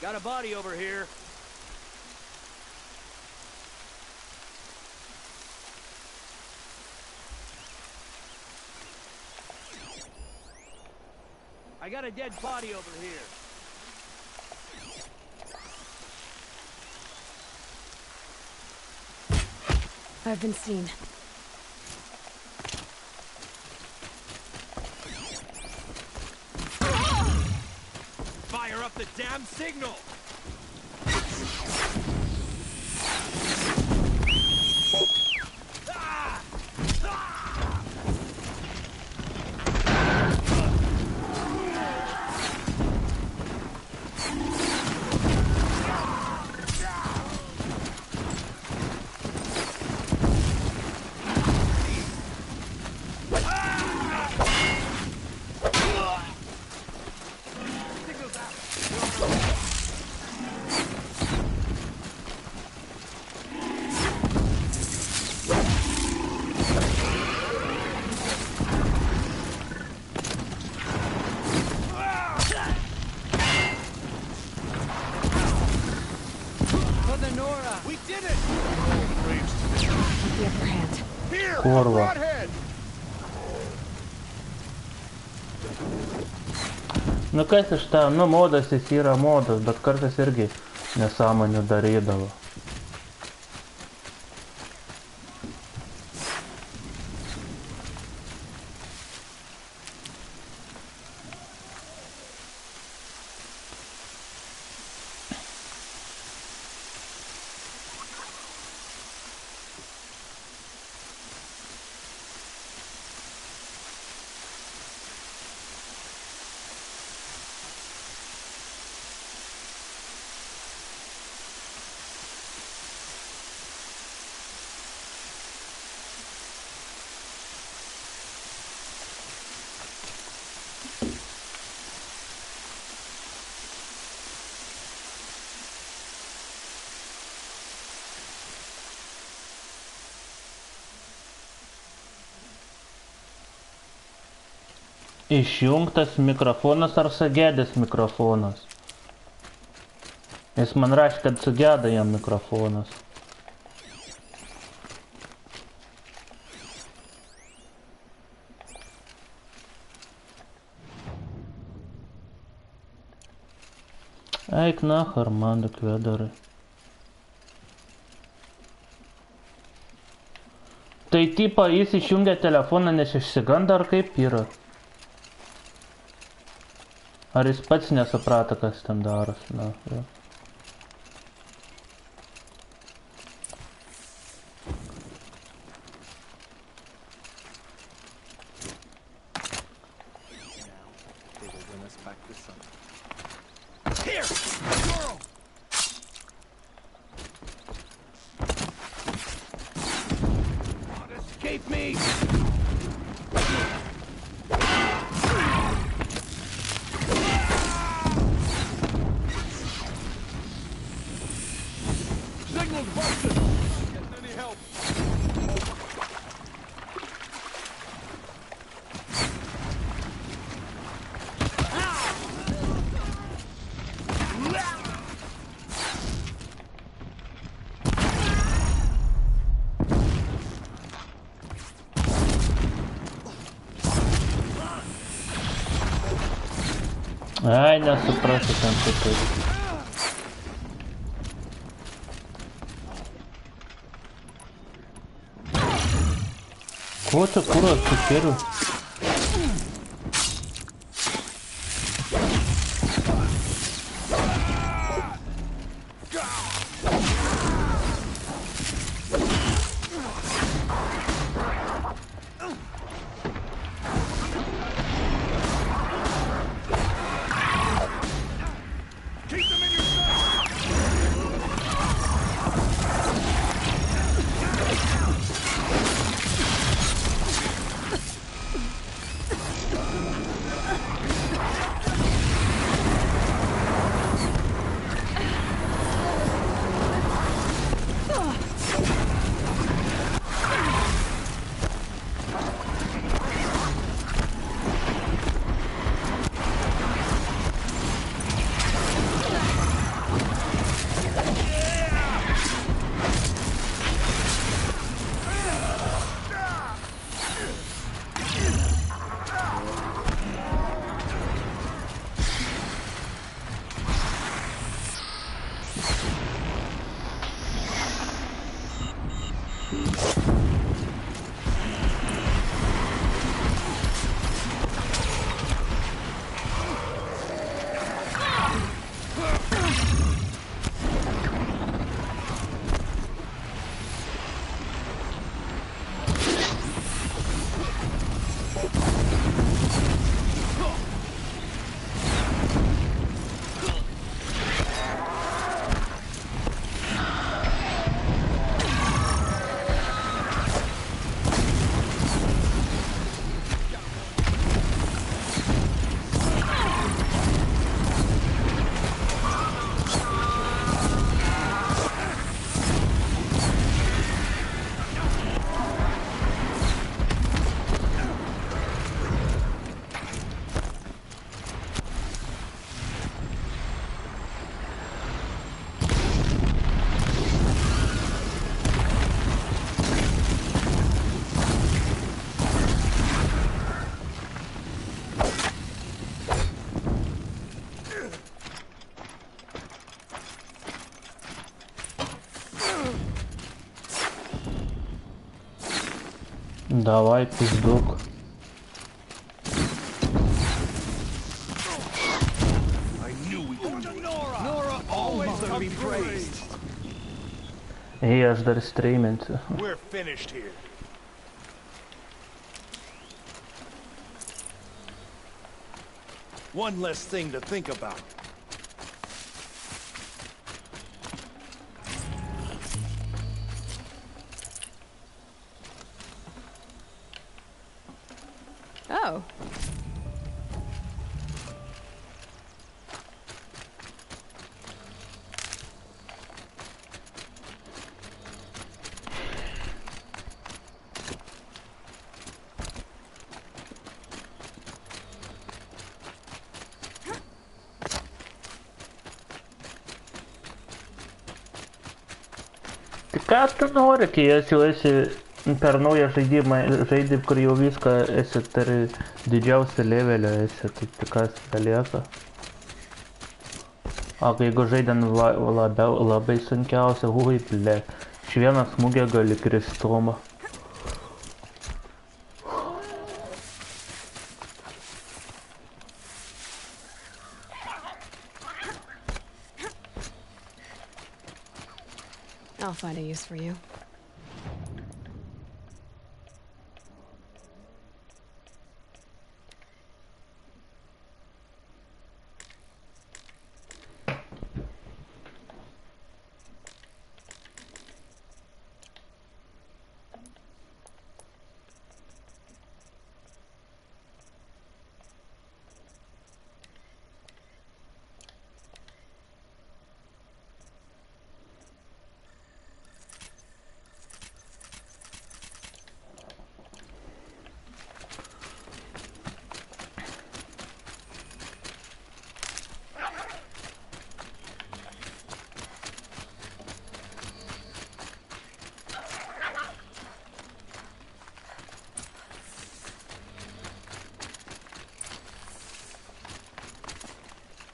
Got a body over here. I got a dead body over here. I've been seen. Fire up the damn signal! Kurva. Nu kas iš tą, nu modas jis yra modas, bet kartais irgi nesąmonių darydavo. Išjungtas mikrofonas ar sugedęs mikrofonas? Jis man rašė, kad sugeda jam mikrofonas. Eik nahar, man dukvedarai. Tai tipo jis išjungia telefoną, nes išsiganda ar kaip yra? Ar jis pats nesuprato, kas ten daros? Na, jau. Ai, nesuprasiu ten kaip. Ko čia kuras su keriu? Давай, пиздук. И aš dar streaminsiu. We're finished here. One less thing to think about. Oh. Ką tu nori, kai jau esi per naują žaidimą, žaidimą, kur jau viską esi tari didžiausią levelio esi, tai kas belieka. O jeigu žaidėm labai sunkiausia, ui, ble, iš vieną smūgę gali kristumą. I'll find a use for you.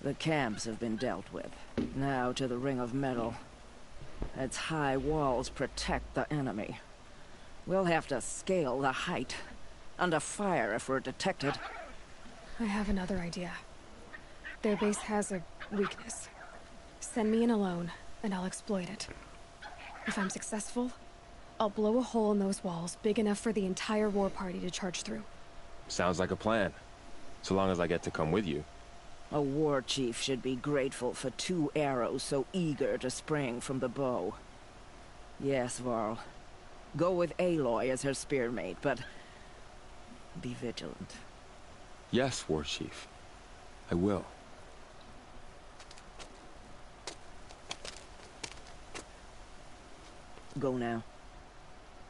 The camps have been dealt with. Now to the ring of metal. Its high walls protect the enemy. We'll have to scale the height. Under fire if we're detected. I have another idea. Their base has a weakness. Send me in alone, and I'll exploit it. If I'm successful, I'll blow a hole in those walls big enough for the entire war party to charge through. Sounds like a plan. So long as I get to come with you. A war chief should be grateful for 2 arrows so eager to spring from the bow. Yes, Varl. Go with Aloy as her spearmate, but be vigilant. Yes, War Chief. I will. Go now.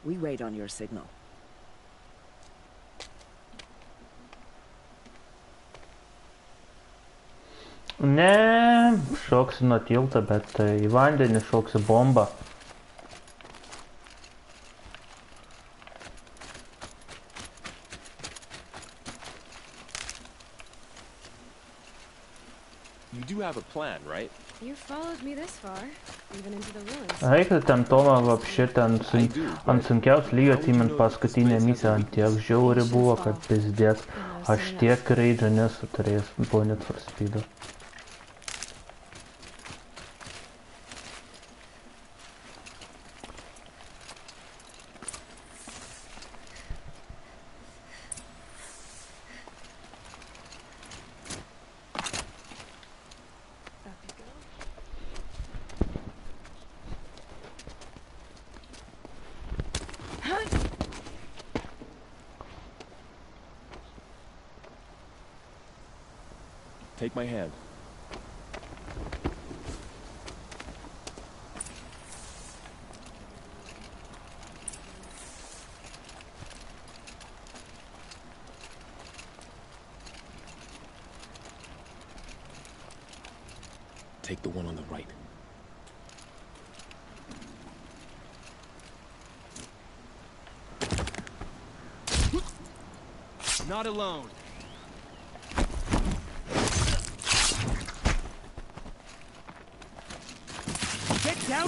We wait on your signal. Ne, šoksi nuo tilto, bet į vandenį šoksi bombą. You do have a plan, right? You followed me this far, even into the ruins. Reikia ten Tomą вообще ten ant sunkiaus lygio atsimint paskutinę misiją, ant tiek žiauri buvo, kad pizdėt. Aš tiek raidžio nesu turėjęs po Need for Speed'o. Take my hand. Take the one on the right. Not alone. Get down!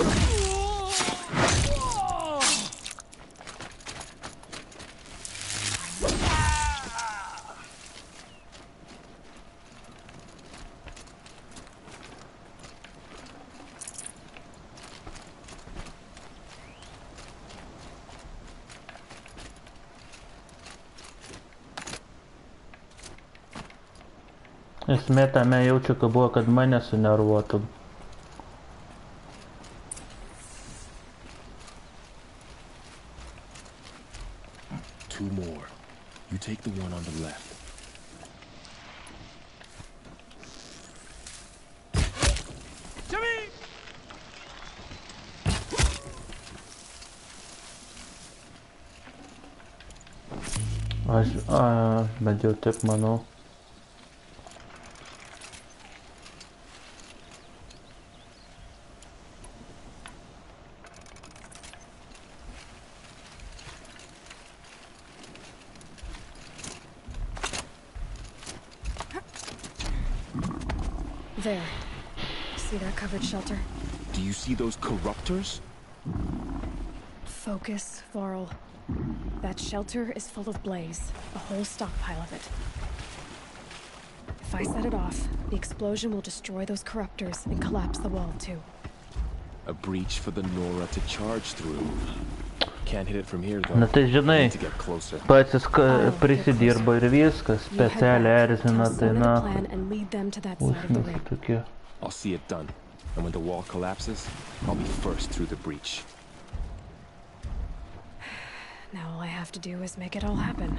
Esmė tame jaučiu, kad buvo, kad mane sunervuotų. Two more. You take the one on the left. Aš bent jau taip manau. There. See that covered shelter? Do you see those corruptors? Focus, Varl. That shelter is full of blaze, a whole stockpile of it. If I set it off, the explosion will destroy those corruptors and collapse the wall too. A breach for the Nora to charge through. Can't hit it from here though. Na tai žinai, pats prisidirbo ir viskas, specialiai erzina, tai na, užmės tokie. I'll see it done, and when the wall collapses, I'll be first through the breach. Now all I have to do is make it all happen.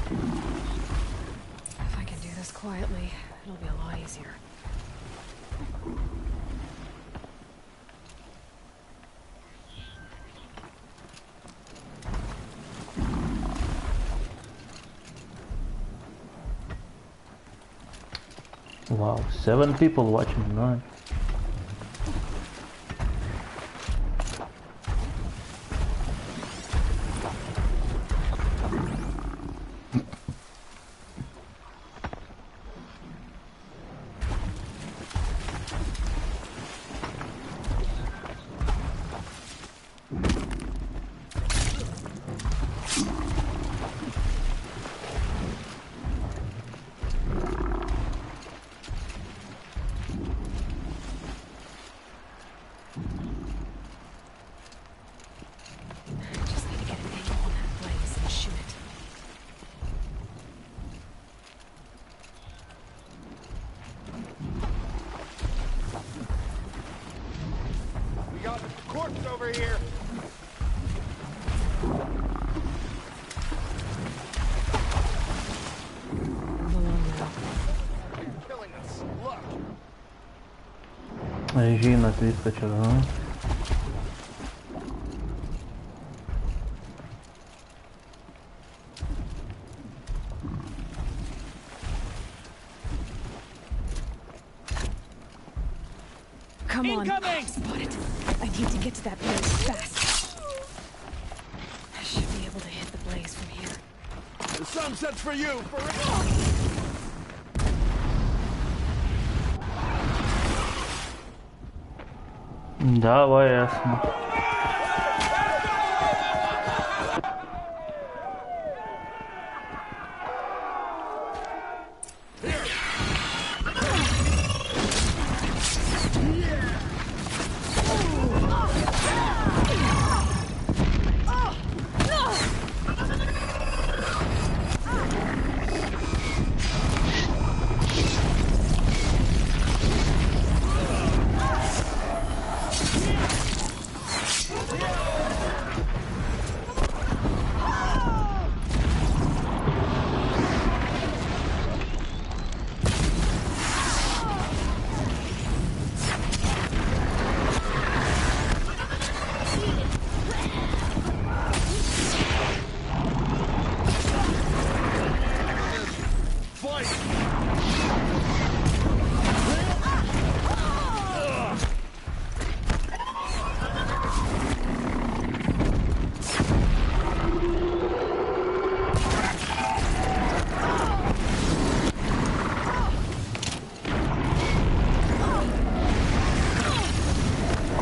If I can do this quietly, it'll be a lot easier. Wow, 7 people watching, nice. Over here. Killing us. Look. Žinot viską čia, ha? Come on. Incoming! Spot it. I need to get to that blaze fast. I should be able to hit the blaze from here. The sun sets for you, for Давай, ясно.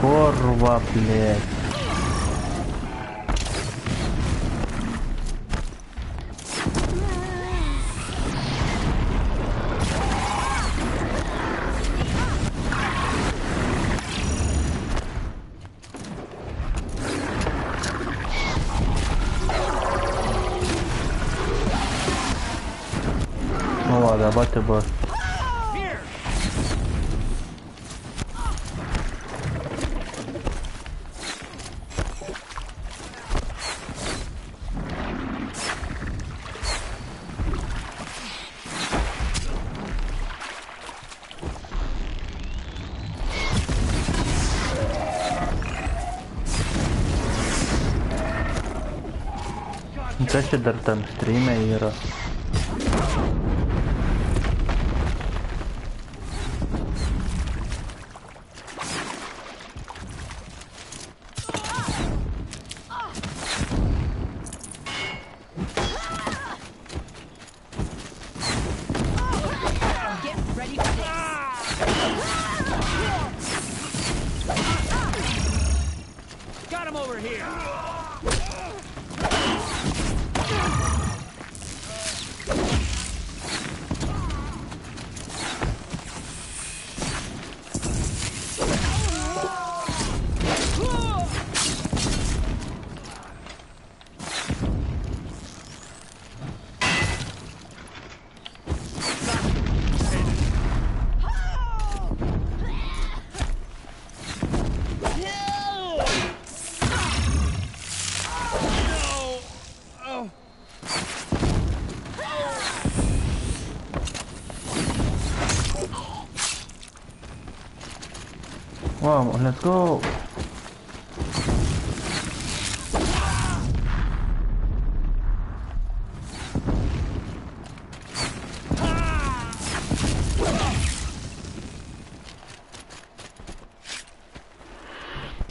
Корва, блядь. va, dabar tai bus. Kas čia dar tam streamai yra? Got him over here. Wow, let's go.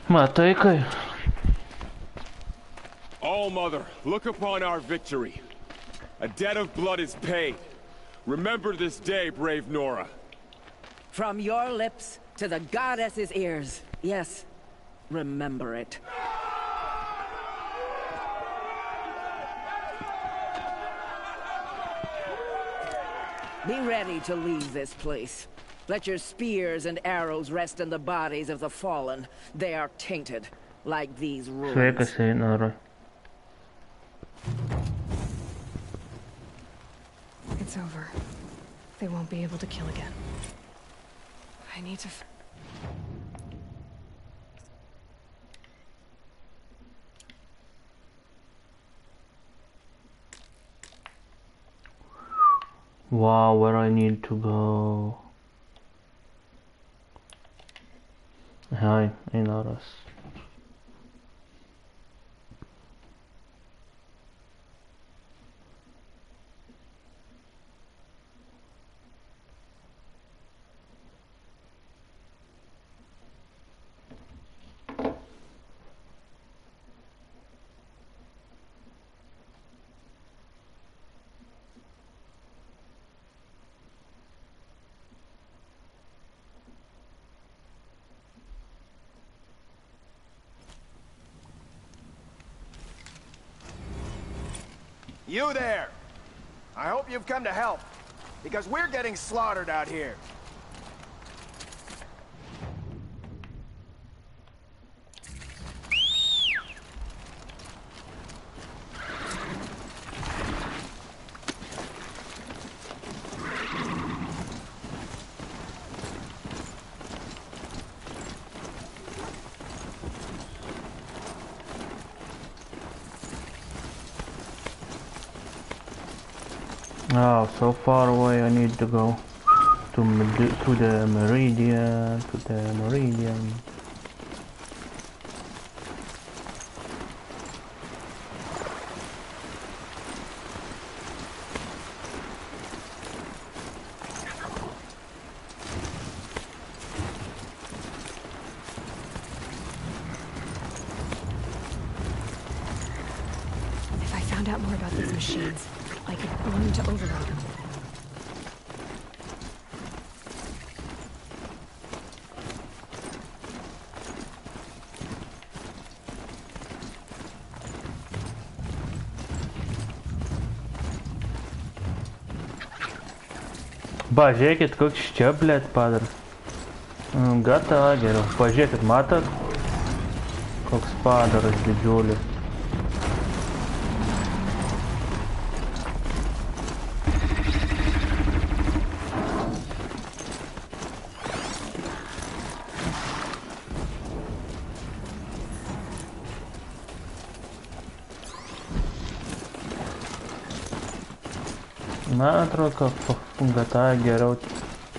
Matai kai. All Mother, look upon our victory. A debt of blood is paid. Remember this day, brave Nora. From your lips to the goddess's ears. Yes, remember it. Be ready to leave this place. Let your spears and arrows rest in the bodies of the fallen. They are tainted, like these ruins. Sveiki, Nora. It's over. They won't be able to kill again. I need to... Wow, where I need to go. Hi, Inoras. You there! I hope you've come to help, because we're getting slaughtered out here. Oh, so far away I need to go to the meridian, If I found out more about these machines, I could learn to override them. Va, žiūrėkit, koks čia, blėt, padar. Gatava, geriau. Pažiūrėkit, matot? Koks padaras didžiulis. Man atrodo, kad GTA geriau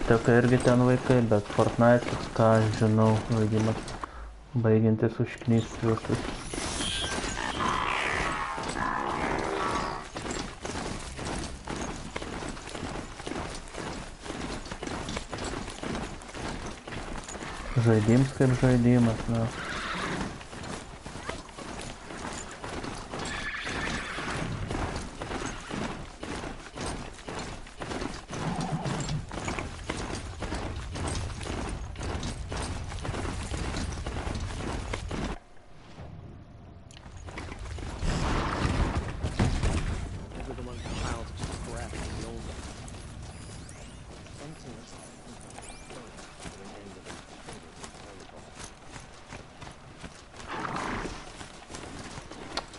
teka irgi ten vaikai, bet Fortnite, ką aš žinau, žaidimas baigiantis užknysti visus. Žaidimas kaip žaidimas, na.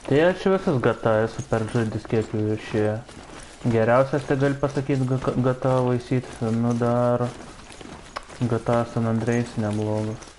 Tai aš visas GTA esu peržaidęs, kiek jų išėjo. Geriausias tai gali pasakyti GTA Vice City, nu dar GTA San Andreas neblogas.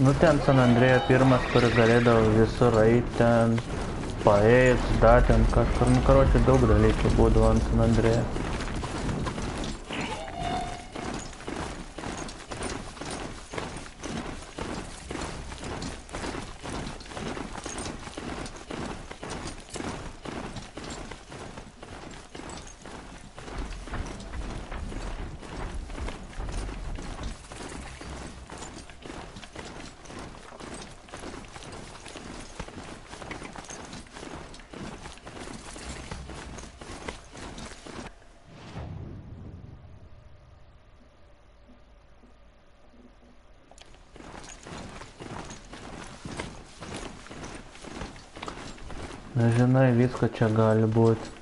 Nu ten San Andreja pirmas, kur galėdavo visur eit ten, paeit, ten kažkur, nu karočiui daug dalykų būdavo ant San Andreja. Nežinai, visko čia gali būti.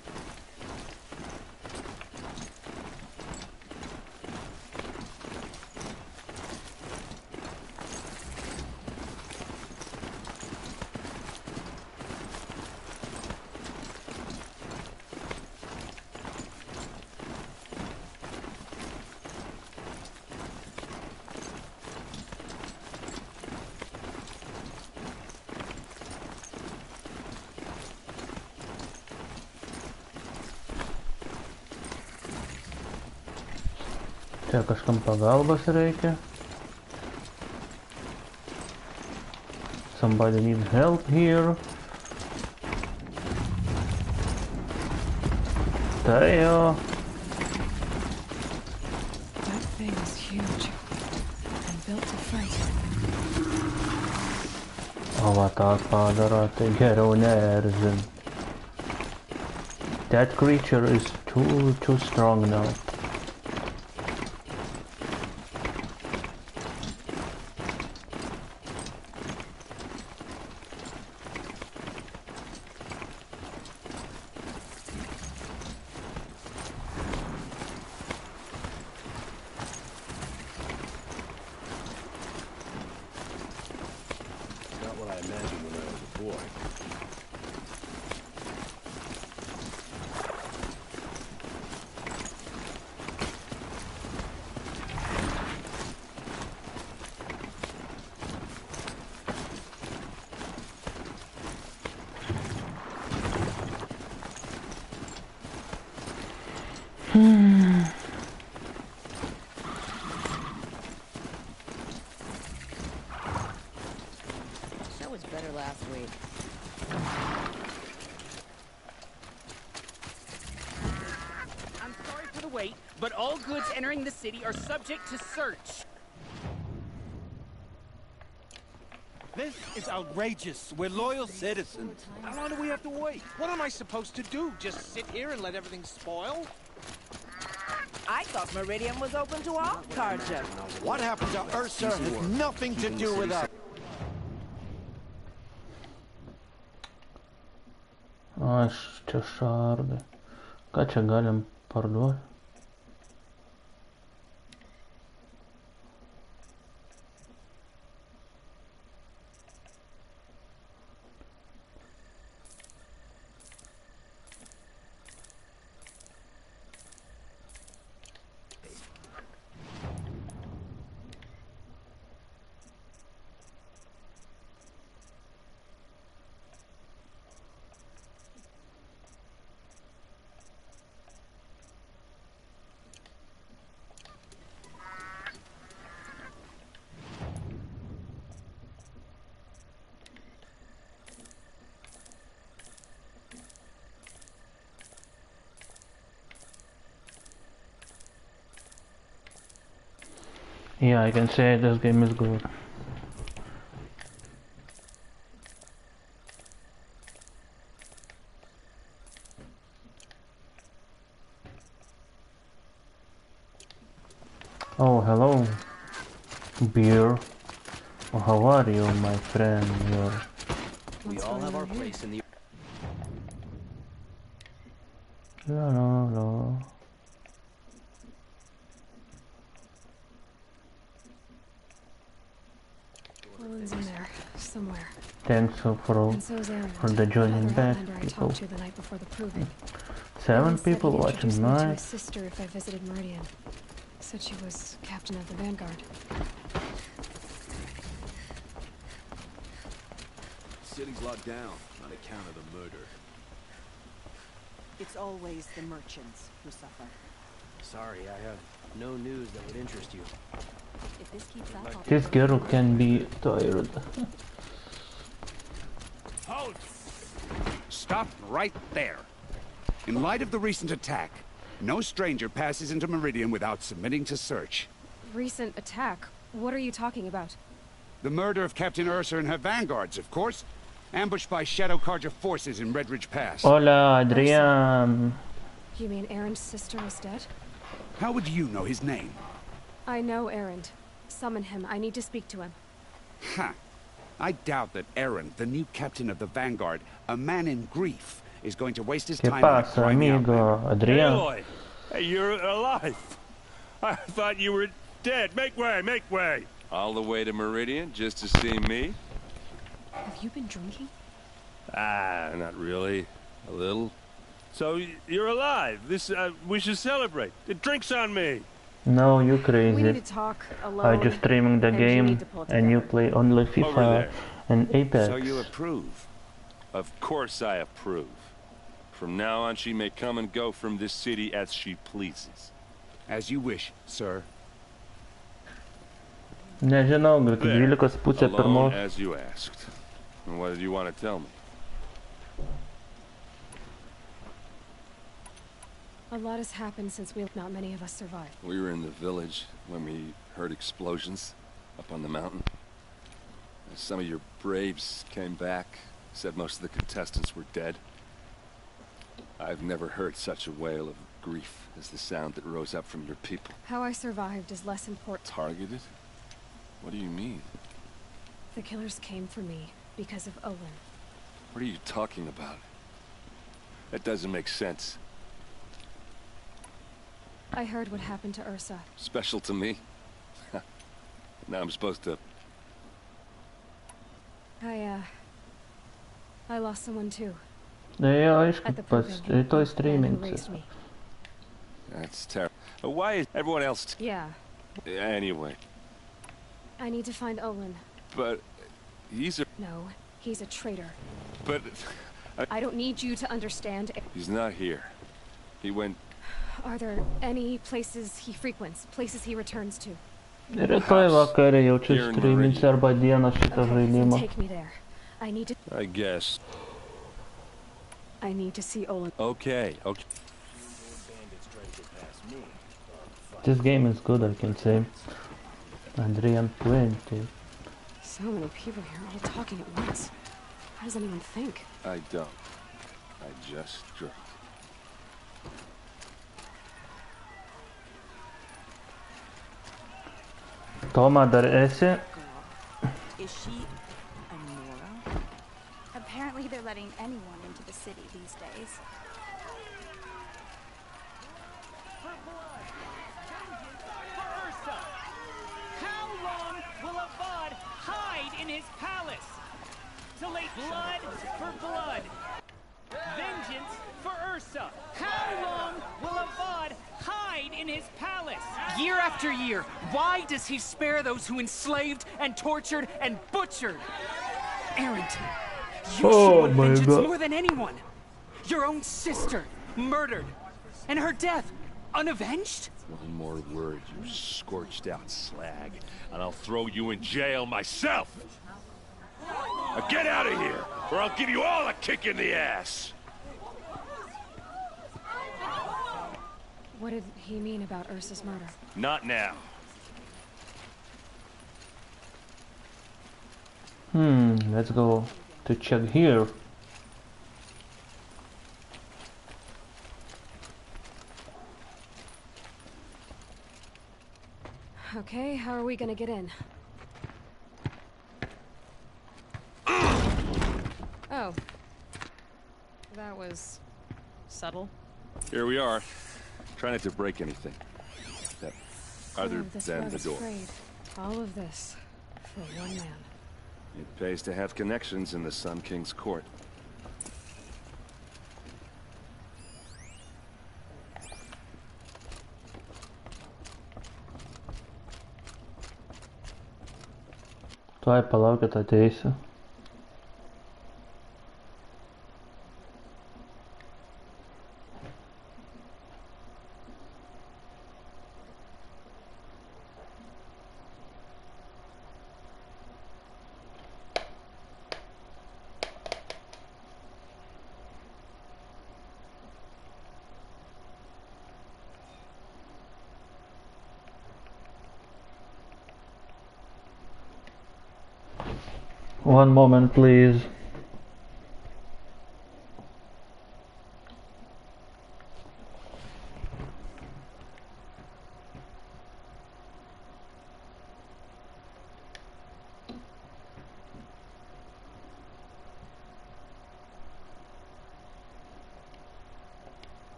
Čia kažkam pagalbos reikia. Somebody needs help here. Tai jo. That thing is huge and built to fight. O va tą padaro, tai geriau neerzin. That creature is too strong now. Show was better last week. I'm sorry for the wait, but all goods entering the city are subject to search. This is outrageous. We're loyal citizens. How long do we have to wait? What am I supposed to do? Just sit here and let everything spoil? I thought Meridian was open to all carja. What happened to Ursa has nothing to do with us. Aš čia šardai. Ką čia galim parduoti? Yeah, I can say this game is good. Oh, hello, beer. Oh, how are you, my friend? We all have our place in the... No. Owen's in there, somewhere. Thanks for the joining back, people. 7 people watching live. nice. My sister, if I visited Meridian, said she was captain of the Vanguard. The city's locked down on account of the murder. It's always the merchants who suffer. Sorry, I have no news that would interest you. If this keeps up, I'll... This girl can be tired. Halt! Stop right there. In light of the recent attack, no stranger passes into Meridian without submitting to search. Recent attack? What are you talking about? The murder of Captain Ursa and her vanguards, of course. Ambushed by Shadow Carja forces in Redridge Pass. Hola, Adrian. You mean Aaron's sister is dead? How would you know his name? I know Aaron. Summon him. I need to speak to him. Ha! I doubt that Aaron, the new captain of the Vanguard, a man in grief, is going to waste his time on a grimy outlander. Aloy! Hey, you're alive! I thought you were dead. Make way, make way! All the way to Meridian just to see me? Have you been drinking? Ah, not really. A little. So, you're alive. We should celebrate. Drinks on me! No, you crazy. We need to talk alone. I just streaming the game and you play only FIFA and Apex. So you approve? Of course I approve. From now on she may come and go from this city as she pleases. As you wish, sir. Nežinau, gal 12:30 pirmos. As you asked. And what did you want to tell me? A lot has happened since not many of us survived. We were in the village when we heard explosions up on the mountain. Some of your braves came back, said most of the contestants were dead. I've never heard such a wail of grief as the sound that rose up from your people. How I survived is less important. Targeted? What do you mean? The killers came for me because of Olin. What are you talking about? That doesn't make sense. I heard what happened to Ursa. Special to me? Now I'm supposed to... I lost someone too. Yeah, aišku, streaming. That's terrible. Why is everyone else... Yeah. Anyway. I need to find Olin. But... he's a... No, he's a traitor. But... I don't need you to understand. He's not here. He went... Are there any places he frequents? Places he returns to? Rytoj vakarė jaučiu streaminti arba dieną šitą žaidimą. Take me there. I need to... I guess. I need to see Olin. Okay. This game is good, I can say. Adrian 20. So many people here, all talking at once. How does anyone think? I don't. I just drink. Toma, dar esi? Is she a Nora? Apparently they're letting anyone into the city these days. How long will Avad hide in his palace? Till they blood for blood. Vengeance for Ursa. How long will Avad hide in his palace? Year after year, why does he spare those who enslaved and tortured and butchered? Errant, you should want vengeance more than anyone. Your own sister, murdered, and her death, unavenged? One more word, you scorched out slag, and I'll throw you in jail myself! Now get out of here, or I'll give you all a kick in the ass! What did he mean about Ursa's murder? Not now. Let's go to check here. Okay, how are we gonna get in? Oh. That was subtle. Here we are. Try not to break anything. Other than the door. All of this for one man. It pays to have connections in the Sun King's court. Tuoj palaukit, ateisiu. One moment, please.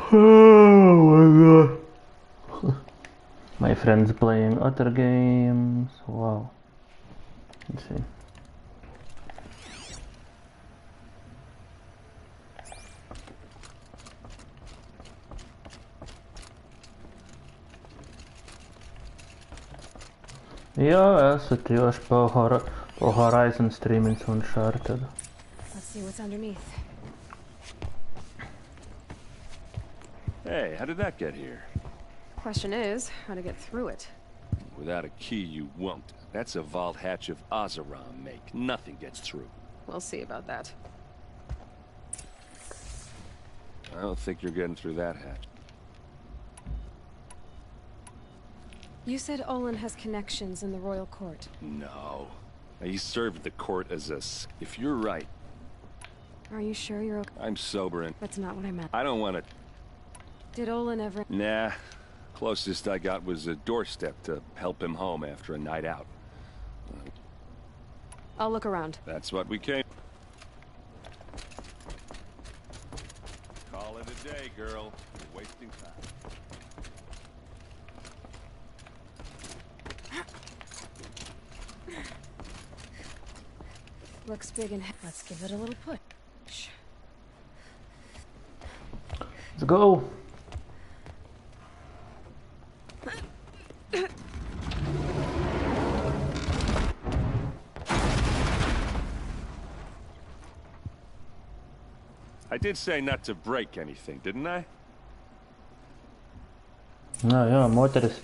Oh my god. My friends playing other games. Wow. Let's see. Jo, esu aš po Horizon streaming Uncharted. Let's see what's underneath. Hey, how did that get here? Question is, how to get through it. Without a key, you won't. That's a vault hatch of Azeram make. Nothing gets through. We'll see about that. I don't think you're getting through that hatch. You said Olin has connections in the royal court. No. He served the court as a... If you're right... Are you sure you're okay? I'm sober and... That's not what I meant. I don't want to... Did Olin ever... Nah. Closest I got was a doorstep to help him home after a night out. I'll look around. That's what we came... Call it a day, girl. You're wasting time. Looks big and heavy. Let's give it a little push. Let's go. I did say not to break anything, didn't I? Na jo, moteris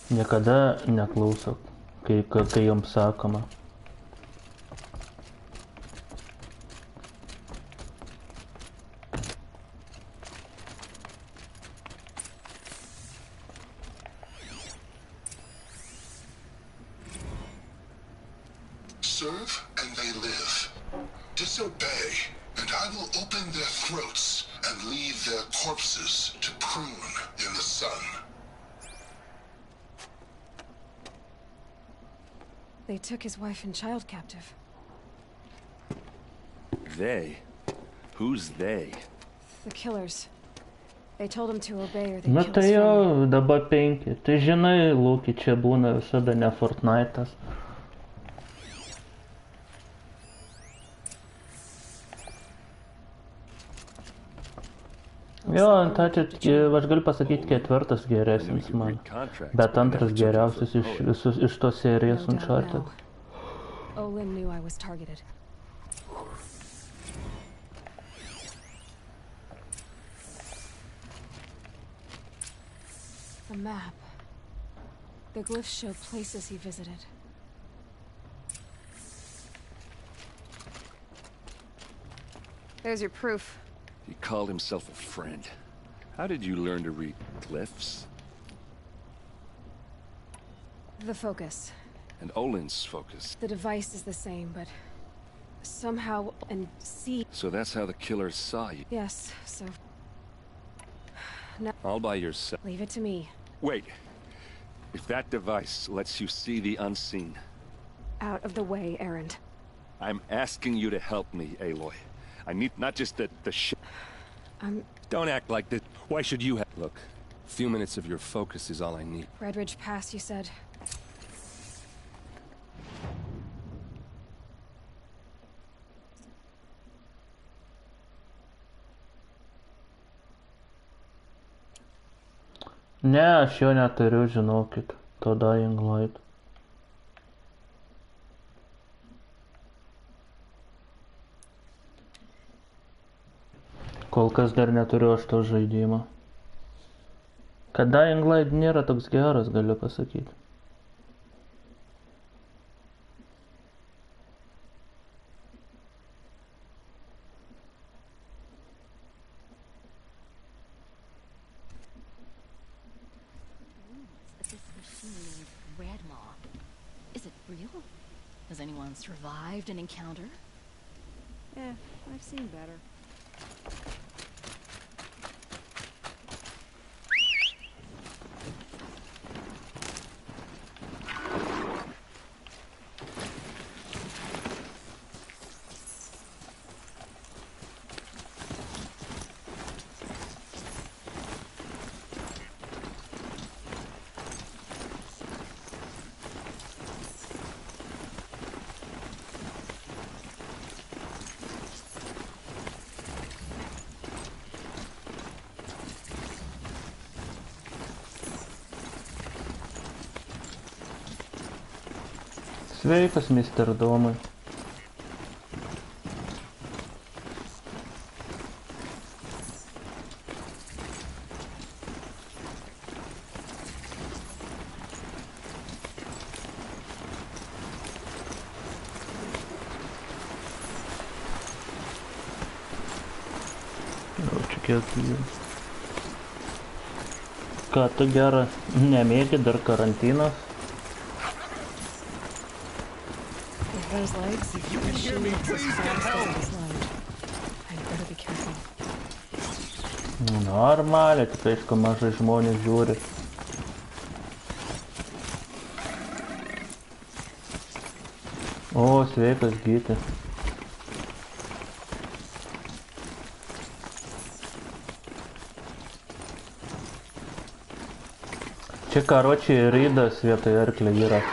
niekada neklauso, kai joms sakoma. serve and they live. Disobey, and I will open their throats and leave their corpses to prune in the sun. They took his wife and child captive. They? Who's they? The killers. They told him to obey or they Nu killed tai his family. jau, dabar 5. Tai žinai, Lūki čia būna visada ne Fortnite'as. Jo, aš galiu pasakyti 4 geresnis man, bet 2 geriausias iš tos serijos Uncharted. Olin knew I was targeted. The map. The glyphs show places he visited. There's your proof. He called himself a friend. How did you learn to read glyphs? The focus. And Olin's focus. The device is the same, but somehow and see. So that's how the killers saw you. Yes, so now All by yourself. leave it to me. Wait. If that device lets you see the unseen. Out of the way, Errand. I'm asking you to help me, Aloy. I need not just the shit. Don't act like this. Why should you have... Look, a few minutes of your focus is all I need. Redridge Pass, you said. Ne, aš jo neturiu, žinokit, to Dying Light. Kol kas dar neturiu aš to žaidimo. Kad Dying Light nėra toks geras, galiu pasakyti. Is it real? Has anyone survived an encounter? Yeah, I've seen better. Sveikas, Mr. Domai. Čia kiek jų. Ką tu gera, nemėgi dar karantinas? Those legs, if you can hear me, please get help. I better be careful. Normaliai, tik aišku mažai žmonės žiūri. O, sveikas, Gyti. Čia karočiai rydas vietoj arklio yra.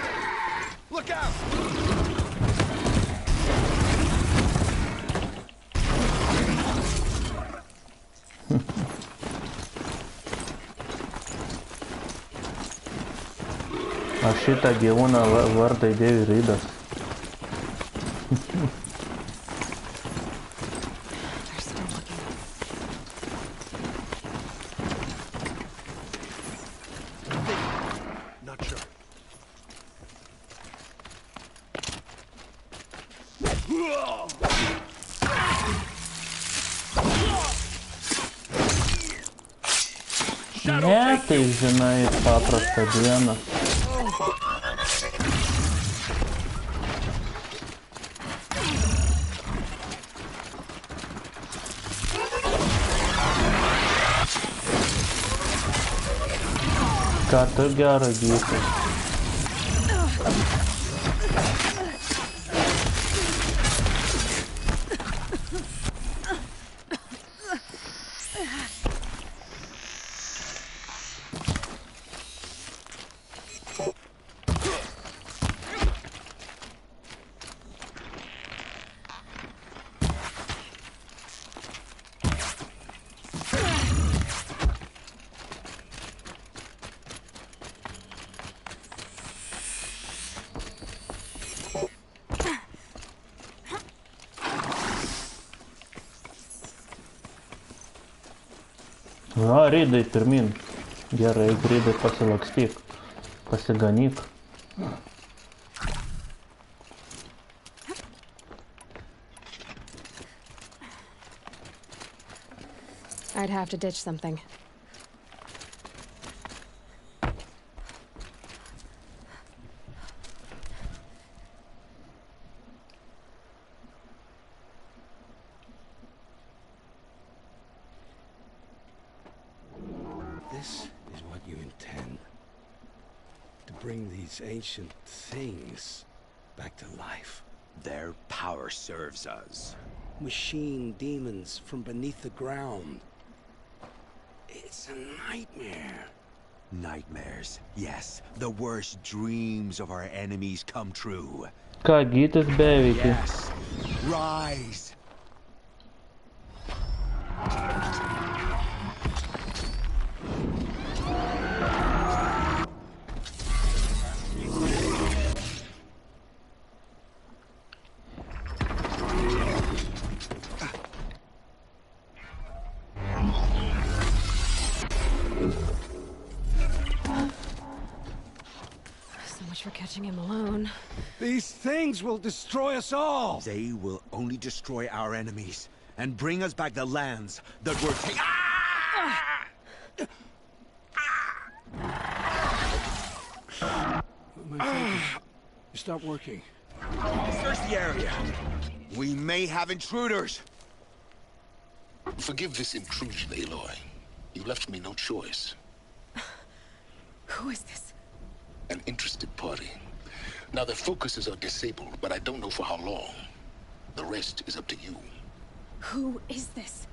Aš šitą gyvūną vardą įdėjau į rydas. Ne, tai žinai, paprastą dieną. Ką tu gero gyti? Na, rydai pirmin. Gerai, rydai pasilakstyk. Pasiganyk. I'd have to ditch something. This is what you intend. To bring these ancient things back to life. Their power serves us. Machine demons from beneath the ground. It's a nightmare. Nightmares, yes. The worst dreams of our enemies come true. Ką gytis beveikė? Yes. Rise. For catching him alone. These things will destroy us all! They will only destroy our enemies and bring us back the lands that were taken. You stop working. Search the area. We may have intruders. Forgive this intrusion, Aloy. You left me no choice. Who is this? An interested party. Now their focuses are disabled, but I don't know for how long. The rest is up to you. Who is this?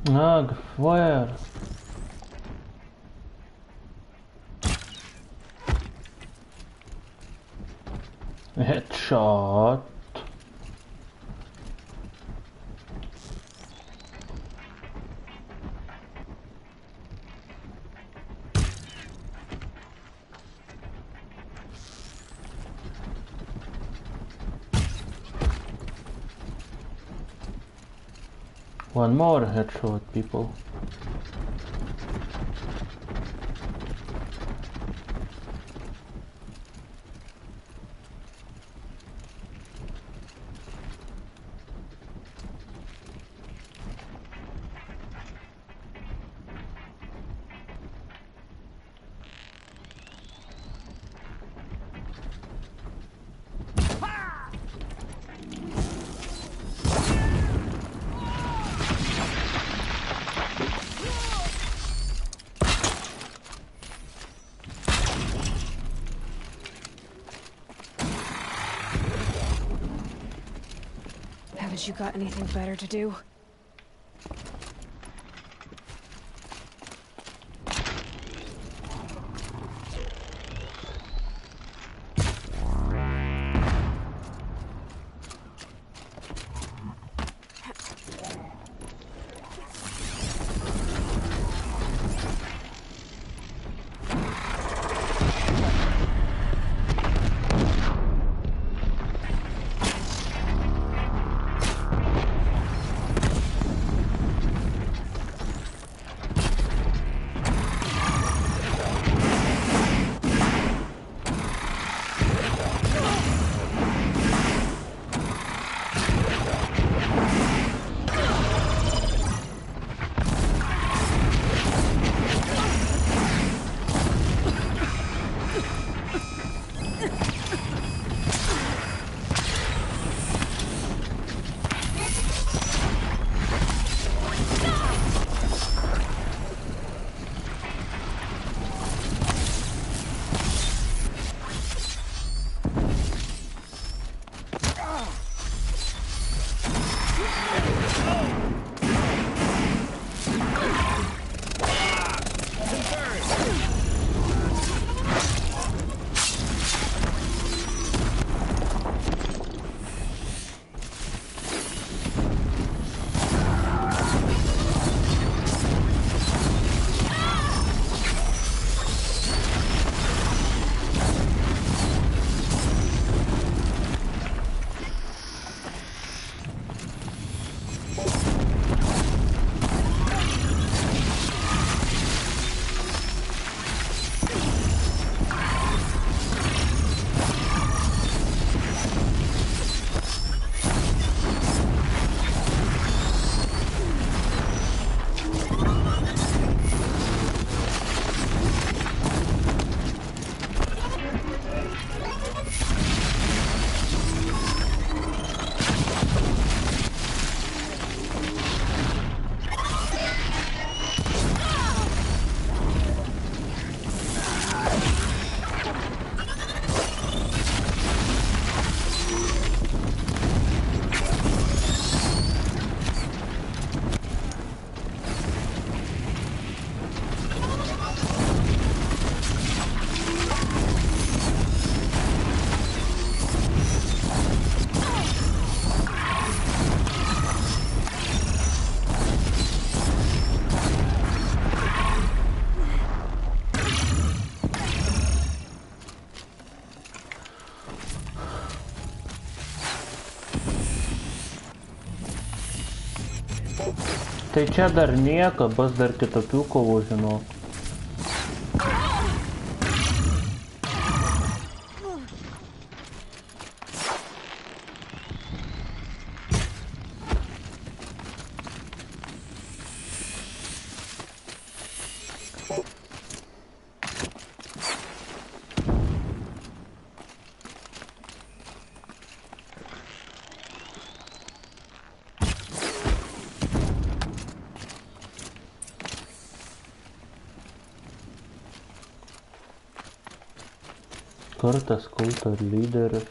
Ag, where? Headshot. One more headshot, people. Haven't you got anything better to do? Tai čia dar nieko, bus dar kitokių kovų, žinau. Kartas kulto lyderis.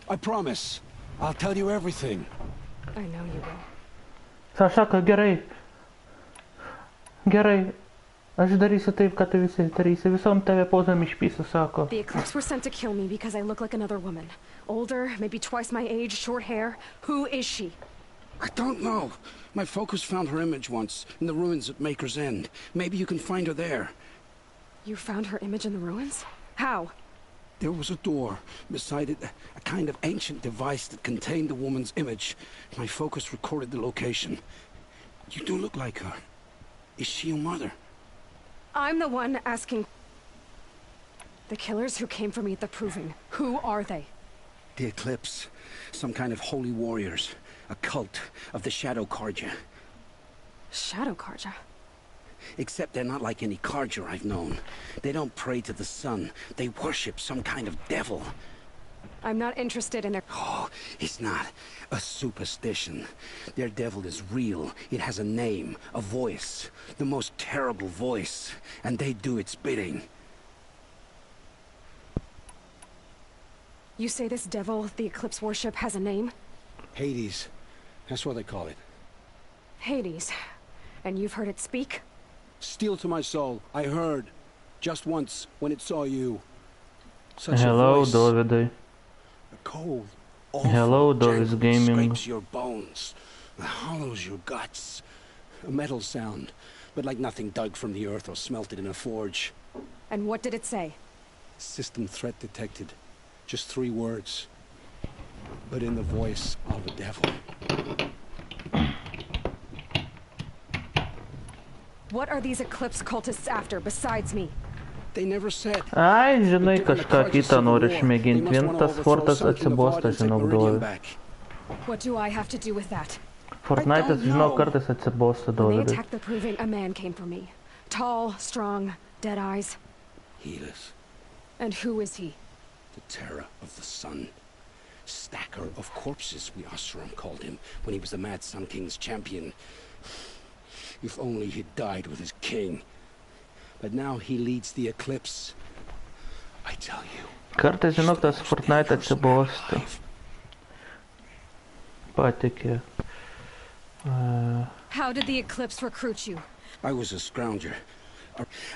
I promise. I'll tell you everything. I know you will. Sako, gerai. Gerai. Aš darysiu taip, kad tu visi darysi. Visom tave pozom išpysiu, sako. The Eclipse were sent to kill me because I look like another woman. Older, maybe twice my age, short hair. Who is she? I don't know. My focus found her image once, in the ruins at Maker's End. Maybe you can find her there. You found her image in the ruins? How? There was a door. Beside it, a kind of ancient device that contained the woman's image. My focus recorded the location. You do look like her. Is she your mother? I'm the one asking. The killers who came for me at the Proving, who are they? The Eclipse. Some kind of holy warriors. A cult of the Shadow Carja. Shadow Carja? Except they're not like any Carja I've known. They don't pray to the sun. They worship some kind of devil. I'm not interested in their... Oh, it's not a superstition. Their devil is real. It has a name, a voice. The most terrible voice. And they do its bidding. You say this devil the Eclipse worship has a name? Hades. That's what they call it. Hades. And you've heard it speak? Steel to my soul. I heard. Just once, when it saw you. Such Hello, a voice. Davidai. A cold, awful, Hello, Doris gentle, Gaming. scrapes your bones. Hollows your guts. A metal sound, but like nothing dug from the earth or smelted in a forge. And what did it say? System threat detected. Just 3 words. But in the voice of the devil. What are these Eclipse cultists after besides me? They never said. Ai, žinai, kažką kitą nori išmėginti. Vien tas Fortas atsibosta, žinau, Dovi. What do I have to do with that? Fortnite'as, žinau, kartais atsibosta, When they Dovi. attacked the Proving, a man came for me. Tall, strong, dead eyes. Healers. And who is he? The terror of the sun. Stacker of corpses, we Oseram called him, when he was the Mad Sun King's champion. If only he'd died with his king. But now he leads the Eclipse. I tell you. Kartais, žinok, tas Fortnite atsibosta. Patikė. How did the Eclipse recruit you? I was a scrounger.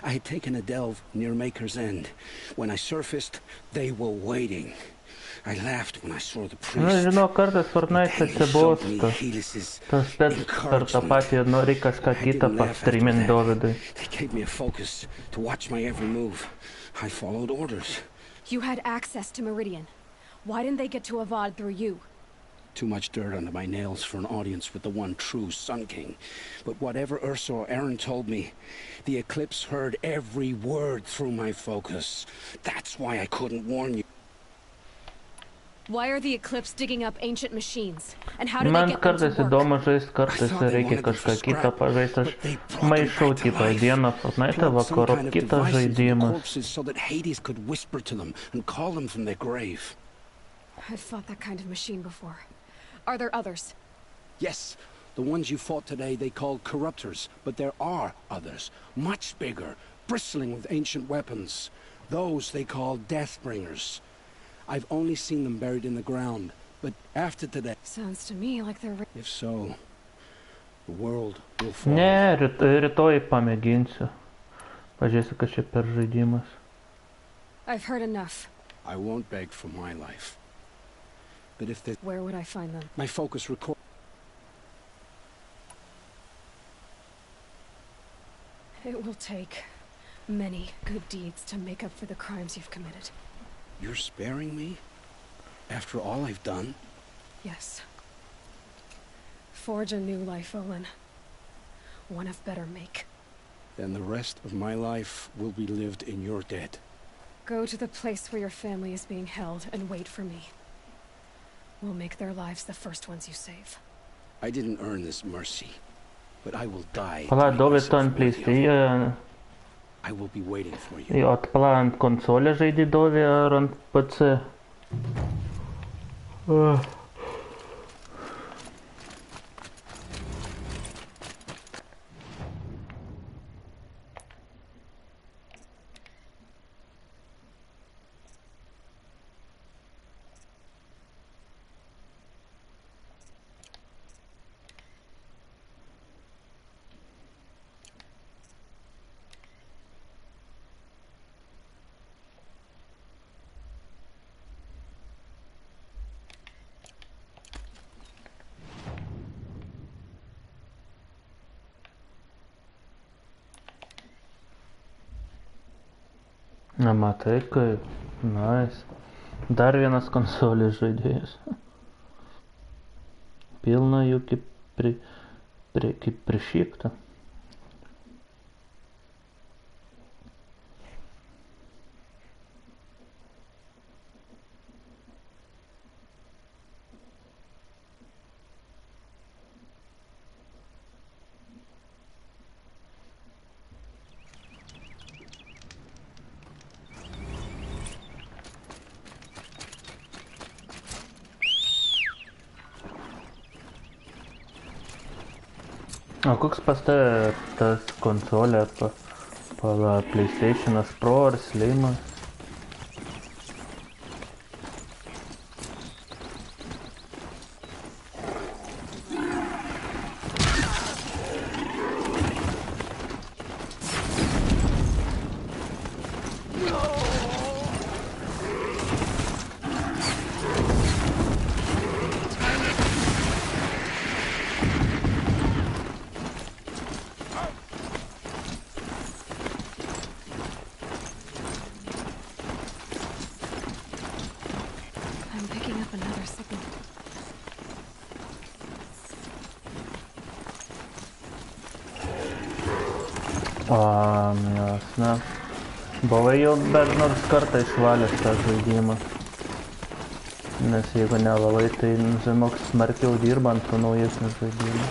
I had taken a delve near Maker's End. When I surfaced, they were waiting. I laughed when I saw the priest. Na, žinok, kartais Fortnite atsibosta. Tas pets per tą patį nori kažką kitą pastreamint, Dovidai. They gave me a focus to watch my every move. I followed orders. You had access to Meridian. Why didn't they get to Avad through you? Too much dirt under my nails for an audience with the one true Sun King. But whatever Ursa or Aaron told me, the Eclipse heard every word through my focus. That's why I couldn't warn you. Why are the Eclipse digging up ancient machines? And how do they Man get them kartais to work? įdomu žaisti, kartais reikia kažką kitą pažaisti. Aš maišau kitą dieną Fortnite, vakarop kitą žaidimas. So that Hades could whisper to them and call them from their grave. I've fought that kind of machine before. Are there others? Yes, the ones you fought today they called corruptors, but there are others, much bigger, bristling with ancient weapons. Those they call Deathbringers. I've only seen them buried in the ground, but after today... Sounds to me like they're... If so, the world will fall. Ne, rytoj pamėginsiu. Pažiūrėsiu, kas čia per žaidimas. I've heard enough. I won't beg for my life. But if they... Where would I find them? My focus record... It will take many good deeds to make up for the crimes you've committed. You're sparing me? After all I've done? Yes. Forge a new life, Olin. One of better make. Then the rest of my life will be lived in your debt. Go to the place where your family is being held and wait for me. We'll make their lives the first ones you save. I didn't earn this mercy, but I will die. Pala, dove tu ant PlayStation? I will be waiting for you. Jo, pala, ant konsolės žaidži dove ar ant PC? Na, matai kaip. Nice. Dar vienas konsolės žaidėjas. Pilna jų kaip prišykta. O koks pas tave tas konsolė, pala PlayStation'as Pro ar Slimas? Jasne. Buvai jau bent nors kartą išvalęs tą žaidimą. Nes jeigu nevalai, tai žinok smarkiau dirbant su naujesniu žaidimu.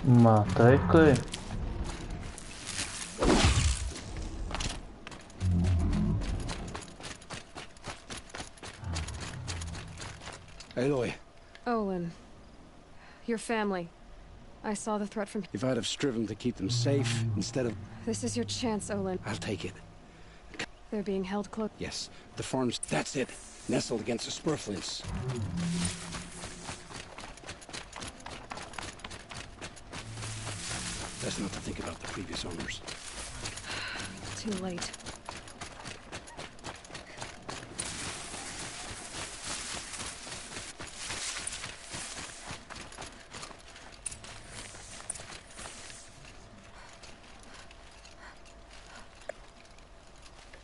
Matai kaip. Aloy. Olin. Your family. I saw the threat from... If I'd have striven to keep them safe instead of... This is your chance, Olin. I'll take it. They're being held close. Yes, the farm's... That's it. Nestled against the spurflints. Best not to think about the previous owners. Too late.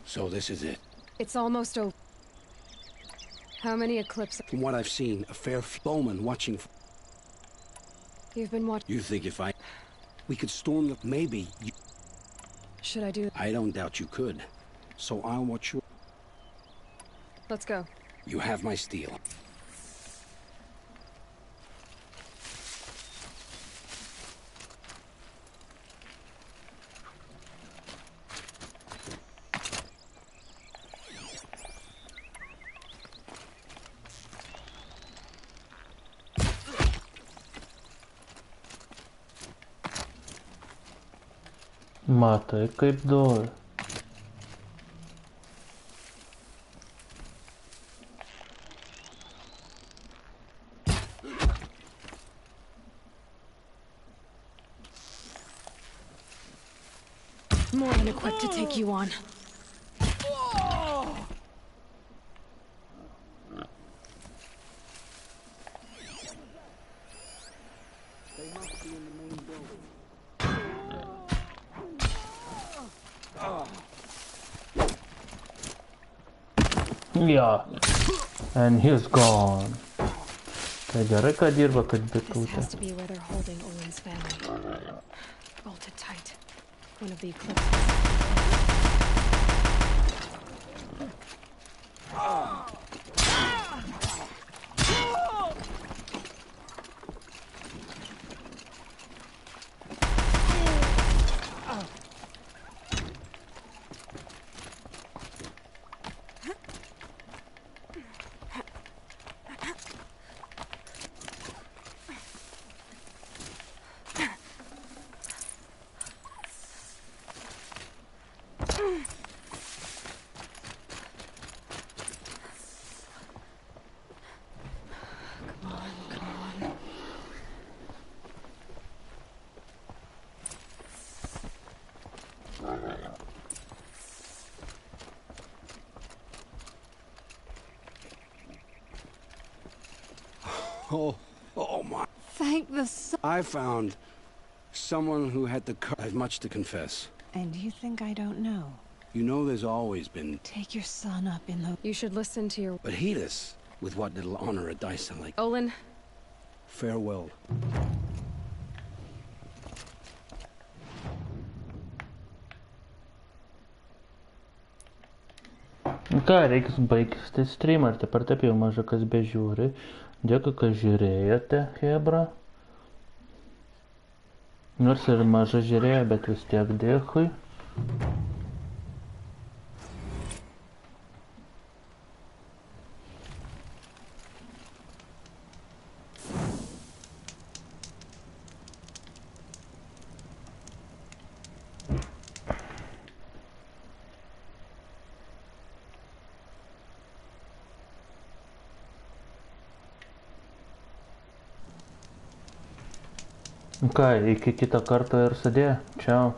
So this is it. It's almost over. How many eclipses? From what I've seen, a fair bowman watching... You've been watching... You think if I... We could storm the... Maybe you... Should I do? I don't doubt you could. So I'll watch you. Let's go. You have my steel. Matai, kaip dori. More than equipped to take you on. Yeah, and he's gone. Tai gerai, kad dirba, kad bitutė. This has to be where they're holding Owen's family. Bolted tight. One of the eclipses. Oh my. Thank the sun. I found someone who had the courage. I have much to confess. And you think I don't know? You know there's always been... Take your son up in the... You should listen to your... But heed us with what little honor a dice like. Olin. Farewell. Ką, reiks baigti streamą, ar taip ar taip jau maža kas bežiūri. Dėkui, kad žiūrėjote, hebra. Nors ir maža žiūrėjo, bet vis tiek dėkui. Ką, iki kito karto ir sudė. Čiau.